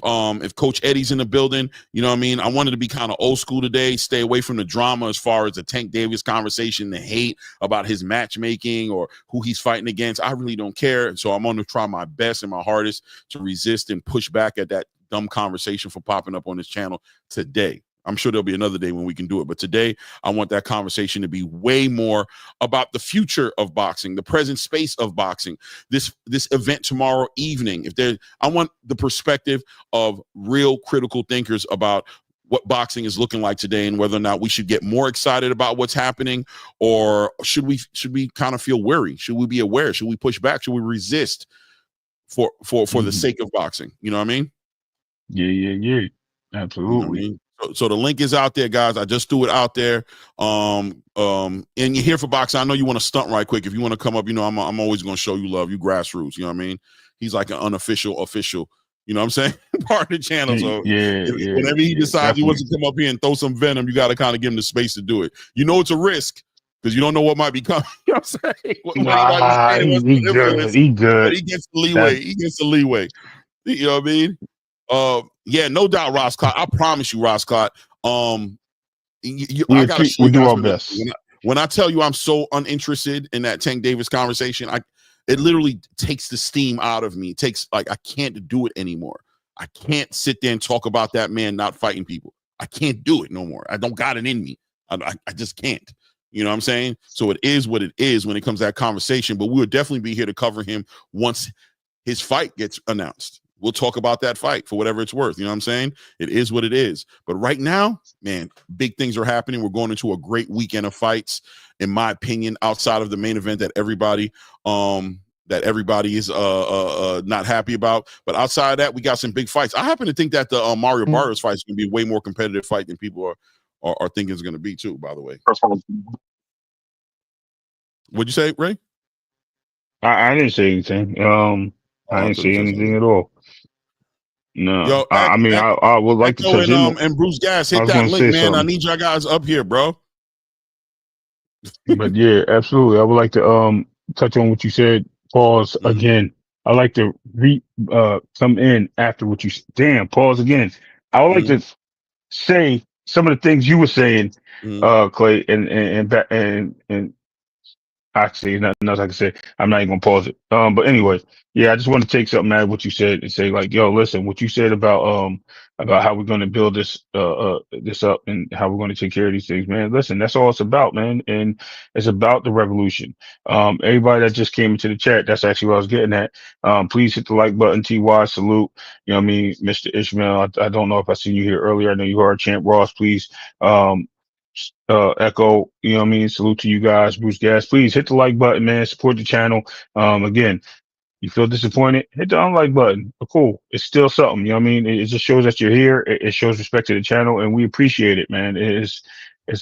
Coach Eddie's in the building, you know what I mean? I wanted to be kind of old school today, stay away from the drama as far as the Tank Davis conversation, the hate about his matchmaking or who he's fighting against. I really don't care. So I'm going to try my best and my hardest to resist and push back at that dumb conversation for popping up on this channel today. I'm sure there'll be another day when we can do it. But today, I want that conversation to be way more about the future of boxing, the present space of boxing, this event tomorrow evening. I want the perspective of real critical thinkers about what boxing is looking like today, and whether or not we should get more excited about what's happening, or should we kind of feel weary? Should we be aware? Should we push back? Should we resist for the sake of boxing? You know what I mean? Yeah. Absolutely. You know what I mean? So the link is out there, guys. I just threw it out there. And you're here for boxing. I know you want to stunt right quick. If you want to come up, you know, I'm always going to show you love. You grassroots, you know what I mean? He's like an unofficial official, you know what I'm saying? Part of the channel. So whenever he decides he wants to come up here and throw some venom, you got to kind of give him the space to do it. You know, it's a risk, because you don't know what might be coming. You know what I'm saying? He good. But he gets the leeway. He gets the leeway. You know what I mean? Yeah, no doubt, Ross Clot. I promise you, Ross Clot. I gotta show you do our best. When I tell you I'm so uninterested in that Tank Davis conversation, it literally takes the steam out of me. It takes, like, I can't do it anymore. I can't sit there and talk about that man not fighting people. I can't do it no more. I don't got it in me. I just can't. You know what I'm saying? So it is what it is when it comes to that conversation. But we'll definitely be here to cover him once his fight gets announced. we'll talk about that fight for whatever it's worth. You know what I'm saying? It is what it is. But right now, man, big things are happening. We're going into a great weekend of fights, in my opinion, outside of the main event that everybody is not happy about. But outside of that, we got some big fights. I happen to think that the Mario Barrios fight is going to be a way more competitive fight than people are thinking it's going to be too, by the way. What'd you say, Ray? I didn't say anything. I didn't say anything at all. No, yo, I mean, I would like to touch in. And Bruce Gas, hit I was that gonna link, say man. I something. need y'all guys up here, bro. But yeah, absolutely. I would like to touch on what you said. Pause again. I like to come in after what you. Damn, pause again. I would like to say some of the things you were saying, Clay, and actually, nothing else I can say. I'm not even gonna pause it. But anyway, yeah, I just want to take something out of what you said and say, like, yo, listen, what you said about how we're gonna build this this up and how we're gonna take care of these things, man. Listen, that's all it's about, man, and it's about the revolution. Everybody that just came into the chat, that's actually what I was getting at. Please hit the like button. TY salute. You know what I mean, Mr. Ishmael. I don't know if I seen you here earlier. I know you are Champ Ross. Please. Echo, you know what I mean? Salute to you guys, Bruce Gas. Please hit the like button, man. Support the channel. Again, you feel disappointed, hit the unlike button. But cool. It's still something, you know what I mean? It just shows that you're here. It shows respect to the channel, and we appreciate it, man. It's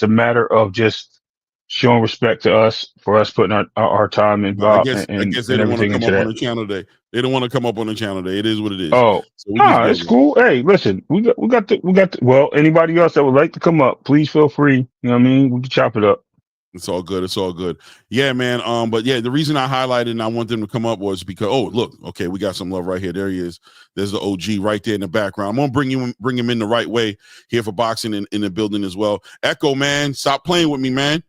a matter of just showing respect to us for us putting our time and I guess they and don't want to everything come into up that. on the channel today. They don't want to come up on the channel today. It is what it is. Oh, so we just it's cool. Hey, listen, we got the well, anybody else that would like to come up, please feel free. You know what I mean? We can chop it up. It's all good. It's all good. Yeah, man. But yeah, the reason I highlighted and I want them to come up was because look, okay, we got some love right here. There he is. There's the OG right there in the background. I'm gonna bring him in the right way here for boxing in the building as well. Echo, man, stop playing with me, man.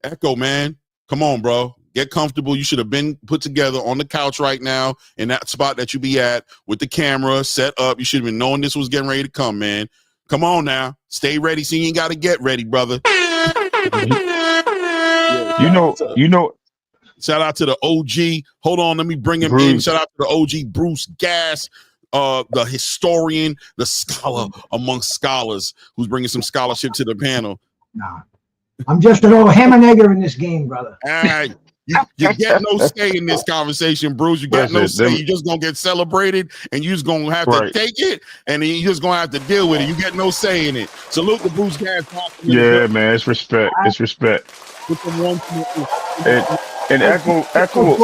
Echo, man, come on, bro. Get comfortable. You should have been put together on the couch right now in that spot that you be at with the camera set up. You should have been knowing this was getting ready to come, man. Come on now. Stay ready. So you ain't got to get ready, brother. You know. Shout out to the OG. Hold on, let me bring him in. Shout out to the OG Bruce Gas, the historian, the scholar amongst scholars, who's bringing some scholarship to the panel. Nah, I'm just an old hammer nigger in this game, brother. All right. You get no say in this conversation, Bruce. You get no say. You just gonna get celebrated, and you just gonna have to take it, and then you just gonna have to deal with it. You get no say in it. Salute to Bruce Gas. Yeah, man, it's respect. It's respect. And Echo,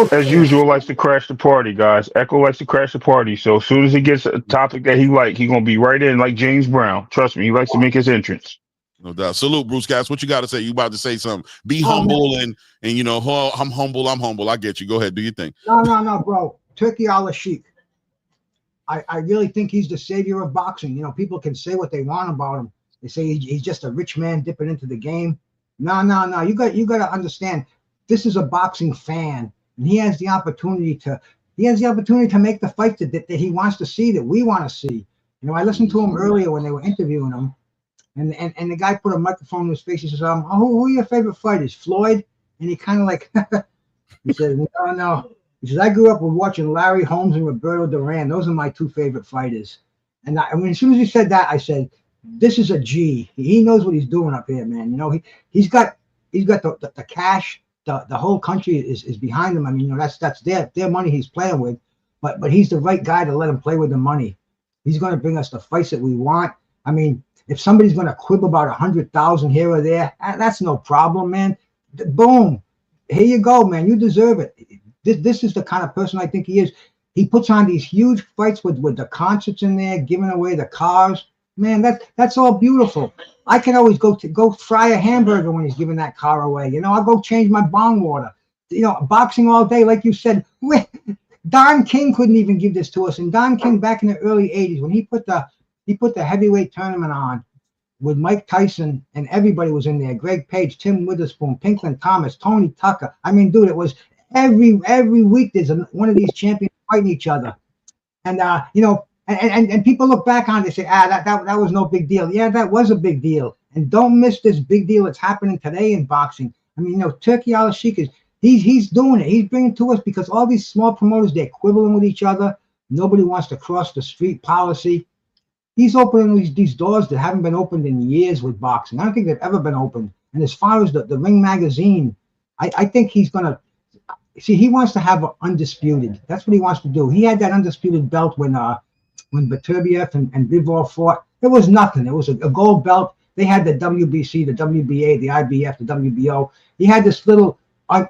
as usual, likes to crash the party, guys. Echo likes to crash the party. So as soon as he gets a topic that he likes, he's gonna be right in like James Brown. Trust me, he likes to make his entrance. No doubt. Salute, Bruce Gas. What you got to say? You about to say something? Be humble and you know, I'm humble. I get you. Go ahead, do your thing. No, bro. Turki Alalshikh. I really think he's the savior of boxing. You know, people can say what they want about him. They say he's just a rich man dipping into the game. No. You got to understand. This is a boxing fan, and he has the opportunity to make the fight that he wants to see, that we want to see. You know, I listened to him earlier when they were interviewing him. And the guy put a microphone in his face. He says, who are your favorite fighters? Floyd? And he kind of like, he says, no. He says, I grew up with watching Larry Holmes and Roberto Duran. Those are my two favorite fighters. And as soon as he said that, I said, this is a G. He knows what he's doing up here, man. You know, he's got the cash. The whole country is behind him. I mean, you know, that's their money he's playing with. But he's the right guy to let him play with the money. He's going to bring us the fights that we want. I mean, if somebody's going to quib about 100,000 here or there, that's no problem, man. Boom. Here you go, man. You deserve it. This is the kind of person I think he is. He puts on these huge fights with the concerts in there, giving away the cars. Man, that's all beautiful. I can always go fry a hamburger when he's giving that car away. You know, I'll go change my bong water. You know, boxing all day, like you said. Don King couldn't even give this to us. And Don King back in the early 80s, when he put the heavyweight tournament on with Mike Tyson, and everybody was in there. Greg Page, Tim Witherspoon, Pinklin Thomas, Tony Tucker. I mean, dude, it was every week there's one of these champions fighting each other. And you know, and people look back on it and say, that was no big deal. Yeah, that was a big deal. And don't miss this big deal that's happening today in boxing. I mean, you know, Turki Alalshikh he's doing it. He's bringing it to us because all these small promoters, they're quibbling with each other. Nobody wants to cross the street policy. He's opening these doors that haven't been opened in years with boxing. I don't think they've ever been opened. And as far as the Ring magazine, I think he's going to see. He wants to have an undisputed. That's what he wants to do. He had that undisputed belt when Beterbiev and Bivol fought. It was nothing. It was a gold belt. They had the WBC, the WBA, the IBF, the WBO. He had this little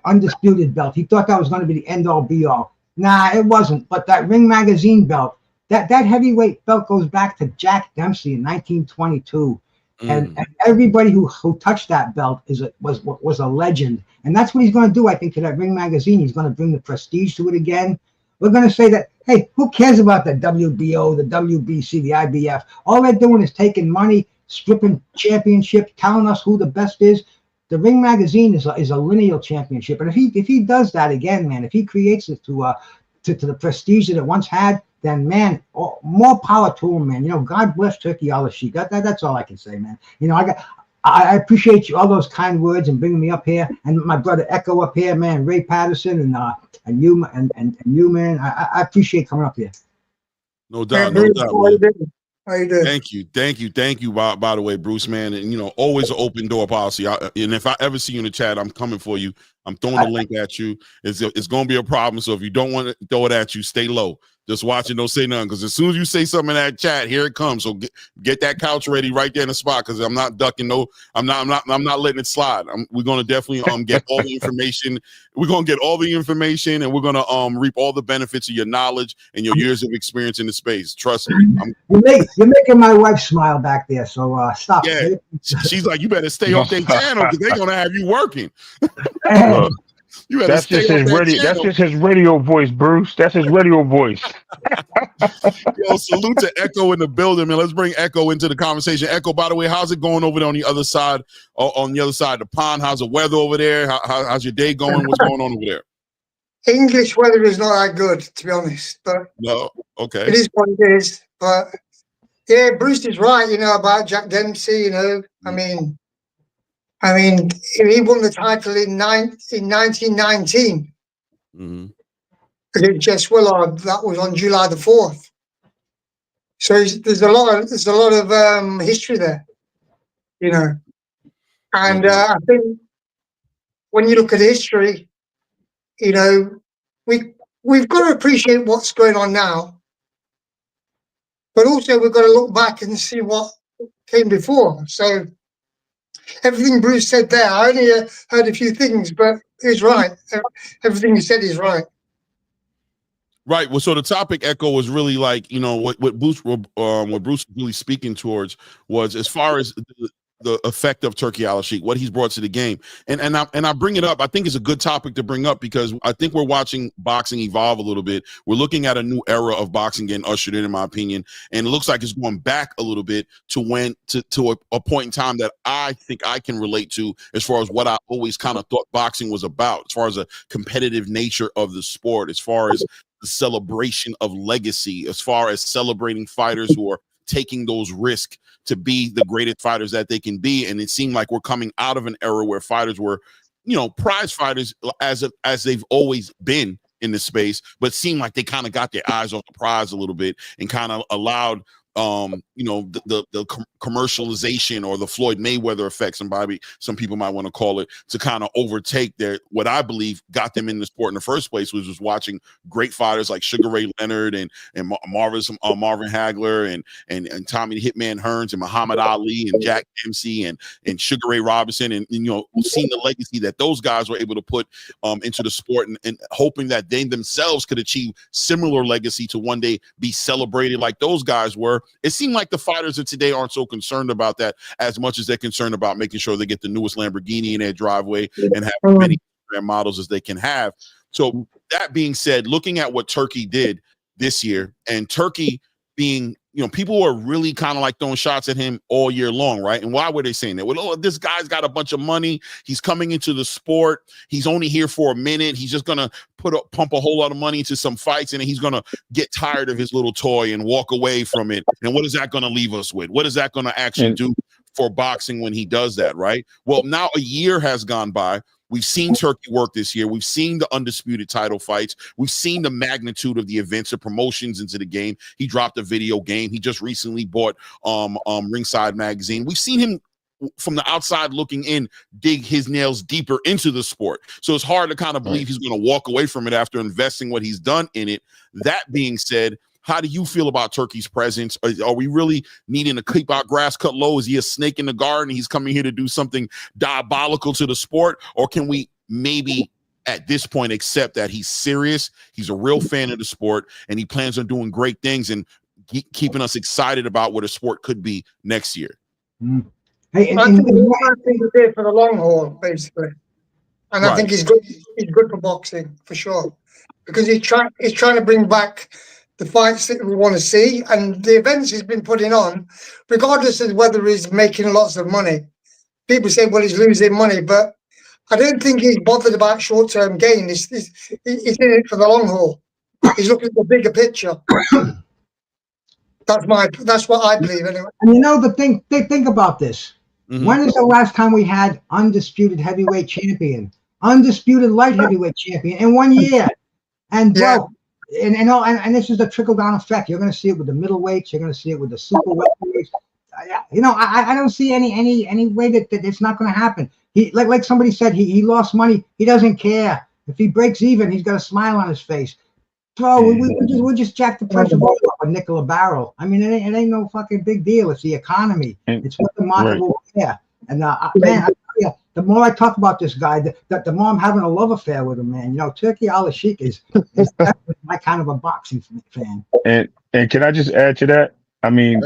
undisputed belt. He thought that was going to be the end all be all. Nah, it wasn't. But that Ring magazine belt, that heavyweight belt goes back to Jack Dempsey in 1922. And everybody who touched that belt was a legend. And that's what he's going to do, I think, to that Ring magazine. He's going to bring the prestige to it again. We're going to say that, hey, who cares about the WBO, the WBC, the IBF? All they're doing is taking money, stripping championships, telling us who the best is. The Ring magazine is a lineal championship. And if he does that again, man, if he creates it to the prestige that it once had, then, man, more power to him, man. You know, God bless Turki Alalshikh. That's all I can say, man. You know, I appreciate you, all those kind words and bringing me up here, and my brother Echo up here, man, Ray Patterson, and you, man. I appreciate coming up here. No doubt, no doubt, man. How you doing? Thank you. By the way, Bruce, man, and you know, always an open door policy. And if I ever see you in the chat, I'm coming for you. I'm throwing a link at you. It's going to be a problem. So if you don't want to throw it at you, stay low. Just watch it. Don't say nothing. Because as soon as you say something in that chat, here it comes. So get that couch ready right there in the spot. Because I'm not ducking. No, I'm not letting it slide. We're going to definitely get all the information. We're going to get all the information, and we're going to reap all the benefits of your knowledge and your years of experience in the space. Trust me. You're making my wife smile back there. So stop. Yeah, she's like, you better stay off their channel because they're going to have you working. That's just his radio. That's just his radio voice, Bruce. That's his radio voice. Yo, salute to Echo in the building, man. Let's bring Echo into the conversation. Echo, by the way, how's it going over there on the other side? On the other side of the pond, how's the weather over there? How's your day going? What's going on over there? English weather is not that good, to be honest. But no, okay, it is what it is. But yeah, Bruce is right. You know about Jack Dempsey. You know, I mean, he won the title in 1919 against Jess Willard. That was on July the 4th. So there's a lot of history there, you know. And I think when you look at history, you know, we've got to appreciate what's going on now, but also we've got to look back and see what came before. So everything Bruce said there, I only heard a few things, but he's right. Everything he said is right. Right. Well, so the topic, Echo, was really like, you know, what Bruce was really speaking towards was as far as the effect of Turki Alalshikh, what he's brought to the game. And I bring it up. I think it's a good topic to bring up because I think we're watching boxing evolve a little bit. We're looking at a new era of boxing getting ushered in my opinion. And it looks like it's going back a little bit to a point in time that I think I can relate to as far as what I always kind of thought boxing was about, as far as a competitive nature of the sport, as far as the celebration of legacy, as far as celebrating fighters who are taking those risks to be the greatest fighters that they can be. And it seemed like we're coming out of an era where fighters were, you know, prize fighters as they've always been in the space, but seemed like they kind of got their eyes off the prize a little bit and kind of allowed you know, the commercialization or the Floyd Mayweather effect, some people might want to call it, to kind of overtake what I believe got them in the sport in the first place, was just watching great fighters like Sugar Ray Leonard and Marvin Hagler and Tommy Hitman Hearns and Muhammad Ali and Jack Dempsey and Sugar Ray Robinson, and you know, seeing the legacy that those guys were able to put into the sport, and hoping that they themselves could achieve similar legacy to one day be celebrated like those guys were. It seemed like the fighters of today aren't so concerned about that as much as they're concerned about making sure they get the newest Lamborghini in their driveway and have as many models as they can have. So that being said, looking at what Turki did this year, and Turki being, you know, people were really kind of like throwing shots at him all year long, right? And why were they saying that? Well, oh, this guy's got a bunch of money. He's coming into the sport. He's only here for a minute. He's just going to pump a whole lot of money into some fights, and then he's going to get tired of his little toy and walk away from it. And what is that going to leave us with? What is that going to actually do for boxing when he does that, right? Well, now a year has gone by. We've seen Turkey work this year. We've seen the undisputed title fights. We've seen the magnitude of the events and promotions into the game. He dropped a video game. He just recently bought Ringside Magazine. We've seen him from the outside looking in, dig his nails deeper into the sport. So it's hard to kind of believe he's going to walk away from it after investing what he's done in it. That being said, how do you feel about Turkey's presence? Are we really needing to keep our grass cut low? Is he a snake in the garden? He's coming here to do something diabolical to the sport? Or can we maybe at this point accept that he's serious, he's a real fan of the sport, and he plans on doing great things and keeping us excited about what a sport could be next year? Hey, I think he's there for the long haul, basically. And I think he's good. He's good for boxing, for sure. Because he's trying to bring back the fights that we want to see, and the events he's been putting on, regardless of whether he's making lots of money. People say, well, he's losing money, but I don't think he's bothered about short-term gain. He's in it for the long haul. He's looking at the bigger picture. That's what I believe, anyway. And you know the thing, think about this. When is the last time we had undisputed heavyweight champion, undisputed light heavyweight champion in 1 year? And bro, and this is the trickle down effect. You're going to see it with the middleweights. You're going to see it with the super welterweights. You know, I don't see any way that it's not going to happen. He like somebody said, he lost money. He doesn't care. If he breaks even, he's got a smile on his face. Bro, we'll just jack the price of oil up a nickel a barrel. I mean, it ain't no fucking big deal. It's the economy. It's what the market will bear. And man, I tell you, the more I talk about this guy, the more I'm having a love affair with him, man. You know, Turki Alalshikh is definitely my kind of a boxing fan. And can I just add to that? I mean,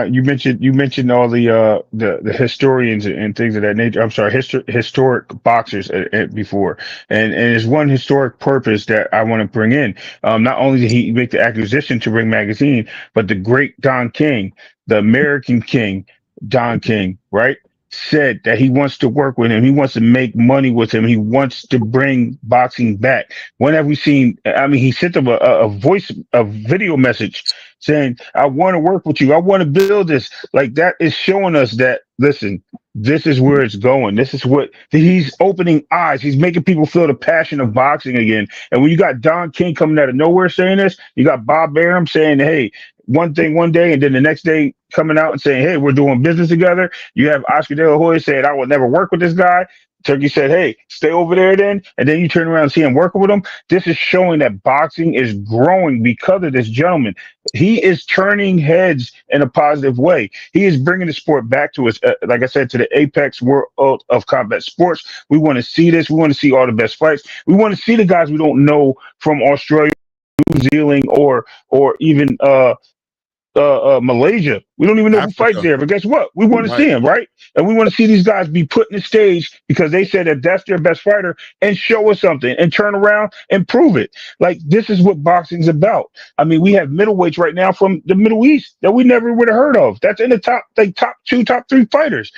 you mentioned all the historians and things of that nature. I'm sorry, historic boxers before, and there's one historic purpose that I want to bring in. Not only did he make the acquisition to Ring Magazine, but the great Don King, the American King, Don King, right, said that he wants to work with him. He wants to make money with him. He wants to bring boxing back. When have we seen? I mean, he sent them a video message saying, I want to work with you. I want to build this. Like, that is showing us that, listen, this is where it's going. This is what he's opening eyes. He's making people feel the passion of boxing again. And when you got Don King coming out of nowhere saying this, you got Bob Arum saying, hey, one thing one day, and then the next day coming out and saying, hey, we're doing business together. You have Oscar De La Hoya saying, I will never work with this guy. Turkey said, hey, stay over there then. And then you turn around and see him working with him. This is showing that boxing is growing because of this gentleman. He is turning heads in a positive way. He is bringing the sport back to us, like I said, to the apex world of combat sports. We want to see this. We want to see all the best fights. We want to see the guys we don't know from Australia, New Zealand, or even Malaysia. We don't even know who fights there, but guess what? We want to see him, right? And we want to see these guys be put in the stage because they said that that's their best fighter, and show us something and turn around and prove it. Like, this is what boxing's about. I mean, we have middleweights right now from the Middle East that we never would have heard of. That's in the top 2, top 3 fighters.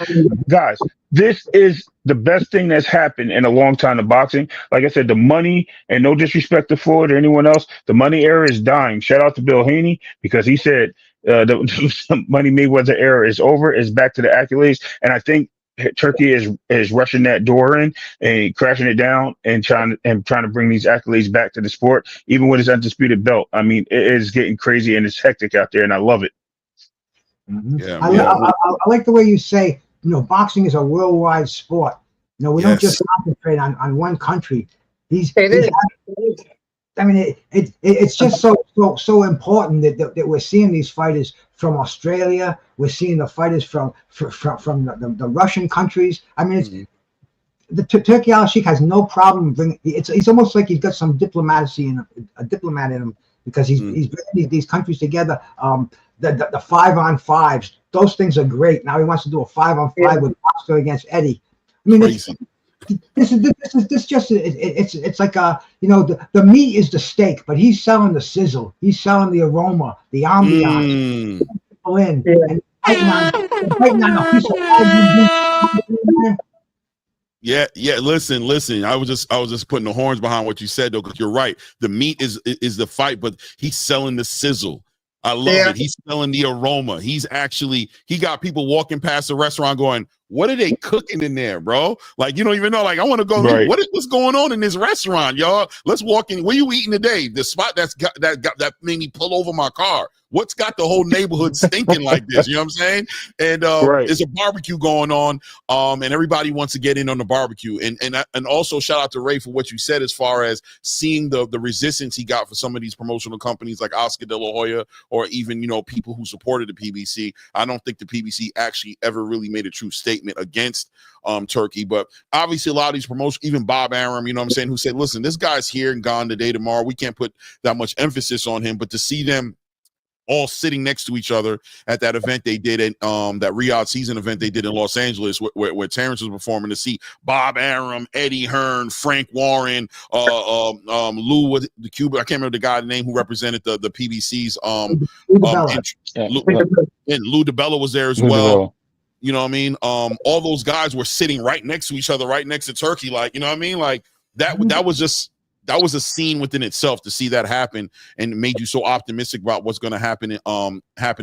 Guys, this is the best thing that's happened in a long time to boxing. Like I said, the money, and no disrespect to Floyd or anyone else, the money era is dying. Shout out to Bill Haney, because he said the Money Mayweather era is over. It's back to the accolades. And I think Turkey is rushing that door in and crashing it down and trying to bring these accolades back to the sport, even with his undisputed belt. I mean, it is getting crazy and it's hectic out there, and I love it. Yeah, I like the way you say, you know, boxing is a worldwide sport. You know, we don't just concentrate on one country. I mean, it's just so important that we're seeing these fighters from Australia. We're seeing the fighters from the Russian countries. I mean, it's, the Turki Alalshikh has no problem bringing. It's almost like he's got some diplomacy in a diplomat in him, because he's bringing these countries together. The 5-on-5s, those things are great. Now he wants to do a 5-on-5 with Oscar against Eddie. I mean, it's like you know, the meat is the steak, but he's selling the sizzle. He's selling the aroma, the ambiance. People in and fighting on a piece of Yeah. Listen. I was just putting the horns behind what you said, though, because you're right. The meat is the fight, but he's selling the sizzle. I love it. He's selling the aroma. He got people walking past the restaurant going, what are they cooking in there, bro? Like, you don't even know. Like, I want to go. Right. What's going on in this restaurant, y'all? Let's walk in. Where you eating today? The spot that made me pull over my car. What's got the whole neighborhood stinking like this? You know what I'm saying? And Right. there's a barbecue going on, and everybody wants to get in on the barbecue. And also shout out to Ray for what you said as far as seeing the resistance he got for some of these promotional companies like Oscar De La Hoya, or even, you know, people who supported the PBC. I don't think the PBC actually ever really made a true statement against Turki, but obviously a lot of these promotions, even Bob Arum, you know what I'm saying, who said, listen, this guy's here and gone today, tomorrow. We can't put that much emphasis on him, but to see them all sitting next to each other at that event they did at that Riyadh season event they did in Los Angeles, where Terrence was performing, to see Bob Arum, Eddie Hearn, Frank Warren, Lou with the Cuba, I can't remember the guy's name who represented the PBC's Lou DiBella was there as well. You know what I mean? All those guys were sitting right next to each other, right next to Turki, like, you know what I mean? Like that was a scene within itself to see that happen, and it made you so optimistic about what's going to happen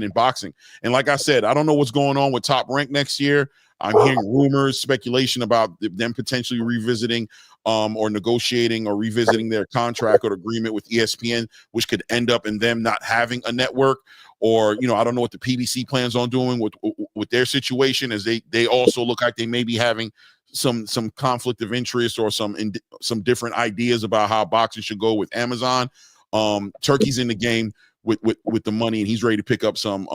in boxing. And like I said, I don't know what's going on with Top Rank next year. I'm hearing rumors, speculation about them potentially revisiting or negotiating or revisiting their contract or agreement with ESPN, which could end up in them not having a network. Or, you know, I don't know what the PBC plans on doing with their situation, as they also look like they may be having some conflict of interest or some different ideas about how boxing should go with Amazon. Turki's in the game with the money, and he's ready to pick up some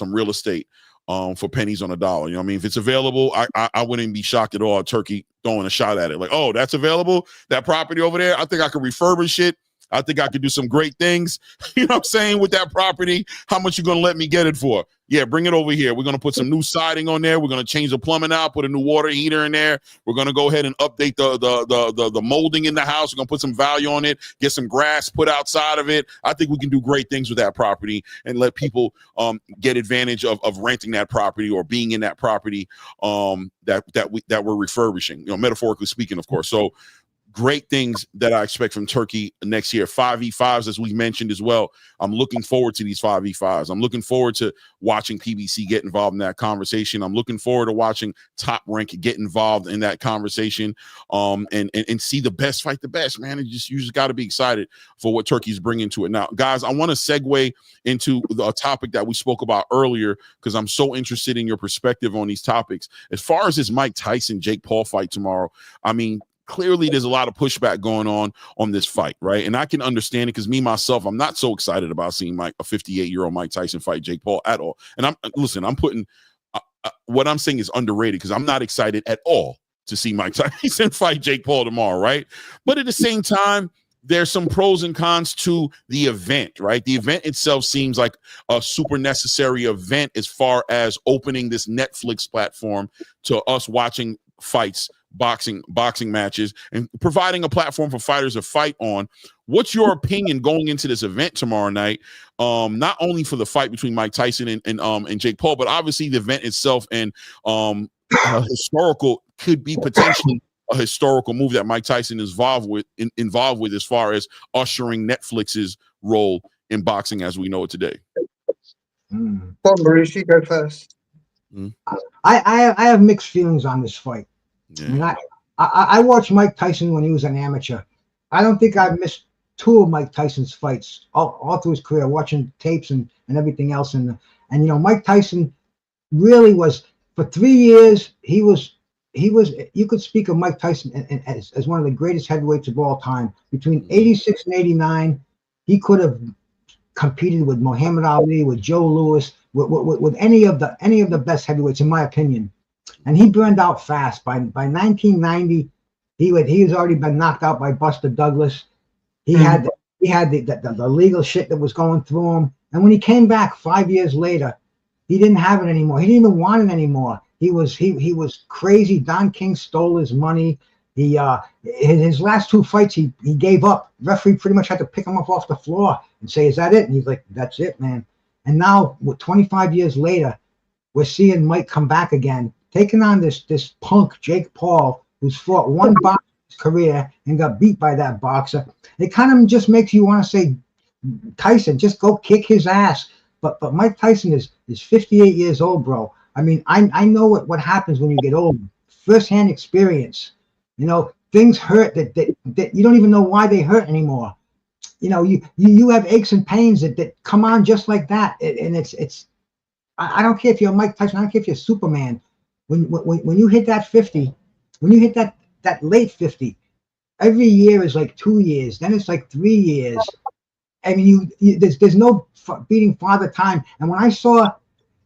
real estate for pennies on a dollar. You know what I mean? If it's available, I wouldn't be shocked at all. Turki throwing a shot at it, like, oh, that's available, that property over there. I think I could refurbish it. I think I could do some great things, you know what I'm saying, with that property. How much you going to let me get it for? Yeah, bring it over here. We're going to put some new siding on there. We're going to change the plumbing out, put a new water heater in there. We're going to go ahead and update the molding in the house. We're going to put some value on it, get some grass put outside of it. I think we can do great things with that property and let people get advantage of renting that property or being in that property that we're refurbishing, you know, metaphorically speaking, of course. So great things that I expect from Turki next year. 5v5s, as we mentioned as well. I'm looking forward to these 5v5s. I'm looking forward to watching PBC get involved in that conversation. I'm looking forward to watching Top Rank get involved in that conversation, and see the best fight the best, man. You just got to be excited for what Turki's bringing to it. Now, guys, I want to segue into a topic that we spoke about earlier, because I'm so interested in your perspective on these topics. As far as this Mike Tyson Jake Paul fight tomorrow, I mean, clearly there's a lot of pushback going on this fight, right? And I can understand it, because me myself, I'm not so excited about seeing a 58-year-old Mike Tyson fight Jake Paul at all. And I'm putting what I'm saying is underrated, because I'm not excited at all to see Mike Tyson fight Jake Paul tomorrow, right? But at the same time, there's some pros and cons to the event, right? The event itself seems like a super necessary event as far as opening this Netflix platform to us watching fights, boxing matches, and providing a platform for fighters to fight on. What's your opinion going into this event tomorrow night? Not only for the fight between Mike Tyson and Jake Paul, but obviously the event itself, and historical, could be potentially a historical move that Mike Tyson is involved with as far as ushering Netflix's role in boxing as we know it today. Maurice, you go first. I have mixed feelings on this fight. Yeah. I mean, I watched Mike Tyson when he was an amateur. I don't think I've missed two of Mike Tyson's fights all through his career, watching tapes and everything else. And you know, Mike Tyson really was, for 3 years, he was, you could speak of Mike Tyson as one of the greatest heavyweights of all time. Between 86 and 89, he could have competed with Muhammad Ali, with Joe Louis, with any of the best heavyweights, in my opinion. And he burned out fast. By 1990, he has already been knocked out by Buster Douglas. He had the legal shit that was going through him. And when he came back 5 years later, he didn't have it anymore. He didn't even want it anymore. He was crazy. Don King stole his money. His last two fights, he gave up. Referee pretty much had to pick him up off the floor and say, "Is that it?" And he's like, "That's it, man." And now, 25 years later, we're seeing Mike come back again, taking on this punk Jake Paul, who's fought one boxer in his career and got beat by that boxer. It kind of just makes you want to say, Tyson, just go kick his ass. But Mike Tyson is 58 years old, bro. I mean, I know what happens when you get old. Firsthand experience. You know, things hurt that you don't even know why they hurt anymore. You know, you have aches and pains that come on just like that, and it's. I don't care if you're Mike Tyson. I don't care if you're Superman. When you hit that 50, when you hit that late 50, every year is like 2 years. Then it's like 3 years. I mean, there's no beating Father Time. And when I saw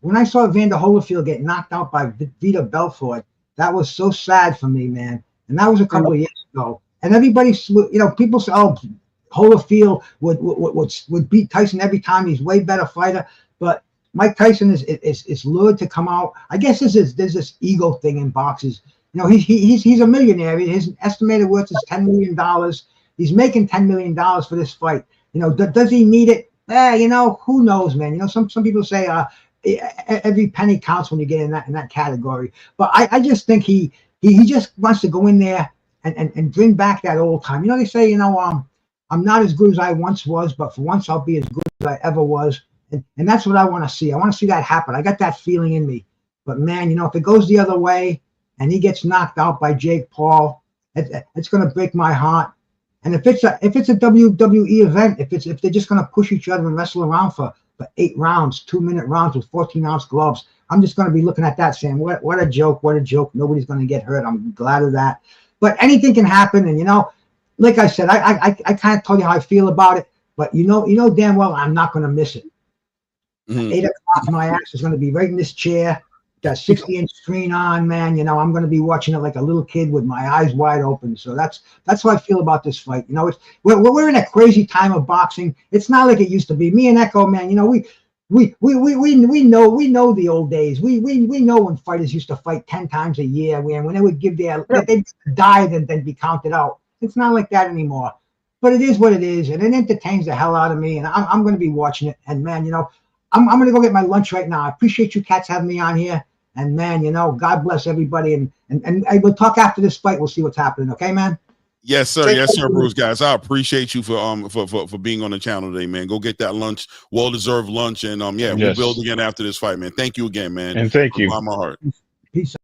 Evander Holyfield get knocked out by Vita Belfort, that was so sad for me, man. And that was a couple of years ago. And everybody, you know, people say, "Oh, Holyfield would beat Tyson every time. He's way better fighter." But Mike Tyson is lured to come out. I guess there's this ego thing in boxers. You know, he's a millionaire. His estimated worth is $10 million. He's making $10 million for this fight. You know, does he need it? You know, who knows, man. You know, some people say every penny counts when you get in that category. But I just think he just wants to go in there and bring back that old time. You know, they say, you know, I'm not as good as I once was, but for once I'll be as good as I ever was. And that's what I want to see. I want to see that happen. I got that feeling in me. But man, you know, if it goes the other way and he gets knocked out by Jake Paul, it's going to break my heart. And if it's a WWE event, if they're just going to push each other and wrestle around for 8 rounds, 2-minute rounds with 14-ounce gloves, I'm just going to be looking at that saying, what a joke, what a joke. Nobody's going to get hurt. I'm glad of that. But anything can happen. And, you know, like I said, I kind of told you how I feel about it. But you know damn well I'm not going to miss it. 8 o'clock, my ass is going to be right in this chair. Got a 60-inch screen on, man. You know, I'm going to be watching it like a little kid with my eyes wide open. So that's how I feel about this fight. You know, we're in a crazy time of boxing. It's not like it used to be. Me and Echo, man. You know, we know the old days. We know when fighters used to fight 10 times a year. When they would give they'd die and then be counted out. It's not like that anymore. But it is what it is, and it entertains the hell out of me. And I'm going to be watching it. And man, you know, I'm going to go get my lunch right now. I appreciate you cats having me on here. And man, you know, God bless everybody. And we'll talk after this fight. We'll see what's happening. Okay, man? Yes, sir. Yes, sir, Bruce. Guys, I appreciate you for being on the channel today, man. Go get that lunch, well-deserved lunch. And we'll build again after this fight, man. Thank you again, man. And thank you. From my heart. Peace.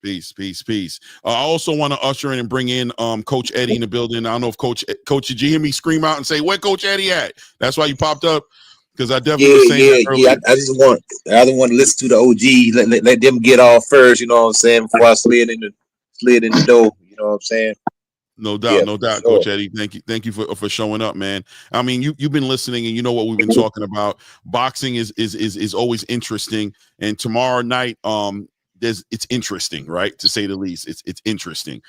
Peace. I also want to usher in and bring in Coach Eddie in the building. I don't know if Coach, did you hear me scream out and say, "Where Coach Eddie at?" That's why you popped up. Because I definitely was saying that earlier. I don't want to listen to the OG. Let them get off first. You know what I'm saying? Before I slid in the door. You know what I'm saying? No doubt, sure. Coach Eddie. Thank you for showing up, man. I mean, you've been listening, and you know what we've been talking about. Boxing is always interesting, and tomorrow night, it's interesting, right? To say the least, it's interesting.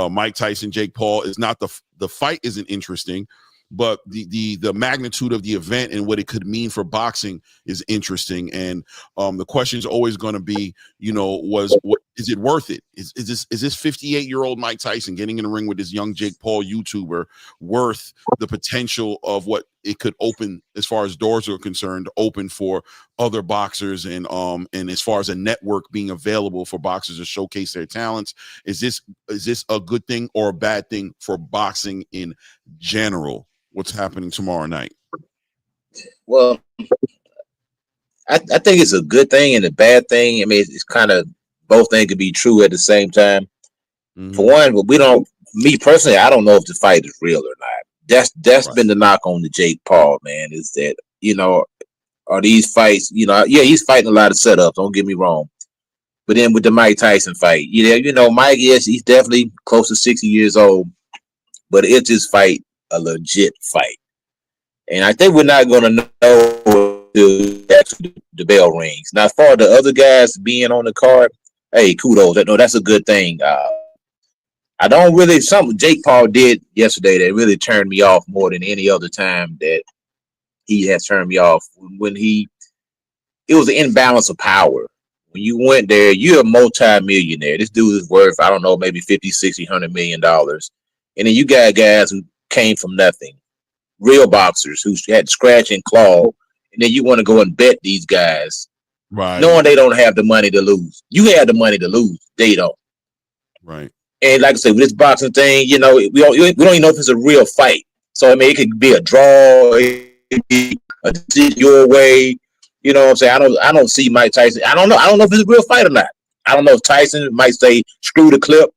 Mike Tyson, Jake Paul is not the fight isn't interesting. But the magnitude of the event and what it could mean for boxing is interesting. And the question is always going to be, you know, what is it worth it? Is this 58-year-old Mike Tyson getting in the ring with this young Jake Paul YouTuber worth the potential of what it could open as far as doors are concerned, open for other boxers and as far as a network being available for boxers to showcase their talents? Is this a good thing or a bad thing for boxing in general? What's happening tomorrow night? Well, I think it's a good thing and a bad thing. I mean, it's kind of both things could be true at the same time. Mm-hmm. For one, me personally, I don't know if the fight is real or not. That's right. Been the knock on the Jake Paul, man, is that, you know, are these fights, you know, yeah, he's fighting a lot of setups, don't get me wrong. But then with the Mike Tyson fight, you know, Mike, yes, he's definitely close to 60 years old, but it's his fight a legit fight. And I think we're not going to know until the bell rings. Now, as far as the other guys being on the card, hey, kudos. That's a good thing. I don't really, something Jake Paul did yesterday that really turned me off more than any other time that he has turned me off. When it was an imbalance of power. When you went there, you're a multi-millionaire. This dude is worth, I don't know, maybe 50, 60, $100 million. And then you got guys who came from nothing, real boxers who had to scratch and claw, and then you want to go and bet these guys, right? Knowing they don't have the money to lose. You have the money to lose, they don't. Right. And like I said, with this boxing thing, you know, we don't even know if it's a real fight. So I mean, it could be a draw, it could be a decision your way. You know what I'm saying? I don't see Mike Tyson. I don't know if it's a real fight or not. I don't know if Tyson might say screw the clip.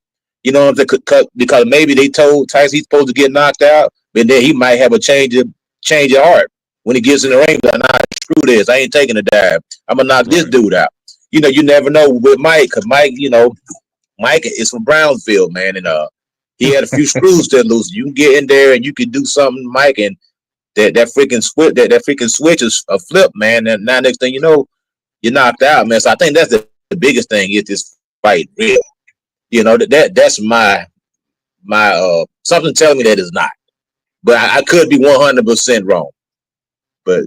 You know what I'm saying? Because maybe they told Tyson he's supposed to get knocked out, but then he might have a change of heart when he gets in the ring. Like, nah, screw this. I ain't taking a dive. I'm gonna knock this dude out. You know, you never know with Mike, because Mike, you know, Mike is from Brownsville, man, and he had a few screws still loose. You can get in there and you can do something, Mike, and that freaking switch is a flip, man. And now next thing you know, you're knocked out, man. So I think that's the biggest thing is this fight real. You know, that's my something telling me that it's not. But I could be 100% wrong. But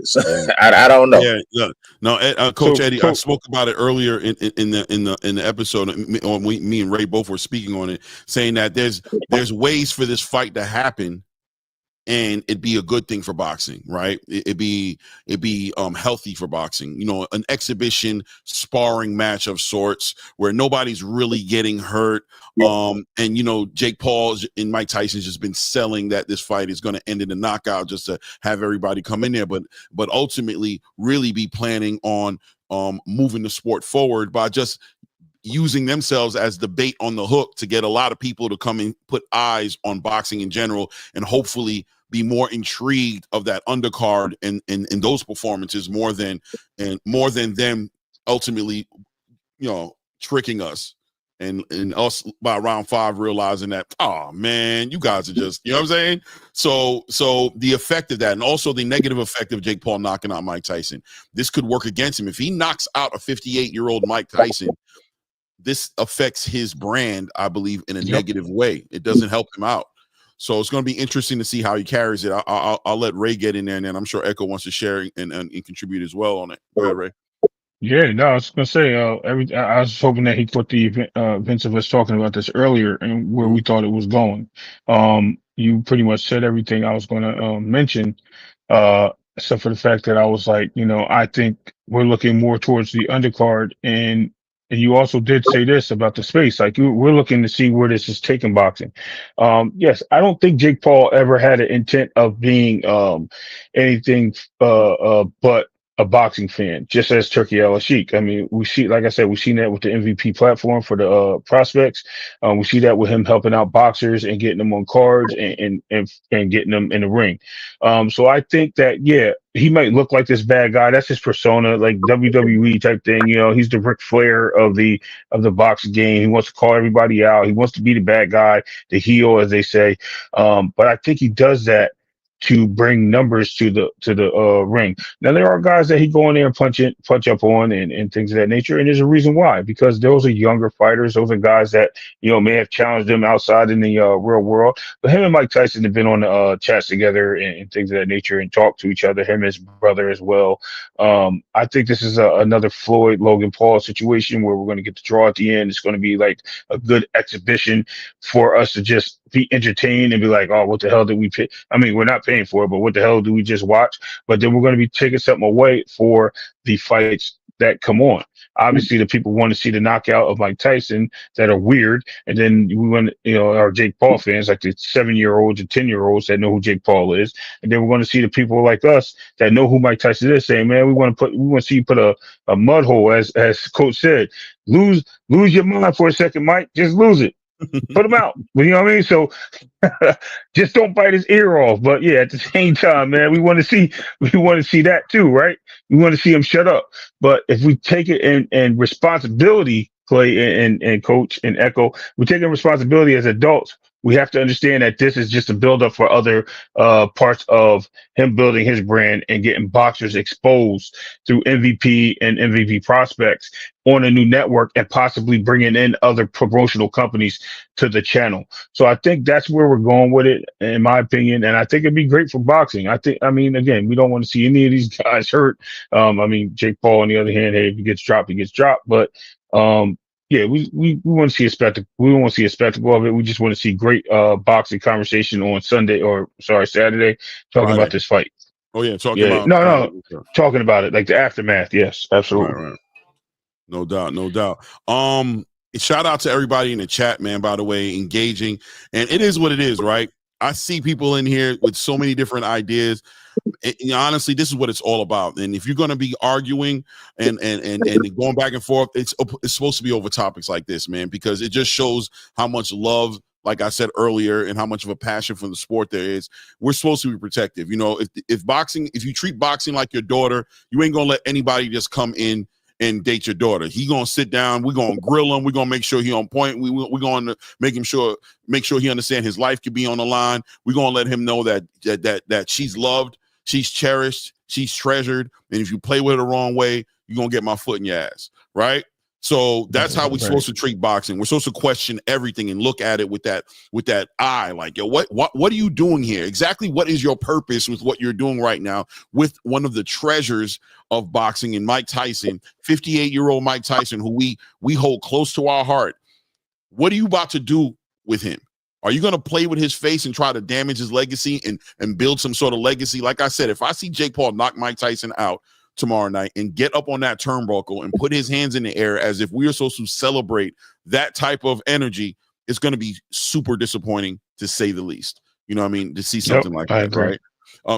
I don't know. Yeah, no, Coach Eddie, I spoke about it earlier in the episode. Me and Ray both were speaking on it, saying that there's ways for this fight to happen, and it'd be a good thing for boxing, right? It'd be healthy for boxing. You know, an exhibition sparring match of sorts where nobody's really getting hurt. And you know, Jake Paul and Mike Tyson's just been selling that this fight is going to end in a knockout just to have everybody come in there, but ultimately really be planning on moving the sport forward by just using themselves as the bait on the hook to get a lot of people to come and put eyes on boxing in general, and hopefully be more intrigued of that undercard and those performances more than them ultimately, you know, tricking us and us by round 5 realizing that, oh man, you guys are just, you know what I'm saying? So the effect of that, and also the negative effect of Jake Paul knocking out Mike Tyson, this could work against him. If he knocks out a 58-year-old Mike Tyson, this affects his brand, I believe, in a negative way. It doesn't help him out. So it's going to be interesting to see how he carries it. I'll let Ray get in there, and then I'm sure Echo wants to share and contribute as well on it. Go ahead, Ray. Yeah, no, I was gonna say, I was hoping that he put the events of us talking about this earlier and where we thought it was going. You pretty much said everything I was gonna mention, except for the fact that I was like, you know, I think we're looking more towards the undercard, and you also did say this about the space, like we're looking to see where this is taking boxing. Yes, I don't think Jake Paul ever had an intent of being anything but a boxing fan, just as Turki Alalshikh. I mean, we see, like I said, we've seen that with the MVP platform for the prospects. We see that with him helping out boxers and getting them on cards and getting them in the ring. So I think that, yeah, he might look like this bad guy. That's his persona, like WWE type thing. You know, he's the Ric Flair of the boxing game. He wants to call everybody out. He wants to be the bad guy, the heel, as they say. But I think he does that to bring numbers to the ring. Now there are guys that he go in there and punch up on and things of that nature, and there's a reason why, because those are younger fighters. Those are guys that, you know, may have challenged them outside in the real world. But him and Mike Tyson have been on the chats together and things of that nature and talk to each other. Him and his brother as well. I think this is another Floyd Logan Paul situation where we're going to get the draw at the end. It's going to be like a good exhibition for us to just be entertained and be like, oh, what the hell did we pay? I mean, we're not paying for it, but what the hell do we just watch? But then we're going to be taking something away for the fights that come on. Obviously, the people want to see the knockout of Mike Tyson that are weird, and then we want, you know, our Jake Paul fans, like the 7-year-olds and 10-year-olds that know who Jake Paul is, and then we're going to see the people like us that know who Mike Tyson is, saying, "Man, we want to see you put a mud hole," as Coach said, lose your mind for a second, Mike, just lose it. Put him out. You know what I mean? So just don't bite his ear off. But yeah, at the same time, man, we want to see that too, right? We want to see him shut up. But if we take it and responsibility, Clay and Coach and Echo, we're taking responsibility as adults. We have to understand that this is just a buildup for other parts of him building his brand and getting boxers exposed through MVP and MVP prospects on a new network, and possibly bringing in other promotional companies to the channel. So I think that's where we're going with it, in my opinion. And I think it'd be great for boxing. I mean, again, we don't want to see any of these guys hurt. I mean, Jake Paul, on the other hand, hey, if he gets dropped, he gets dropped. But yeah, we want to see a spectacle. We don't want to see a spectacle of it. We just want to see great boxing conversation on Saturday, talking about this fight. Oh yeah, talking about it, like the aftermath. Yes, absolutely. Right. No doubt. Shout out to everybody in the chat, man, by the way, engaging. And it is what it is, right? I see people in here with so many different ideas. honestly, this is what it's all about. And if you're going to be arguing and going back and forth, it's supposed to be over topics like this, man, because it just shows how much love, like I said earlier, and how much of a passion for the sport there is. We're supposed to be protective. You know, if you treat boxing like your daughter, you ain't gonna let anybody just come in and date your daughter. He gonna sit down. We're gonna grill him. We're gonna make sure he on point. We're gonna make sure he understand his life could be on the line. We're gonna let him know that she's loved, she's cherished, she's treasured. And if you play with her the wrong way, you're gonna get my foot in your ass, right? So that's how we're supposed to treat boxing. We're supposed to question everything and look at it with that eye, like, yo, what are you doing here? Exactly what is your purpose with what you're doing right now with one of the treasures of boxing and Mike Tyson, 58-year-old Mike Tyson, who we hold close to our heart. What are you about to do with him? Are you going to play with his face and try to damage his legacy and build some sort of legacy? Like I said, if I see Jake Paul knock Mike Tyson out tomorrow night and get up on that turnbuckle and put his hands in the air as if we are supposed to celebrate that type of energy, it's going to be super disappointing, to say the least. You know what I mean? To see something like that, right?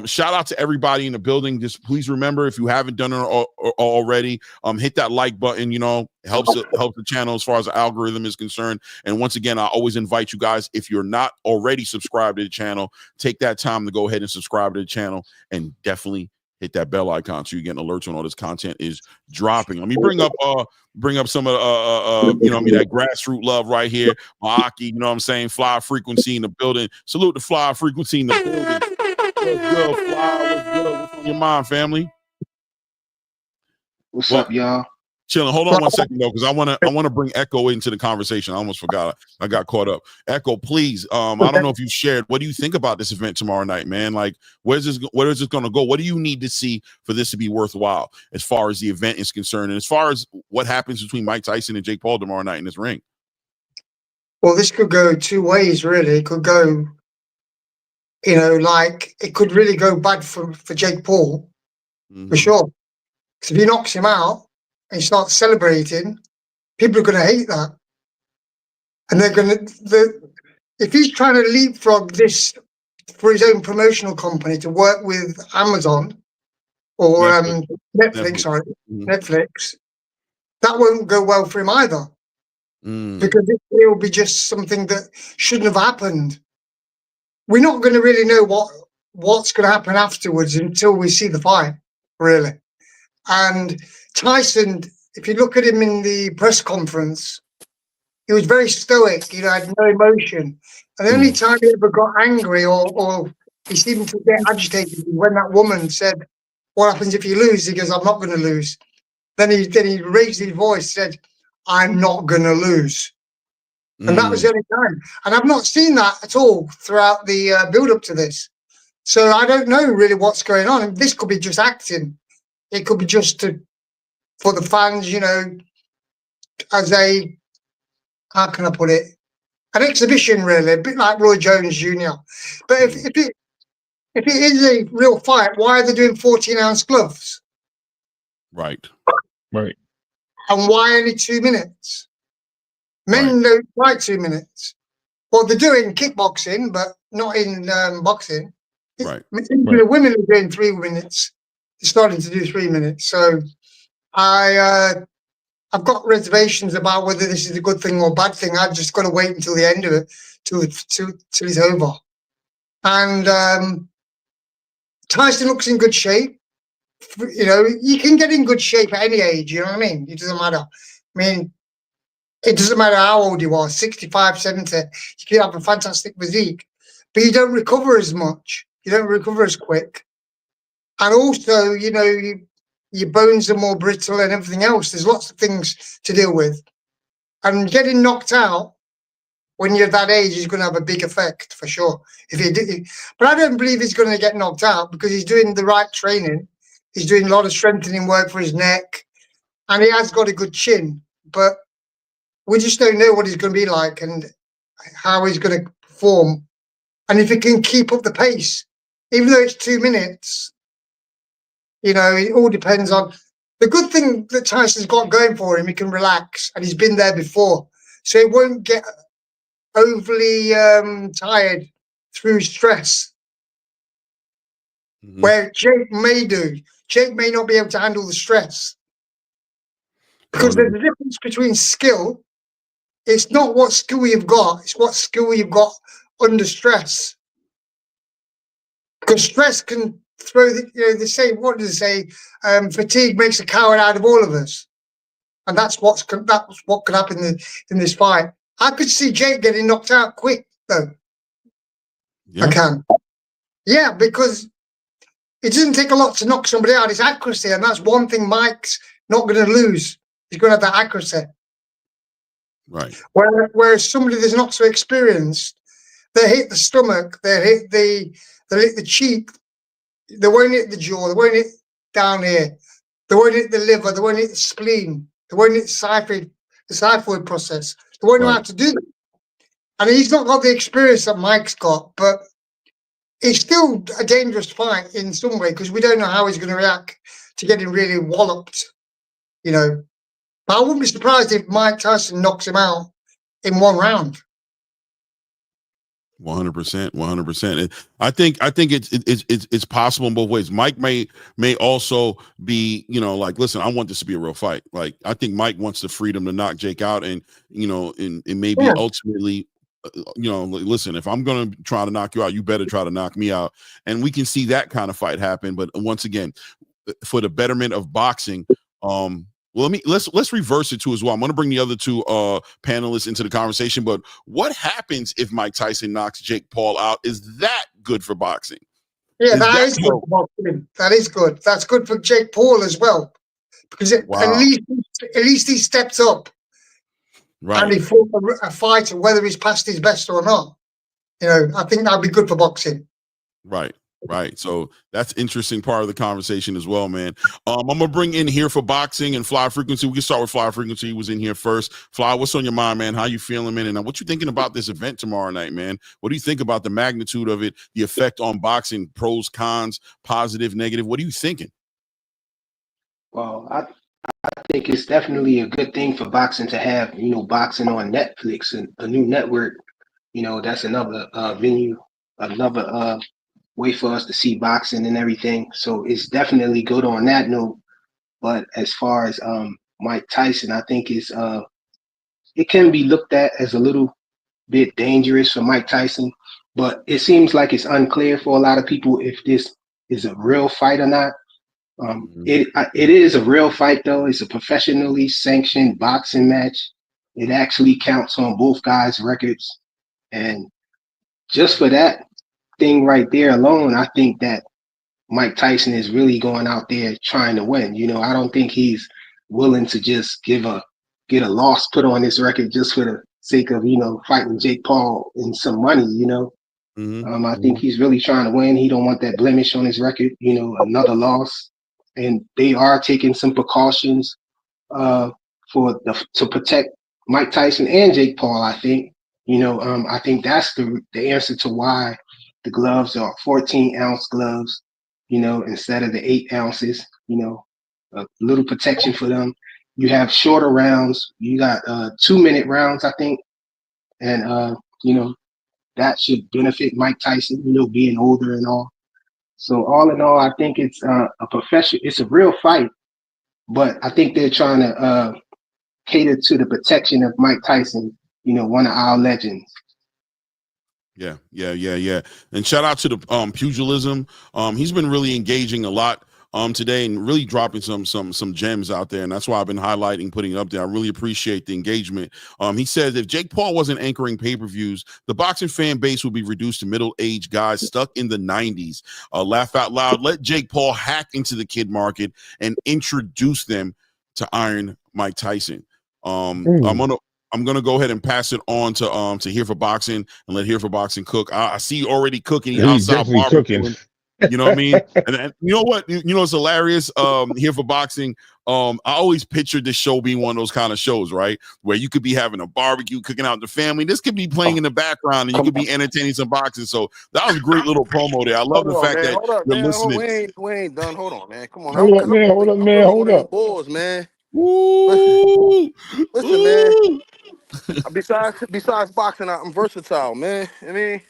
Shout out to everybody in the building. Just please remember, if you haven't done it already, hit that like button. You know, helps the channel as far as the algorithm is concerned. And once again, I always invite you guys, if you're not already subscribed to the channel, take that time to go ahead and subscribe to the channel, and definitely hit that bell icon so you're getting alerts when all this content is dropping. Let me bring up some of that grassroots love right here. Maaki, you know what I'm saying? Fly Frequency in the building. Salute the Fly Frequency in the building. What's good, Fly? What's good? What's on your mind, family? What's up, y'all? Chilling. Hold on one second though, because I want to bring Echo into the conversation. I almost forgot. I got caught up. Echo, please. I don't know if you've shared. What do you think about this event tomorrow night, man? Like, where is this going to go? What do you need to see for this to be worthwhile, as far as the event is concerned, and as far as what happens between Mike Tyson and Jake Paul tomorrow night in this ring? Well, this could go two ways, really. It could go, like it could really go bad for Jake Paul, for sure. Because if he knocks him out and he starts celebrating, people are going to hate that. And they're going to, if he's trying to leapfrog this for his own promotional company to work with Amazon or Netflix, that won't go well for him either. Because it will be just something that shouldn't have happened. We're not going to really know what's going to happen afterwards until we see the fight, really. And Tyson, if you look at him in the press conference, he was very stoic, had no emotion. And the only time he ever got angry or he seemed to get agitated when that woman said, "What happens if you lose?" He goes, "I'm not going to lose." Then he raised his voice, said, "I'm not going to lose." And that was the only time. And I've not seen that at all throughout the build-up to this. So I don't know really what's going on. This could be just acting. It could be just for the fans, as a, how can I put it, an exhibition, really, a bit like Roy Jones Jr. But if it is a real fight, why are they doing 14-ounce gloves? Right. And why only 2 minutes? Men don't fight 2 minutes. Well, they're doing kickboxing, but not in boxing. Right. The women are doing 3 minutes. They're starting to do 3 minutes. So I've got reservations about whether this is a good thing or bad thing. I've just got to wait until the end of it, till it's over. And Tyson looks in good shape. You can get in good shape at any age, you know what I mean? It doesn't matter. It doesn't matter how old you are, 65, 70, you can have a fantastic physique, but you don't recover as much. You don't recover as quick. And also, your bones are more brittle and everything else. There's lots of things to deal with. And getting knocked out when you're that age is going to have a big effect, for sure. But I don't believe he's going to get knocked out because he's doing the right training. He's doing a lot of strengthening work for his neck. And he has got a good chin. But we just don't know what he's going to be like and how he's going to perform. And if he can keep up the pace, even though it's 2 minutes, it all depends on the good thing that Tyson's got going for him. He can relax, and he's been there before, so he won't get overly tired through stress. where Jake may do. Jake may not be able to handle the stress. Because there's a difference between skill. It's not what skill you've got, it's what skill you've got under stress. Because stress can throw they say, what do they say? Fatigue makes a coward out of all of us. And that's what could happen in this fight. I could see Jake getting knocked out quick, though. Yeah. I can. Yeah, because it doesn't take a lot to knock somebody out. It's accuracy, and that's one thing Mike's not going to lose. He's going to have that accuracy. Right. Whereas somebody that's not so experienced, they hit the stomach, they hit the cheek, they won't hit the jaw, they won't hit down here, they won't hit the liver, they won't hit the spleen, they won't hit the xiphoid process. They won't know how to do that. And he's not got the experience that Mike's got, but it's still a dangerous fight in some way because we don't know how he's going to react to getting really walloped, But I wouldn't be surprised if Mike Tyson knocks him out in one round. 100%, 100%. I think it's possible in both ways. Mike may also be, like, listen, I want this to be a real fight. Like, I think Mike wants the freedom to knock Jake out, and maybe ultimately, listen, if I'm going to try to knock you out, you better try to knock me out, and we can see that kind of fight happen. But once again, for the betterment of boxing, well, let's reverse it too as well. I'm going to bring the other two panelists into the conversation. But what happens if Mike Tyson knocks Jake Paul out? Is that good for boxing? Yeah, that is good for boxing. That is good. That's good for Jake Paul as well, because at least he stepped up, and he fought a fighter, whether he's past his best or not. I think that'd be good for boxing. Right. So that's interesting part of the conversation as well, man. I'm gonna bring in here for boxing and Fly Frequency. We can start with Fly Frequency. He was in here first. Fly, what's on your mind, man? How you feeling, man? And what you thinking about this event tomorrow night, man? What do you think about the magnitude of it, the effect on boxing, pros, cons, positive, negative? What are you thinking? Well, I think it's definitely a good thing for boxing to have, boxing on Netflix and a new network. That's another venue, another way for us to see boxing and everything. So it's definitely good on that note. But as far as Mike Tyson, I think it can be looked at as a little bit dangerous for Mike Tyson. But it seems like it's unclear for a lot of people if this is a real fight or not. It is a real fight, though. It's a professionally sanctioned boxing match. It actually counts on both guys' records. And just for that thing right there alone, I think that Mike Tyson is really going out there trying to win. I don't think he's willing to just get a loss put on his record just for the sake of, fighting Jake Paul and some money, I think he's really trying to win. He don't want that blemish on his record, another loss. And they are taking some precautions to protect Mike Tyson and Jake Paul, I think. I think that's the answer to why the gloves are 14-ounce gloves, instead of the 8 ounces, a little protection for them. You have shorter rounds. You got 2-minute rounds, I think. And, that should benefit Mike Tyson, being older and all. So all in all, I think it's it's a real fight, but I think they're trying to cater to the protection of Mike Tyson, one of our legends. Yeah. And shout out to the pugilism. He's been really engaging a lot today and really dropping some gems out there, and that's why I've been highlighting, putting it up there. I really appreciate the engagement. He said if Jake Paul wasn't anchoring pay-per-views, the boxing fan base would be reduced to middle-aged guys stuck in the 90s. Laugh out loud. Let Jake Paul hack into the kid market and introduce them to Iron Mike Tyson. I'm gonna go ahead and pass it on to Here for Boxing and let Here for Boxing cook. I see you already cooking. He's definitely cooking. You know what I mean? And you know what? It's hilarious. Here for Boxing. I always pictured this show being one of those kind of shows, right? Where you could be having a barbecue, cooking out with the family. This could be playing in the background, and you could be entertaining some boxing. So that was a great little promo there. I love the fact that you're listening. We ain't done. Hold on, man. Come on. Hold up. Balls, man. Woo! Listen, man. Besides boxing, I'm versatile, man. I mean,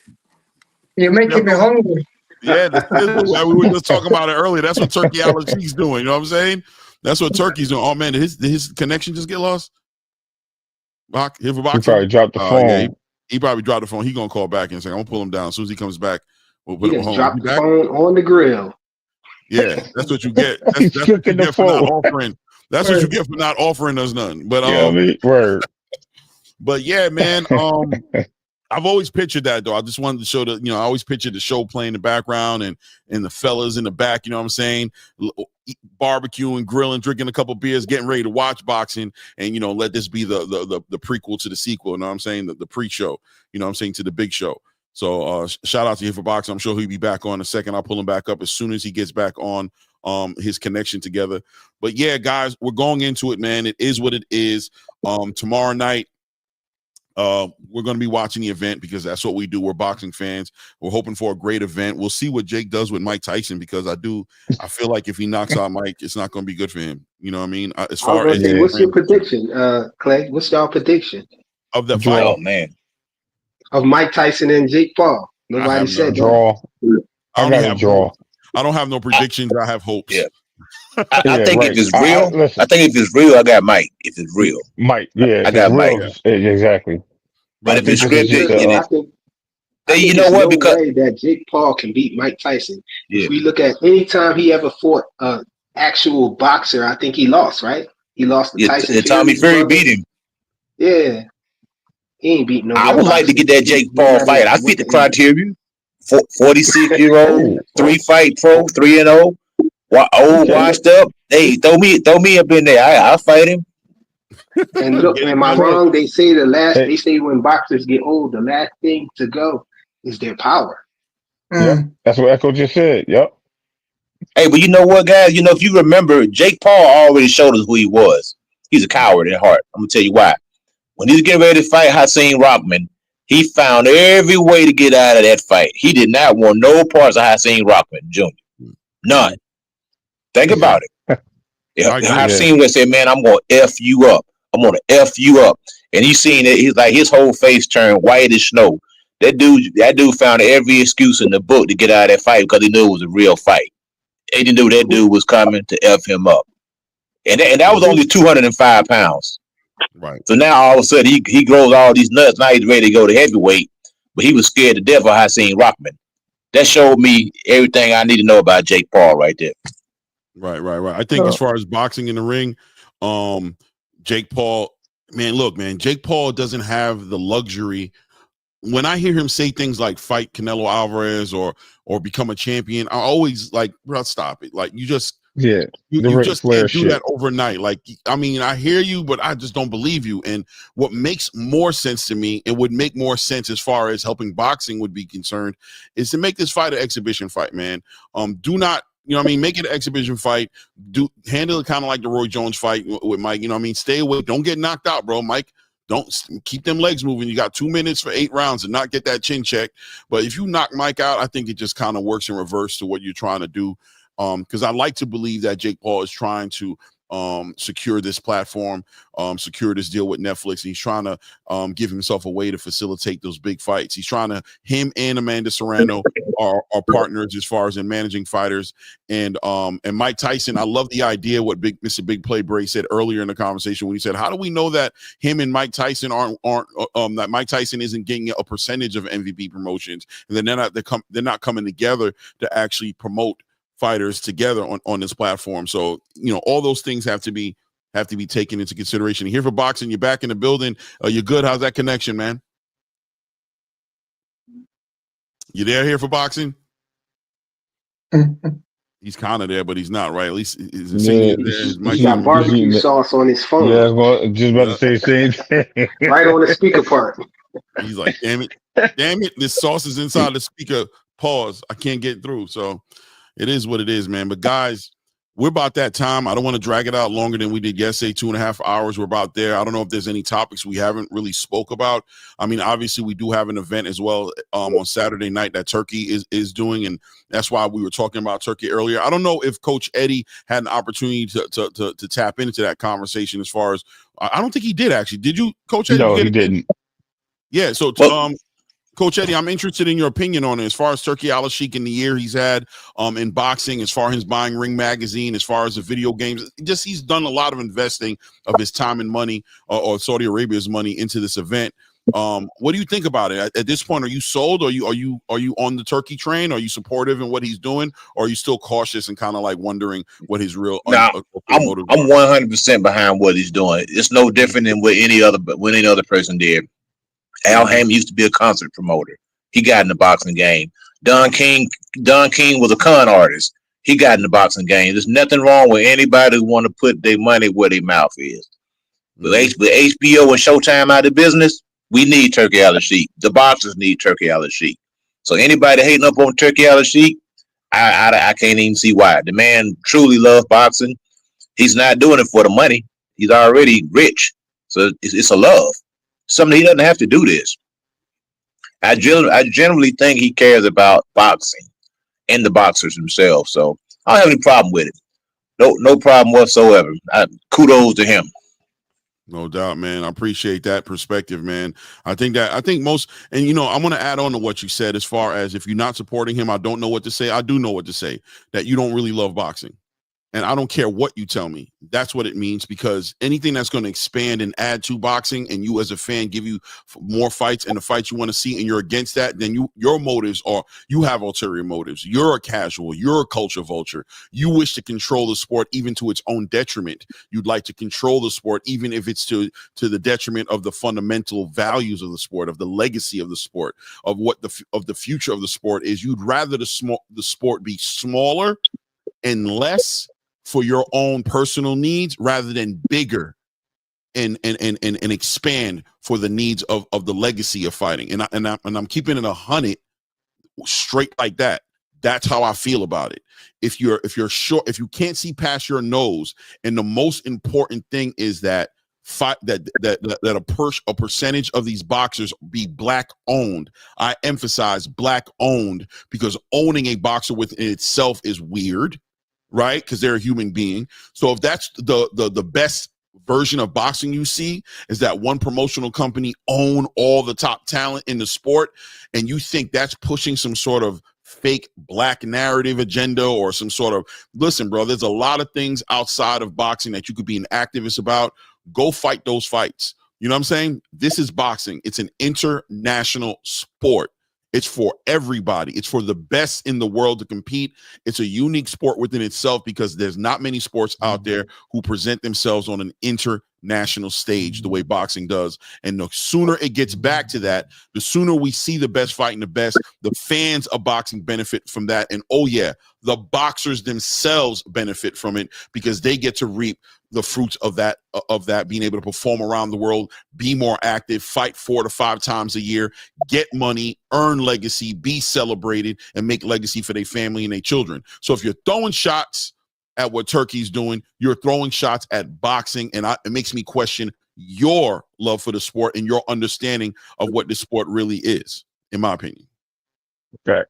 you're making me hungry. Yeah, the sizzle. We were just talking about it earlier. That's what Turki Alalshikh's doing. You know what I'm saying? That's what Turkey's doing. Oh man, did his connection just get lost? Here for boxing? He probably dropped the phone. Yeah, he probably dropped the phone. He gonna call back and say, "I'm gonna pull him down." As soon as he comes back, we'll put him just home. dropped the phone on the grill. Yeah, that's what you get. That's what you get for not offering. That's what you get for not offering us none. But yeah, I mean, word. But yeah, man. I've always pictured that though. I just wanted to show I always pictured the show playing in the background and the fellas in the back, you know what I'm saying? Barbecuing, grilling, drinking a couple beers, getting ready to watch boxing, and let this be the prequel to the sequel, you know what I'm saying? The pre-show, you know what I'm saying, to the big show. So shout out to Here for Boxing. I'm sure he'll be back on in a second. I'll pull him back up as soon as he gets back on his connection together. But yeah, guys, we're going into it, man. It is what it is. Tomorrow night, we're going to be watching the event because that's what we do. We're boxing fans. We're hoping for a great event. We'll see what Jake does with Mike Tyson because I feel like if he knocks out Mike, it's not going to be good for him. You know what I mean? As far as what's your prediction, Clay? What's y'all prediction of the fight? Oh man, of Mike Tyson and Jake Paul. Nobody said draw. I got a draw. I don't have no predictions. I have hopes. Yeah. I think if it's real, I think if it's real, I got Mike. If it's real, Mike, yeah, I got Mike. Exactly. But if it's scripted, you know what? Because way that Jake Paul can beat Mike Tyson. Yeah. If we look at any time he ever fought an actual boxer, I think he lost. Right? He lost to Tyson. And Tommy Fury beat him. Yeah, he ain't beat no. I would like to get that Jake Paul fight. I fit the criteria. 46-year-old, 3-fight pro, 3-0. Old, washed up. Hey, throw me up in there. I'll fight him. And look, am I wrong? They say they say when boxers get old, the last thing to go is their power. Yeah, that's what Echo just said. Yep. Hey, but you know what, guys? If you remember, Jake Paul already showed us who he was. He's a coward at heart. I'm gonna tell you why. When he was getting ready to fight Hasim Rockman, he found every way to get out of that fight. He did not want no parts of Hasim Rockman Jr. None. Think about it. Hasim would say, "Man, I'm gonna F you up. I'm gonna F you up." And he's seen it. He's like his whole face turned white as snow. That dude found every excuse in the book to get out of that fight because he knew it was a real fight. He didn't know that dude was coming to F him up. And that was only 205 pounds. Right. So now all of a sudden he grows all these nuts. Now he's ready to go to heavyweight, but he was scared to death of Hasim Rockman. That showed me everything I need to know about Jake Paul right there. Right. I think as far as boxing in the ring, Jake Paul, man, Jake Paul doesn't have the luxury. When I hear him say things like fight Canelo Alvarez or become a champion, I always like, bro, stop it. Like you just can't do that overnight. Like, I mean, I hear you, but I just don't believe you. And what makes more sense to me, and would make more sense as far as helping boxing would be concerned, is to make this fight an exhibition fight, man. Do not, make it an exhibition fight. Handle it kind of like the Roy Jones fight with Mike. Stay away. Don't get knocked out, bro. Mike, don't keep them legs moving. You got 2 minutes for 8 rounds and not get that chin check. But if you knock Mike out, I think it just kind of works in reverse to what you're trying to do. Because I like to believe that Jake Paul is trying to secure this platform, secure this deal with Netflix. And he's trying to give himself a way to facilitate those big fights. He's trying to, him and Amanda Serrano are partners as far as in managing fighters. And Mike Tyson, I love the idea what Mr. Big Play Bray said earlier in the conversation when he said, how do we know that him and Mike Tyson aren't that Mike Tyson isn't getting a percentage of MVP promotions, and then they're not coming together to actually promote fighters together on this platform. So all those things have to be taken into consideration. Here for boxing, you're back in the building. You're good. How's that connection, man? You there? Here for boxing? He's kind of there, but he's not, right? At least he's got barbecue sauce on his phone. Yeah, well, just about to say the same thing. Right on the speaker part. He's like, damn it, this sauce is inside the speaker. Pause. I can't get through. So it is what it is, man. But guys, we're about that time. I don't want to drag it out longer than we did yesterday, 2.5 hours. We're about there. I don't know if there's any topics we haven't really spoke about. I mean, obviously we do have an event as well on Saturday night that Turkey is doing. And that's why we were talking about Turkey earlier. I don't know if Coach Eddie had an opportunity to tap into that conversation as far as, I don't think he did actually. Did you, Coach Eddie? No, he didn't. Yeah. So, Coach Eddie, I'm interested in your opinion on it. As far as Turki Alalshikh in the year he's had in boxing, as far as buying Ring Magazine, as far as the video games, just he's done a lot of investing of his time and money, or Saudi Arabia's money, into this event. What do you think about it at this point? Are you sold? Are you on the Turkey train? Are you supportive in what he's doing, or are you still cautious and kind of like wondering what his real I'm 100% behind what he's doing. It's no different than what any other person did. Al Hammond used to be a concert promoter. He got in the boxing game. Don King was a con artist. He got in the boxing game. There's nothing wrong with anybody who want to put their money where their mouth is. With HBO and Showtime out of business, we need Turki Alalshikh. The boxers need Turki Alalshikh. So anybody hating up on Turki Alalshikh, I can't even see why. The man truly loves boxing. He's not doing it for the money. He's already rich. So it's a love. Something he doesn't have to do this. I generally think he cares about boxing and the boxers themselves. So I don't have any problem with it. No problem whatsoever. Kudos to him. No doubt, man. I appreciate that perspective, man. I think most, and I want to add on to what you said as far as if you're not supporting him, I don't know what to say. I do know what to say, that you don't really love boxing. And I don't care what you tell me. That's what it means, because anything that's going to expand and add to boxing, and you as a fan give you more fights and the fights you want to see, and you're against that, then your motives are, you have ulterior motives. You're a casual. You're a culture vulture. You wish to control the sport even to its own detriment. You'd like to control the sport even if it's to the detriment of the fundamental values of the sport, of the legacy of the sport, of what the future of the sport is. You'd rather the sport be smaller and less for your own personal needs rather than bigger and expand for the needs of the legacy of fighting. And I'm keeping it 100 straight like that. That's how I feel about it. If you're sure, if you can't see past your nose, and the most important thing is that a percentage of these boxers be black owned. I emphasize black owned, because owning a boxer within itself is weird, right? Because they're a human being. So if that's the best version of boxing you see, is that one promotional company own all the top talent in the sport, and you think that's pushing some sort of fake black narrative agenda or some sort of, listen, bro, there's a lot of things outside of boxing that you could be an activist about. Go fight those fights. You know what I'm saying? This is boxing. It's an international sport. It's for everybody. It's for the best in the world to compete. It's a unique sport within itself, because there's not many sports out there who present themselves on an international stage the way boxing does. And the sooner it gets back to that, the sooner we see the best fighting the best. The fans of boxing benefit from that. And oh yeah, the boxers themselves benefit from it, because they get to reap the fruits of that, being able to perform around the world, be more active, fight 4 to 5 times a year, get money, earn legacy, be celebrated, and make legacy for their family and their children. So if you're throwing shots at what Turkey's doing, you're throwing shots at boxing, and it makes me question your love for the sport and your understanding of what this sport really is, in my opinion. Okay.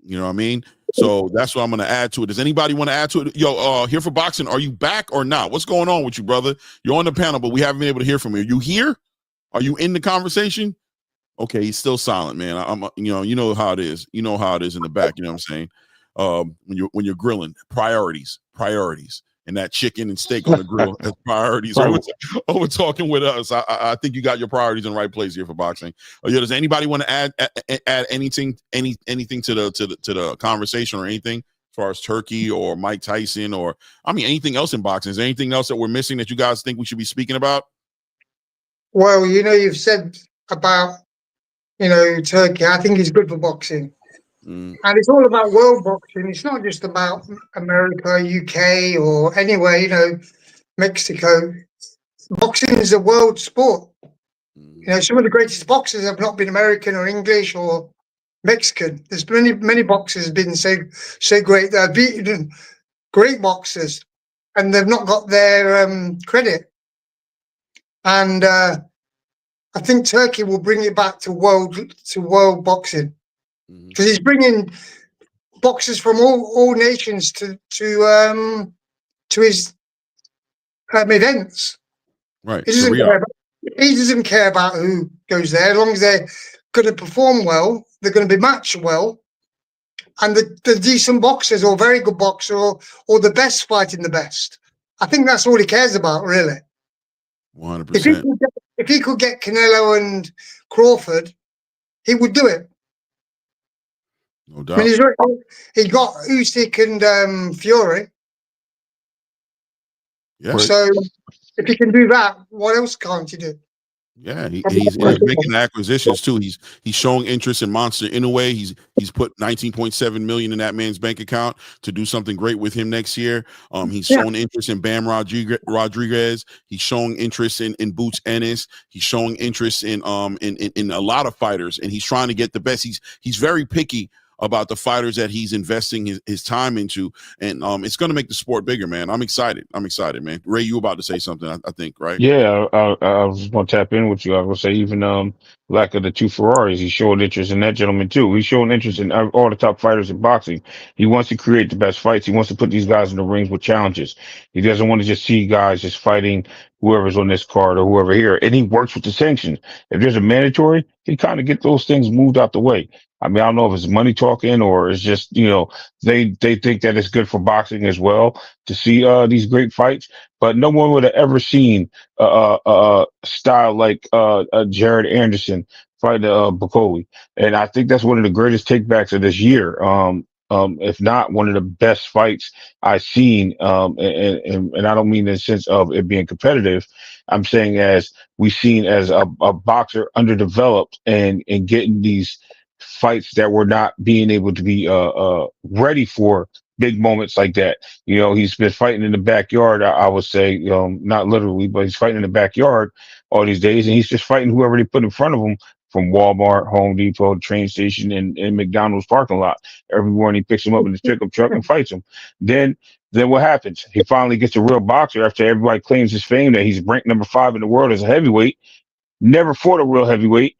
You know what I mean? So that's what I'm going to add to it. Does anybody want to add to it? Yo, Here for Boxing, are you back or not? What's going on with you, brother? You're on the panel, but we haven't been able to hear from you. Are you here? Are you in the conversation? Okay, he's still silent, man. I'm you know how it is. You know how it is in the back. You know what I'm saying? When you're grilling, priorities, and that chicken and steak on the grill as priorities. Over talking with us, I think you got your priorities in the right place here for boxing. Does anybody want to add anything to the conversation, or anything as far as Turkey or Mike Tyson, or anything else in boxing? Is there anything else that we're missing that you guys think we should be speaking about? Well, you've said about Turkey. I think he's good for boxing. And it's all about world boxing. It's not just about America, UK, or anywhere, Mexico. Boxing is a world sport. Some of the greatest boxers have not been American or English or Mexican. There's many boxers been so great that have beaten great boxers, and they've not got their credit. And I think Turkey will bring it back to world boxing. Because he's bringing boxers from all nations to his events. Right. He doesn't care about who goes there, as long as they're going to perform well. They're going to be matched well. And the decent boxers or very good boxer or the best fighting the best. I think that's all he cares about, really. 100%. If he could get Canelo and Crawford, he would do it. No doubt. I mean, he got Usyk and Fury. Yeah. So if he can do that, what else can't he do? Yeah, he's making acquisitions too. He's showing interest in Monster Inoue. He's put 19.7 million in that man's bank account to do something great with him next year. He's shown interest in Bam Rodriguez. He's showing interest in Boots Ennis. He's showing interest in a lot of fighters, and he's trying to get the best. He's very picky about the fighters that he's investing his time into, and it's going to make the sport bigger, man. I'm excited, man. Ray, you about to say something, I think, right? Yeah, I was going to tap in with you. I was going to say even lack of the two Ferraris, he's showing interest in that gentleman too. He's showing interest in all the top fighters in boxing. He wants to create the best fights. He wants to put these guys in the rings with challenges. He doesn't want to just see guys just fighting whoever's on this card or whoever here. And he works with the sanctions. If there's a mandatory, he kind of get those things moved out the way. I mean, I don't know if it's money talking or it's just, they think that it's good for boxing as well to see these great fights. But no one would have ever seen a style like Jared Anderson fight Bukoli. And I think that's one of the greatest takebacks of this year. If not one of the best fights I've seen. And I don't mean in the sense of it being competitive. I'm saying as we've seen as a boxer underdeveloped and getting these fights that were not being able to be ready for big moments like that. He's been fighting in the backyard, I would say, not literally, but he's fighting in the backyard all these days, and he's just fighting whoever they put in front of him from Walmart, Home Depot, train station, and McDonald's parking lot. Every morning he picks him up in his pickup truck and fights him. Then what happens? He finally gets a real boxer after everybody claims his fame that he's ranked number 5 in the world as a heavyweight, never fought a real heavyweight,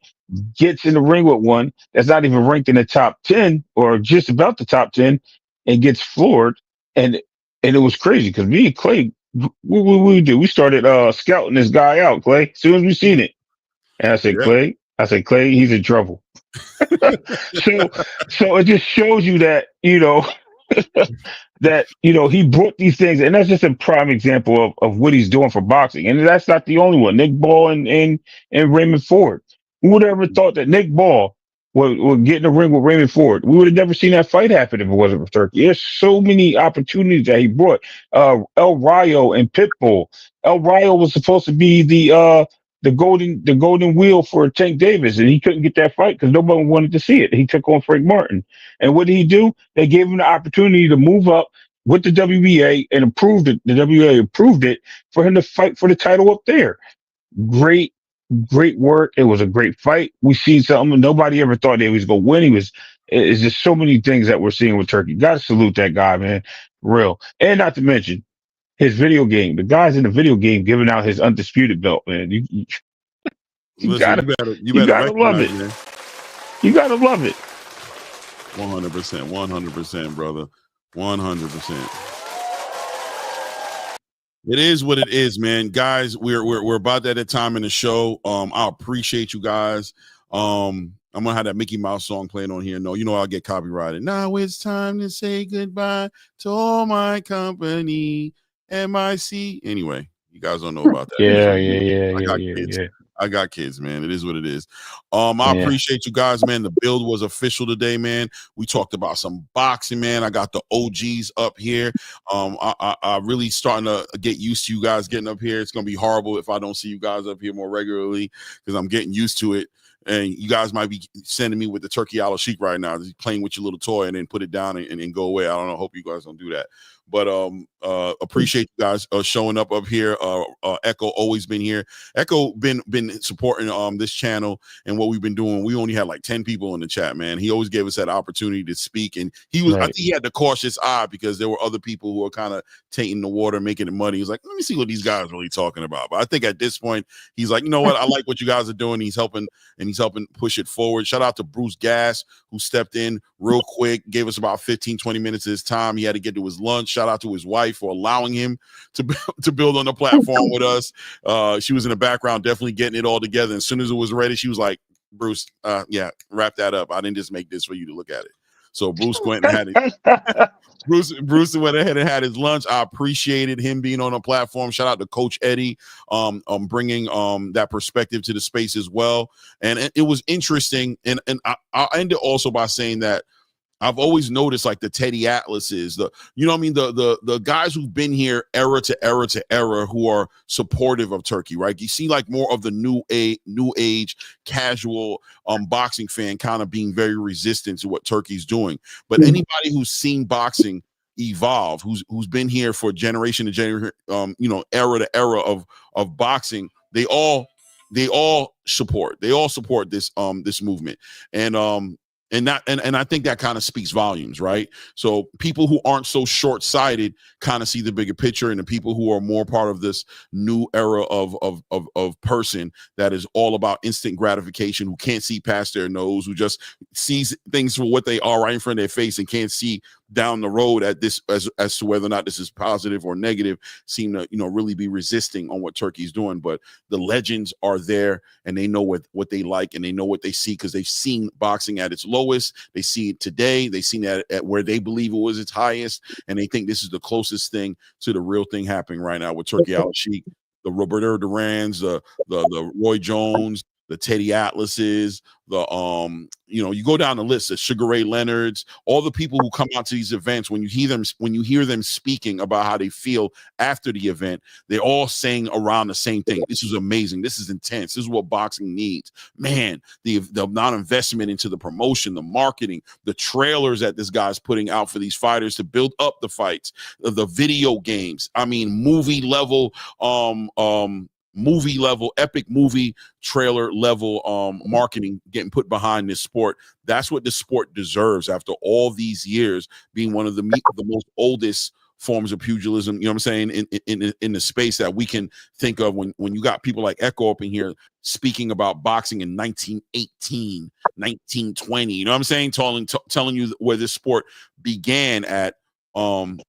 gets in the ring with one that's not even ranked in the top 10 or just about the top 10 and gets floored. And it was crazy because me and Clay, what we do? We started scouting this guy out, Clay, as soon as we seen it. And I said, Clay, he's in trouble. So it just shows you that, that, he brought these things, and that's just a prime example of what he's doing for boxing. And that's not the only one. Nick Ball and Raymond Ford. Who would have ever thought that Nick Ball would get in the ring with Raymond Ford? We would have never seen that fight happen if it wasn't for Turkey. There's so many opportunities that he brought. El Rayo and Pitbull. El Rayo was supposed to be the golden wheel for Tank Davis, and he couldn't get that fight because nobody wanted to see it. He took on Frank Martin. And what did he do? They gave him the opportunity to move up with the WBA and approved it. The WBA approved it for him to fight for the title up there. Great work. It was a great fight. We seen something nobody ever thought they was going to win. It's just so many things that we're seeing with Turkey. Got to salute that guy, man. Real. And not to mention his video game. The guys in the video game giving out his undisputed belt, man. You gotta love it. Man. You gotta love it. 100%, brother. 100%. It is what it is, man. Guys, we're about that time in the show. I appreciate you guys. I'm gonna have that Mickey Mouse song playing on here. No, I'll get copyrighted. Now it's time to say goodbye to all my company. MIC. Anyway, you guys don't know about that. Yeah. I got kids, man. It is what it is. I appreciate you guys, man. The build was official today, man. We talked about some boxing, man. I got the OGs up here. I really starting to get used to you guys getting up here. It's gonna be horrible if I don't see you guys up here more regularly because I'm getting used to it. And you guys might be sending me with the Turki Alalshikh right now, playing with your little toy and then put it down and go away. I don't know. Hope you guys don't do that. But appreciate you guys showing up here. Echo always been here. Echo been supporting this channel and what we've been doing. We only had like 10 people in the chat, man. He always gave us that opportunity to speak, and he was. Right. I think he had the cautious eye because there were other people who were kind of tainting the water, making it muddy. He's like, let me see what these guys are really talking about. But I think at this point, he's like, you know what? I like what you guys are doing. He's helping push it forward. Shout out to Bruce Gass, who stepped in real quick, gave us about 15-20 minutes of his time. He had to get to his lunch. Shout out to his wife for allowing him to build on the platform with us. She was in the background definitely getting it all together. And as soon as it was ready, she was like, Bruce, yeah, wrap that up. I didn't just make this for you to look at it. So Bruce went and had it. Bruce went ahead and had his lunch. I appreciated him being on a platform. Shout out to Coach Eddie, bringing that perspective to the space as well. And it was interesting. And I'll end it also by saying that I've always noticed like the Teddy Atlases, the guys who've been here era to era to era who are supportive of Turkey, right? You see like more of the new age casual boxing fan kind of being very resistant to what Turkey's doing. But anybody who's seen boxing evolve, who's been here for generation to generation, era to era of boxing, they all support this this movement. And I think that kind of speaks volumes, right? So people who aren't so short-sighted kind of see the bigger picture, and the people who are more part of this new era of person that is all about instant gratification, who can't see past their nose, who just sees things for what they are right in front of their face and can't see down the road at this as to whether or not this is positive or negative, seem to really be resisting on what Turkey's doing. But the legends are there, and they know what they like, and they know what they see because they've seen boxing at its lowest. They see it today. They've seen it at where they believe it was its highest, and they think this is the closest thing to the real thing happening right now with Turki Alalshikh, the Roberto Durans, the Roy Jones, the Teddy Atlases, you go down the list, the Sugar Ray Leonards, all the people who come out to these events. When you hear them speaking about how they feel after the event, they're all saying around the same thing. This is amazing. This is intense. This is what boxing needs. Man, the amount of investment into the promotion, the marketing, the trailers that this guy's putting out for these fighters to build up the fights, the video games. I mean, movie level, epic movie trailer level marketing getting put behind this sport. That's what the sport deserves after all these years being one of the most oldest forms of pugilism, you know what I'm saying, in the space that we can think of. When you got people like Echo up in here speaking about boxing in 1918, 1920, you know what I'm saying, telling you where this sport began at.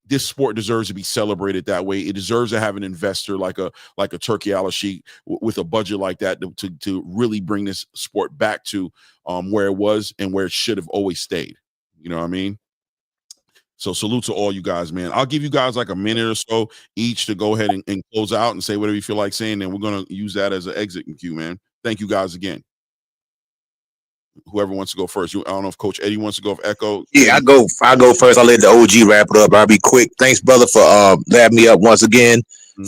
This sport deserves to be celebrated that way. It deserves to have an investor like a Turki Alalshikh with a budget like that to really bring this sport back to where it was and where it should have always stayed. You know what I mean? So salute to all you guys, man. I'll give you guys like a minute or so each to go ahead and close out and say whatever you feel like saying, and we're gonna use that as an exit cue, man. Thank you guys again. Whoever wants to go first. I don't know if Coach Eddie wants to go. If Echo. Yeah, I go first. I'll let the OG wrap it up. I'll be quick. Thanks, brother, for having me up once again.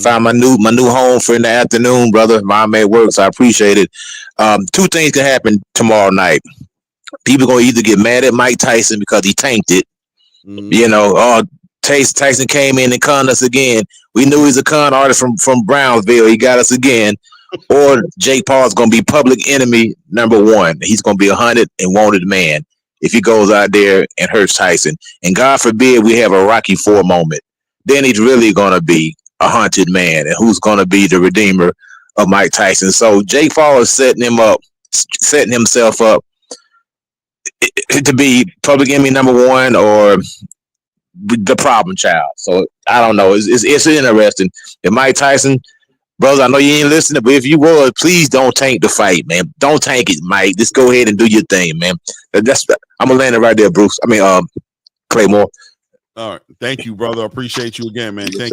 Found my new home for in the afternoon, brother. My man works. I appreciate it. Two things can happen tomorrow night. People gonna either get mad at Mike Tyson because he tanked it. Tyson came in and conned us again. We knew he's a con artist from Brownsville. He got us again. Or Jake Paul's gonna be public enemy number one. He's gonna be a hunted and wanted man if he goes out there and hurts Tyson. And God forbid we have a Rocky IV moment. Then he's really gonna be a hunted man, and who's gonna be the redeemer of Mike Tyson. So Jake Paul is setting himself up to be public enemy number one or the problem child. So I don't know. It's interesting. If Mike Tyson, brother, I know you ain't listening, but if you would, please don't tank the fight, man. Don't tank it, Mike. Just go ahead and do your thing, man. I'm gonna land it right there, Bruce. Claymore. All right, thank you, brother. Appreciate you again, man. Yes,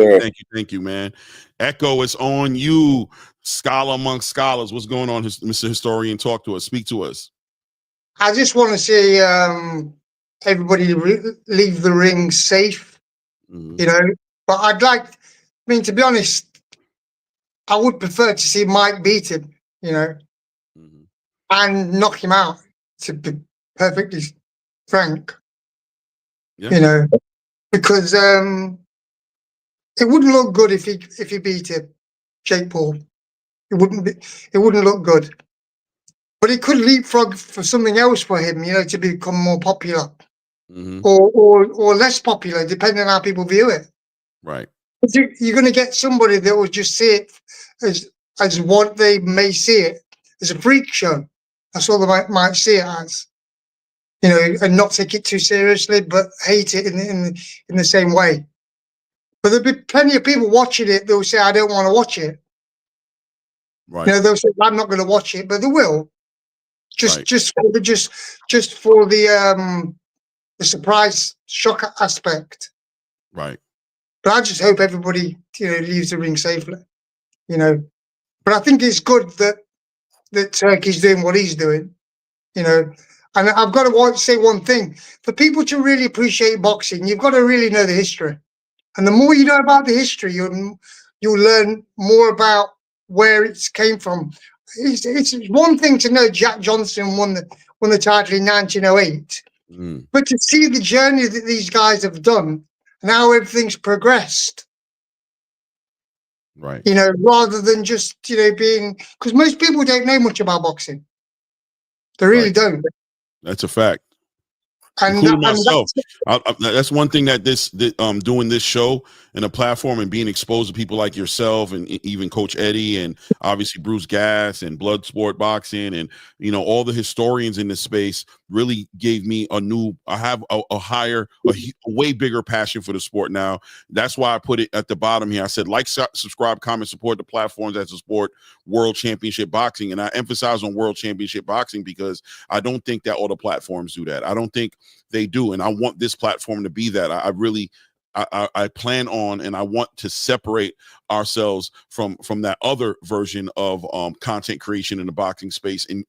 Thank you, man. Echo, it's on you. Scholar amongst scholars. What's going on, Mr. Historian? Talk to us. Speak to us. I just want to see everybody leave the ring safe, But to be honest, I would prefer to see Mike beat him, and knock him out, to be perfectly frank. Yeah. Because it wouldn't look good if he beat him, Jake Paul. It wouldn't look good. But it could leapfrog for something else for him, to become more popular, or less popular, depending on how people view it. Right. You're going to get somebody that will just see it as what they may see it, as a freak show. That's all they might see it as, and not take it too seriously, but hate it in the same way. But there'll be plenty of people watching it. They'll say, "I don't want to watch it." Right. They'll say, "I'm not going to watch it," but they will. Right. just for the surprise shock aspect. Right. But I just hope everybody, leaves the ring safely. But I think it's good that Turkey's doing what he's doing. And I've got to say one thing: for people to really appreciate boxing, you've got to really know the history. And the more you know about the history, you'll learn more about where it came from. It's one thing to know Jack Johnson won the title in 1908, but to see the journey that these guys have done and how everything's progressed, right? Rather than just being, because most people don't know much about boxing, they really don't. That's a fact. And including myself. That's one thing that doing this show and a platform and being exposed to people like yourself and even Coach Eddie and obviously Bruce Gass and Bloodsport Boxing and all the historians in this space really gave me I have a way bigger passion for the sport now. That's why I put it at the bottom here. I said like, subscribe, comment, support the platforms that support World Championship Boxing, and I emphasize on World Championship Boxing because I don't think that all the platforms do that. I don't think they do, and I want this platform to be that. I plan on, and I want to separate ourselves from that other version of content creation in the boxing space and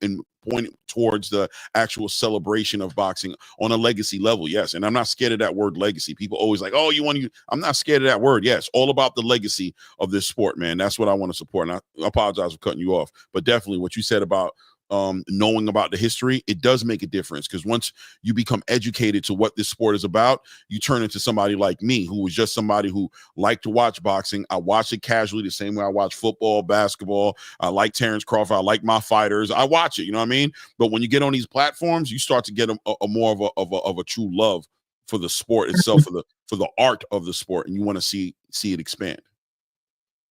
point towards the actual celebration of boxing on a legacy level. Yes, and I'm not scared of that word legacy. People always like, oh, I'm not scared of that word. Yes, all about the legacy of this sport, man. That's what I want to support. And I apologize for cutting you off, but definitely what you said about knowing about the history, it does make a difference, because once you become educated to what this sport is about, you turn into somebody like me, who was just somebody who liked to watch boxing. I watch it casually the same way I watch football, basketball. I like Terrence Crawford. I like my fighters. I watch it, you know what I mean? But when you get on these platforms, you start to get a more of a true love for the sport itself, for the art of the sport, and you want to see it expand.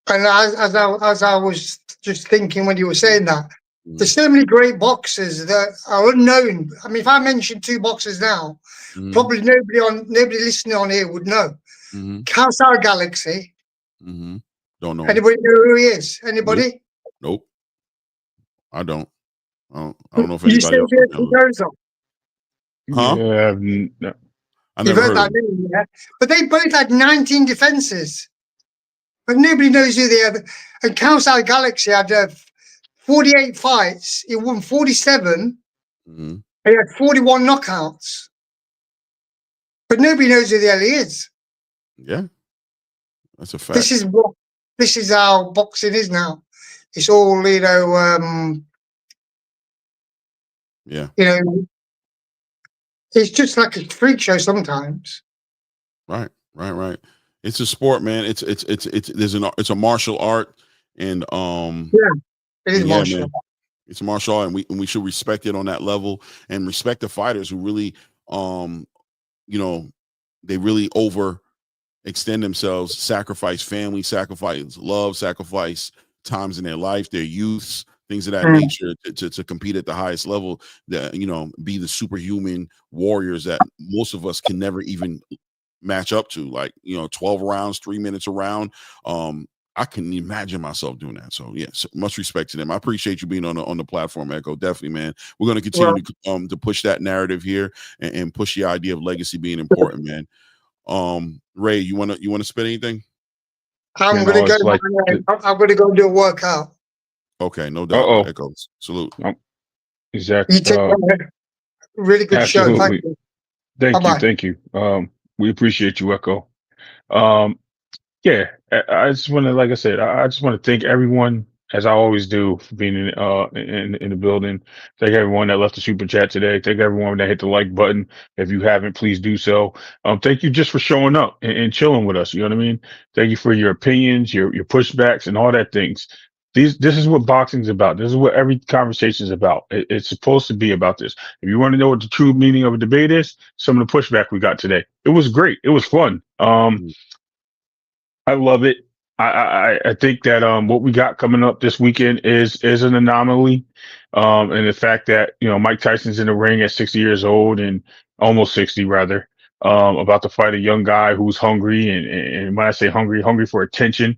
And as I was just thinking when you were saying that, there's so many great boxers that are unknown. I mean, if I mention two boxers now, probably nobody listening on here would know. Kausar Galaxy. Don't know. Anybody know who he is? Anybody? Nope. I don't know if anybody else knows. Huh? Yeah, no. I never heard that name, yeah? But they both had 19 defenses. But nobody knows who they are. And Kausar Galaxy had 48 fights. He won 47. He had 41 knockouts. But nobody knows who the hell he is. Yeah, that's a fact. This is how boxing is now. It's all, yeah. It's just like a freak show sometimes. Right. It's a sport, man. It's a martial art, and it is martial art. It's a martial art, and we should respect it on that level, and respect the fighters who really they really overextend themselves, sacrifice family, sacrifice love, sacrifice times in their life, their youths, things of that nature to compete at the highest level, that be the superhuman warriors that most of us can never even match up to, like 12 rounds, 3 minutes a round. I can imagine myself doing that. So yes, much respect to them. I appreciate you being on the platform, Echo. Definitely, man. We're going to continue to push that narrative here and push the idea of legacy being important, man. Ray, you want to spit anything? I'm going to go do a workout. Okay, no doubt. Echo, salute. Exactly. You take really good show. Thank you. We appreciate you, Echo. Yeah, I just want to, like I said, I just want to thank everyone, as I always do, for being in the building. Thank everyone that left the super chat today. Thank everyone that hit the like button. If you haven't, please do so. Thank you just for showing up and chilling with us. You know what I mean? Thank you for your opinions, your pushbacks, and all that things. This is what boxing's about. This is what every conversation is about. It's supposed to be about this. If you want to know what the true meaning of a debate is, some of the pushback we got today. It was great. It was fun. I love it. I think that what we got coming up this weekend is an anomaly, and the fact that Mike Tyson's in the ring at 60 years old, and almost 60 rather, about to fight a young guy who's hungry, and when I say hungry for attention,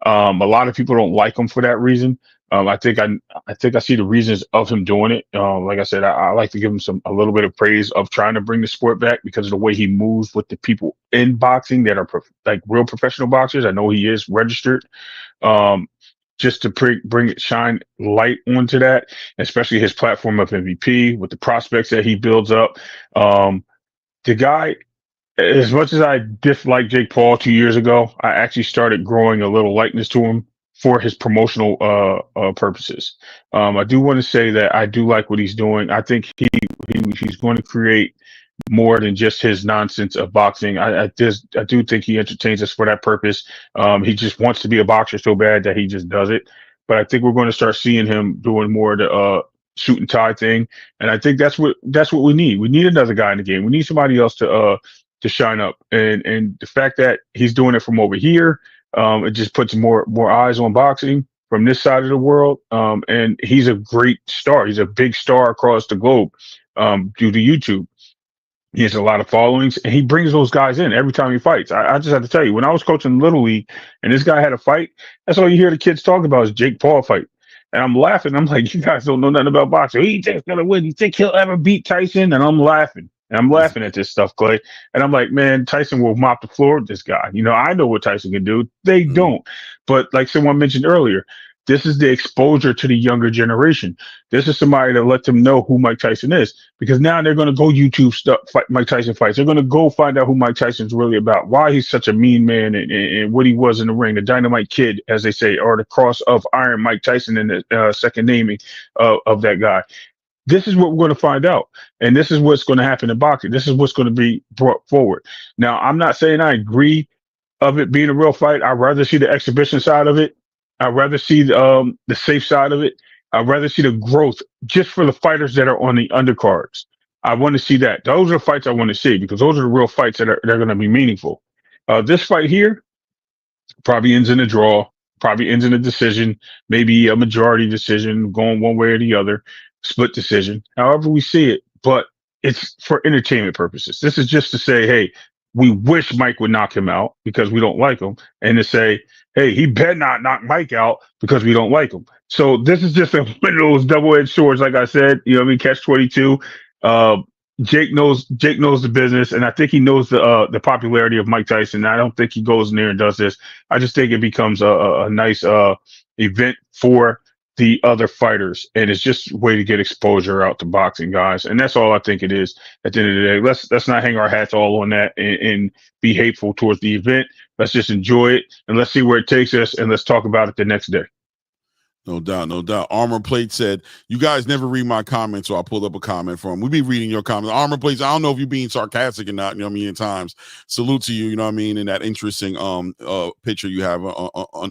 a lot of people don't like him for that reason. I think I see the reasons of him doing it. Like I said, I like to give him a little bit of praise of trying to bring the sport back because of the way he moves with the people in boxing that are like real professional boxers. I know he is registered. Just to shine light onto that, especially his platform of MVP with the prospects that he builds up. The guy, as much as I disliked Jake Paul 2 years ago, I actually started growing a little likeness to him for his promotional purposes. I do want to say that I do like what he's doing. I think he's going to create more than just his nonsense of boxing. I do think he entertains us for that purpose. He just wants to be a boxer so bad that he just does it. But I think we're going to start seeing him doing more of the suit and tie thing. And I think that's what we need. We need another guy in the game. We need somebody else to shine up. And the fact that he's doing it from over here, it just puts more eyes on boxing from this side of the world. And he's a great star. He's a big star across the globe due to YouTube. He has a lot of followings, and he brings those guys in every time he fights. I just have to tell you, when I was coaching Little League and this guy had a fight, that's all you hear the kids talk about is Jake Paul fight. And I'm laughing. I'm like, you guys don't know nothing about boxing. He thinks he's going to win. You think he'll ever beat Tyson? And I'm laughing. And I'm laughing at this stuff, Clay. And I'm like, man, Tyson will mop the floor with this guy. You know, I know what Tyson can do. They don't. But like someone mentioned earlier, this is the exposure to the younger generation. This is somebody to let them know who Mike Tyson is, because now they're going to go YouTube Mike Tyson fights. They're going to go find out who Mike Tyson's really about, why he's such a mean man, and what he was in the ring, the Dynamite Kid, as they say, or the cross of Iron Mike Tyson in the second naming of that guy. This is what we're going to find out. And this is what's going to happen in boxing. This is what's going to be brought forward. Now, I'm not saying I agree of it being a real fight. I'd rather see the exhibition side of it. I'd rather see the safe side of it. I'd rather see the growth just for the fighters that are on the undercards. I want to see that. Those are the fights I want to see, because those are the real fights that are going to be meaningful. This fight here probably ends in a draw, probably ends in a decision, maybe a majority decision going one way or the other, split decision, however we see it. But it's for entertainment purposes. This is just to say, hey, we wish Mike would knock him out because we don't like him, and to say, hey, he better not knock Mike out because we don't like him. So this is just one of those double-edged swords, like I said. You know what I mean? Catch-22. Jake knows the business, and I think he knows the popularity of Mike Tyson. I don't think he goes in there and does this. I just think it becomes a nice event for the other fighters, and it's just a way to get exposure out to boxing, guys. And that's all I think it is at the end of the day. Let's not hang our hats all on that and be hateful towards the event. Let's just enjoy it, and let's see where it takes us, and let's talk about it the next day. No doubt, no doubt. Armor Plate said, you guys never read my comments, so I pulled up a comment from him. We be reading your comments. Armor Plate, I don't know if you're being sarcastic or not, you know what I mean, at times. Salute to you, you know what I mean, in that interesting picture you have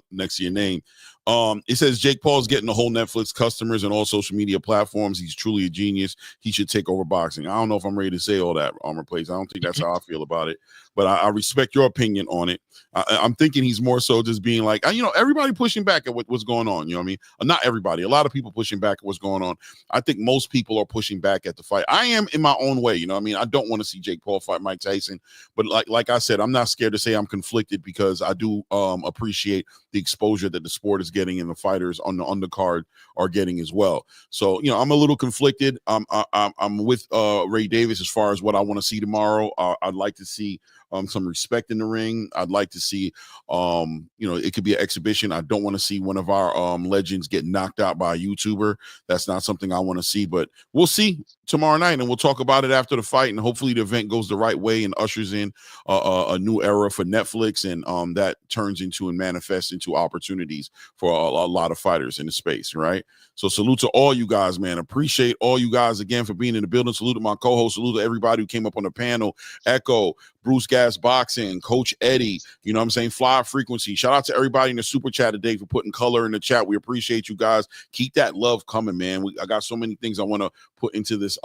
next to your name. It says Jake Paul's getting the whole Netflix customers and all social media platforms. He's truly a genius. He should take over boxing. I don't know if I'm ready to say all that, Armor Plates. I don't think that's how I feel about it, but I respect your opinion on it. I'm thinking he's more so just being like, you know, everybody pushing back at what's going on. You know what I mean? Not everybody. A lot of people pushing back at what's going on. I think most people are pushing back at the fight. I am in my own way. You know what I mean? I don't want to see Jake Paul fight Mike Tyson, but like I said, I'm not scared to say I'm conflicted, because I do appreciate the exposure that the sport is getting and the fighters on the undercard are getting as well. So, you know, I'm a little conflicted. I'm with Ray Davis as far as what I want to see tomorrow. I'd like to see some respect in the ring. I'd like to see, you know, it could be an exhibition. I don't want to see one of our legends get knocked out by a YouTuber. That's not something I want to see, but we'll see tomorrow night, and we'll talk about it after the fight, and hopefully the event goes the right way and ushers in a new era for Netflix, and that turns into and manifests into opportunities for a lot of fighters in the space, right? So salute to all you guys, man. Appreciate all you guys again for being in the building. Salute to my co-host. Salute to everybody who came up on the panel. Echo, Bruce Gas Boxing, Coach Eddie, you know what I'm saying? Fly Frequency. Shout out to everybody in the super chat today for putting color in the chat. We appreciate you guys. Keep that love coming, man. I got so many things I want to put into this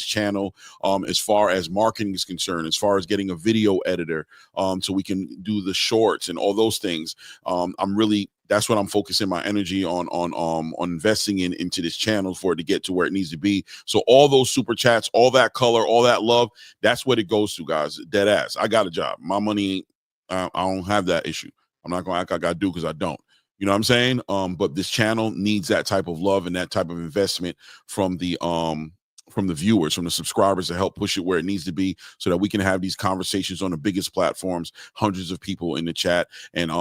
channel as far as marketing is concerned, as far as getting a video editor so we can do the shorts and all those things. That's what I'm focusing my energy on investing into this channel for it to get to where it needs to be. So all those super chats, all that color, all that love, that's what it goes to, guys. Dead ass. I got a job. My money, I don't have that issue. I'm not going to act like I do, because I don't. You know what I'm saying? But this channel needs that type of love and that type of investment from the viewers, from the subscribers, to help push it where it needs to be, so that we can have these conversations on the biggest platforms, hundreds of people in the chat, and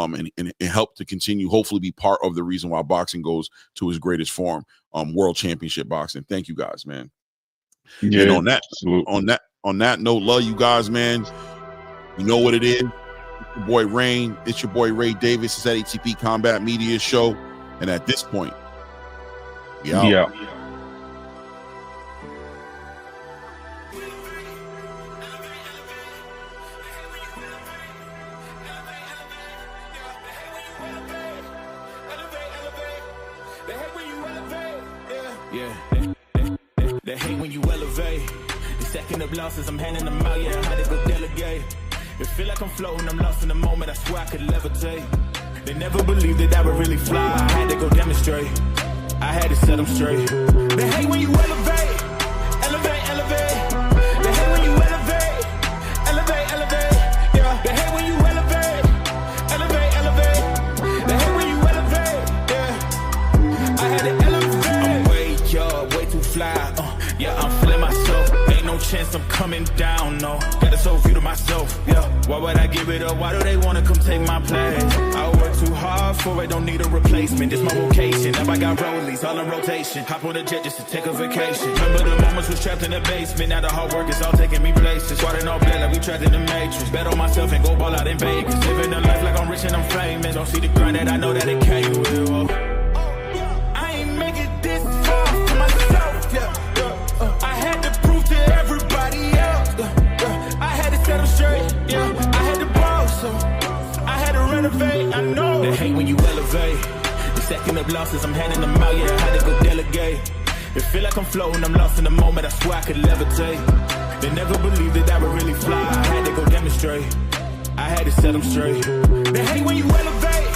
help to continue, hopefully be part of the reason why boxing goes to its greatest form, World Championship Boxing. Thank you guys, man. Yeah, and on that note, love you guys, man. You know what it is. It's your boy Rain. It's your boy Ray Davis. It's at ATP Combat Media Show. And at this point, we out. Yeah. They hate when you elevate. The second of losses, I'm handing them out, yeah, I had to go delegate. It feel like I'm floating, I'm lost in the moment, I swear I could levitate. They never believed that I would really fly, I had to go demonstrate. I had to set them straight. They hate when you elevate, elevate, elevate. They hate when you elevate, elevate, elevate. Yeah, they hate when you elevate, elevate, elevate. They hate when you elevate, yeah. I had to elevate. I'm way too fly, yeah, I'm feeling myself. Ain't no chance I'm coming down, no. Got a soul view to myself, yeah. Why would I give it up? Why do they wanna come take my place? I work too hard for it, don't need a replacement. This my vocation, now I got rollies all in rotation. Hop on a jet just to take a vacation. Remember the moments was trapped in the basement. Now the hard work is all taking me places. Squatting all black like we trapped in the matrix. Bet on myself and go ball out in Vegas. Living a life like I'm rich and I'm famous. Don't see the grind that I know that it came with. Oh. I ain't make it this far for myself, yeah. I had to prove to everybody else. I had to set them straight, yeah. I had to ball, so I had to renovate. I know they hate when you elevate. The second of losses, I'm handing them out, yeah. I had to go delegate. It feel like I'm floating, I'm lost in the moment. I swear I could levitate. They never believed that I would really fly. I had to go demonstrate. I had to set them straight. They hate when you elevate.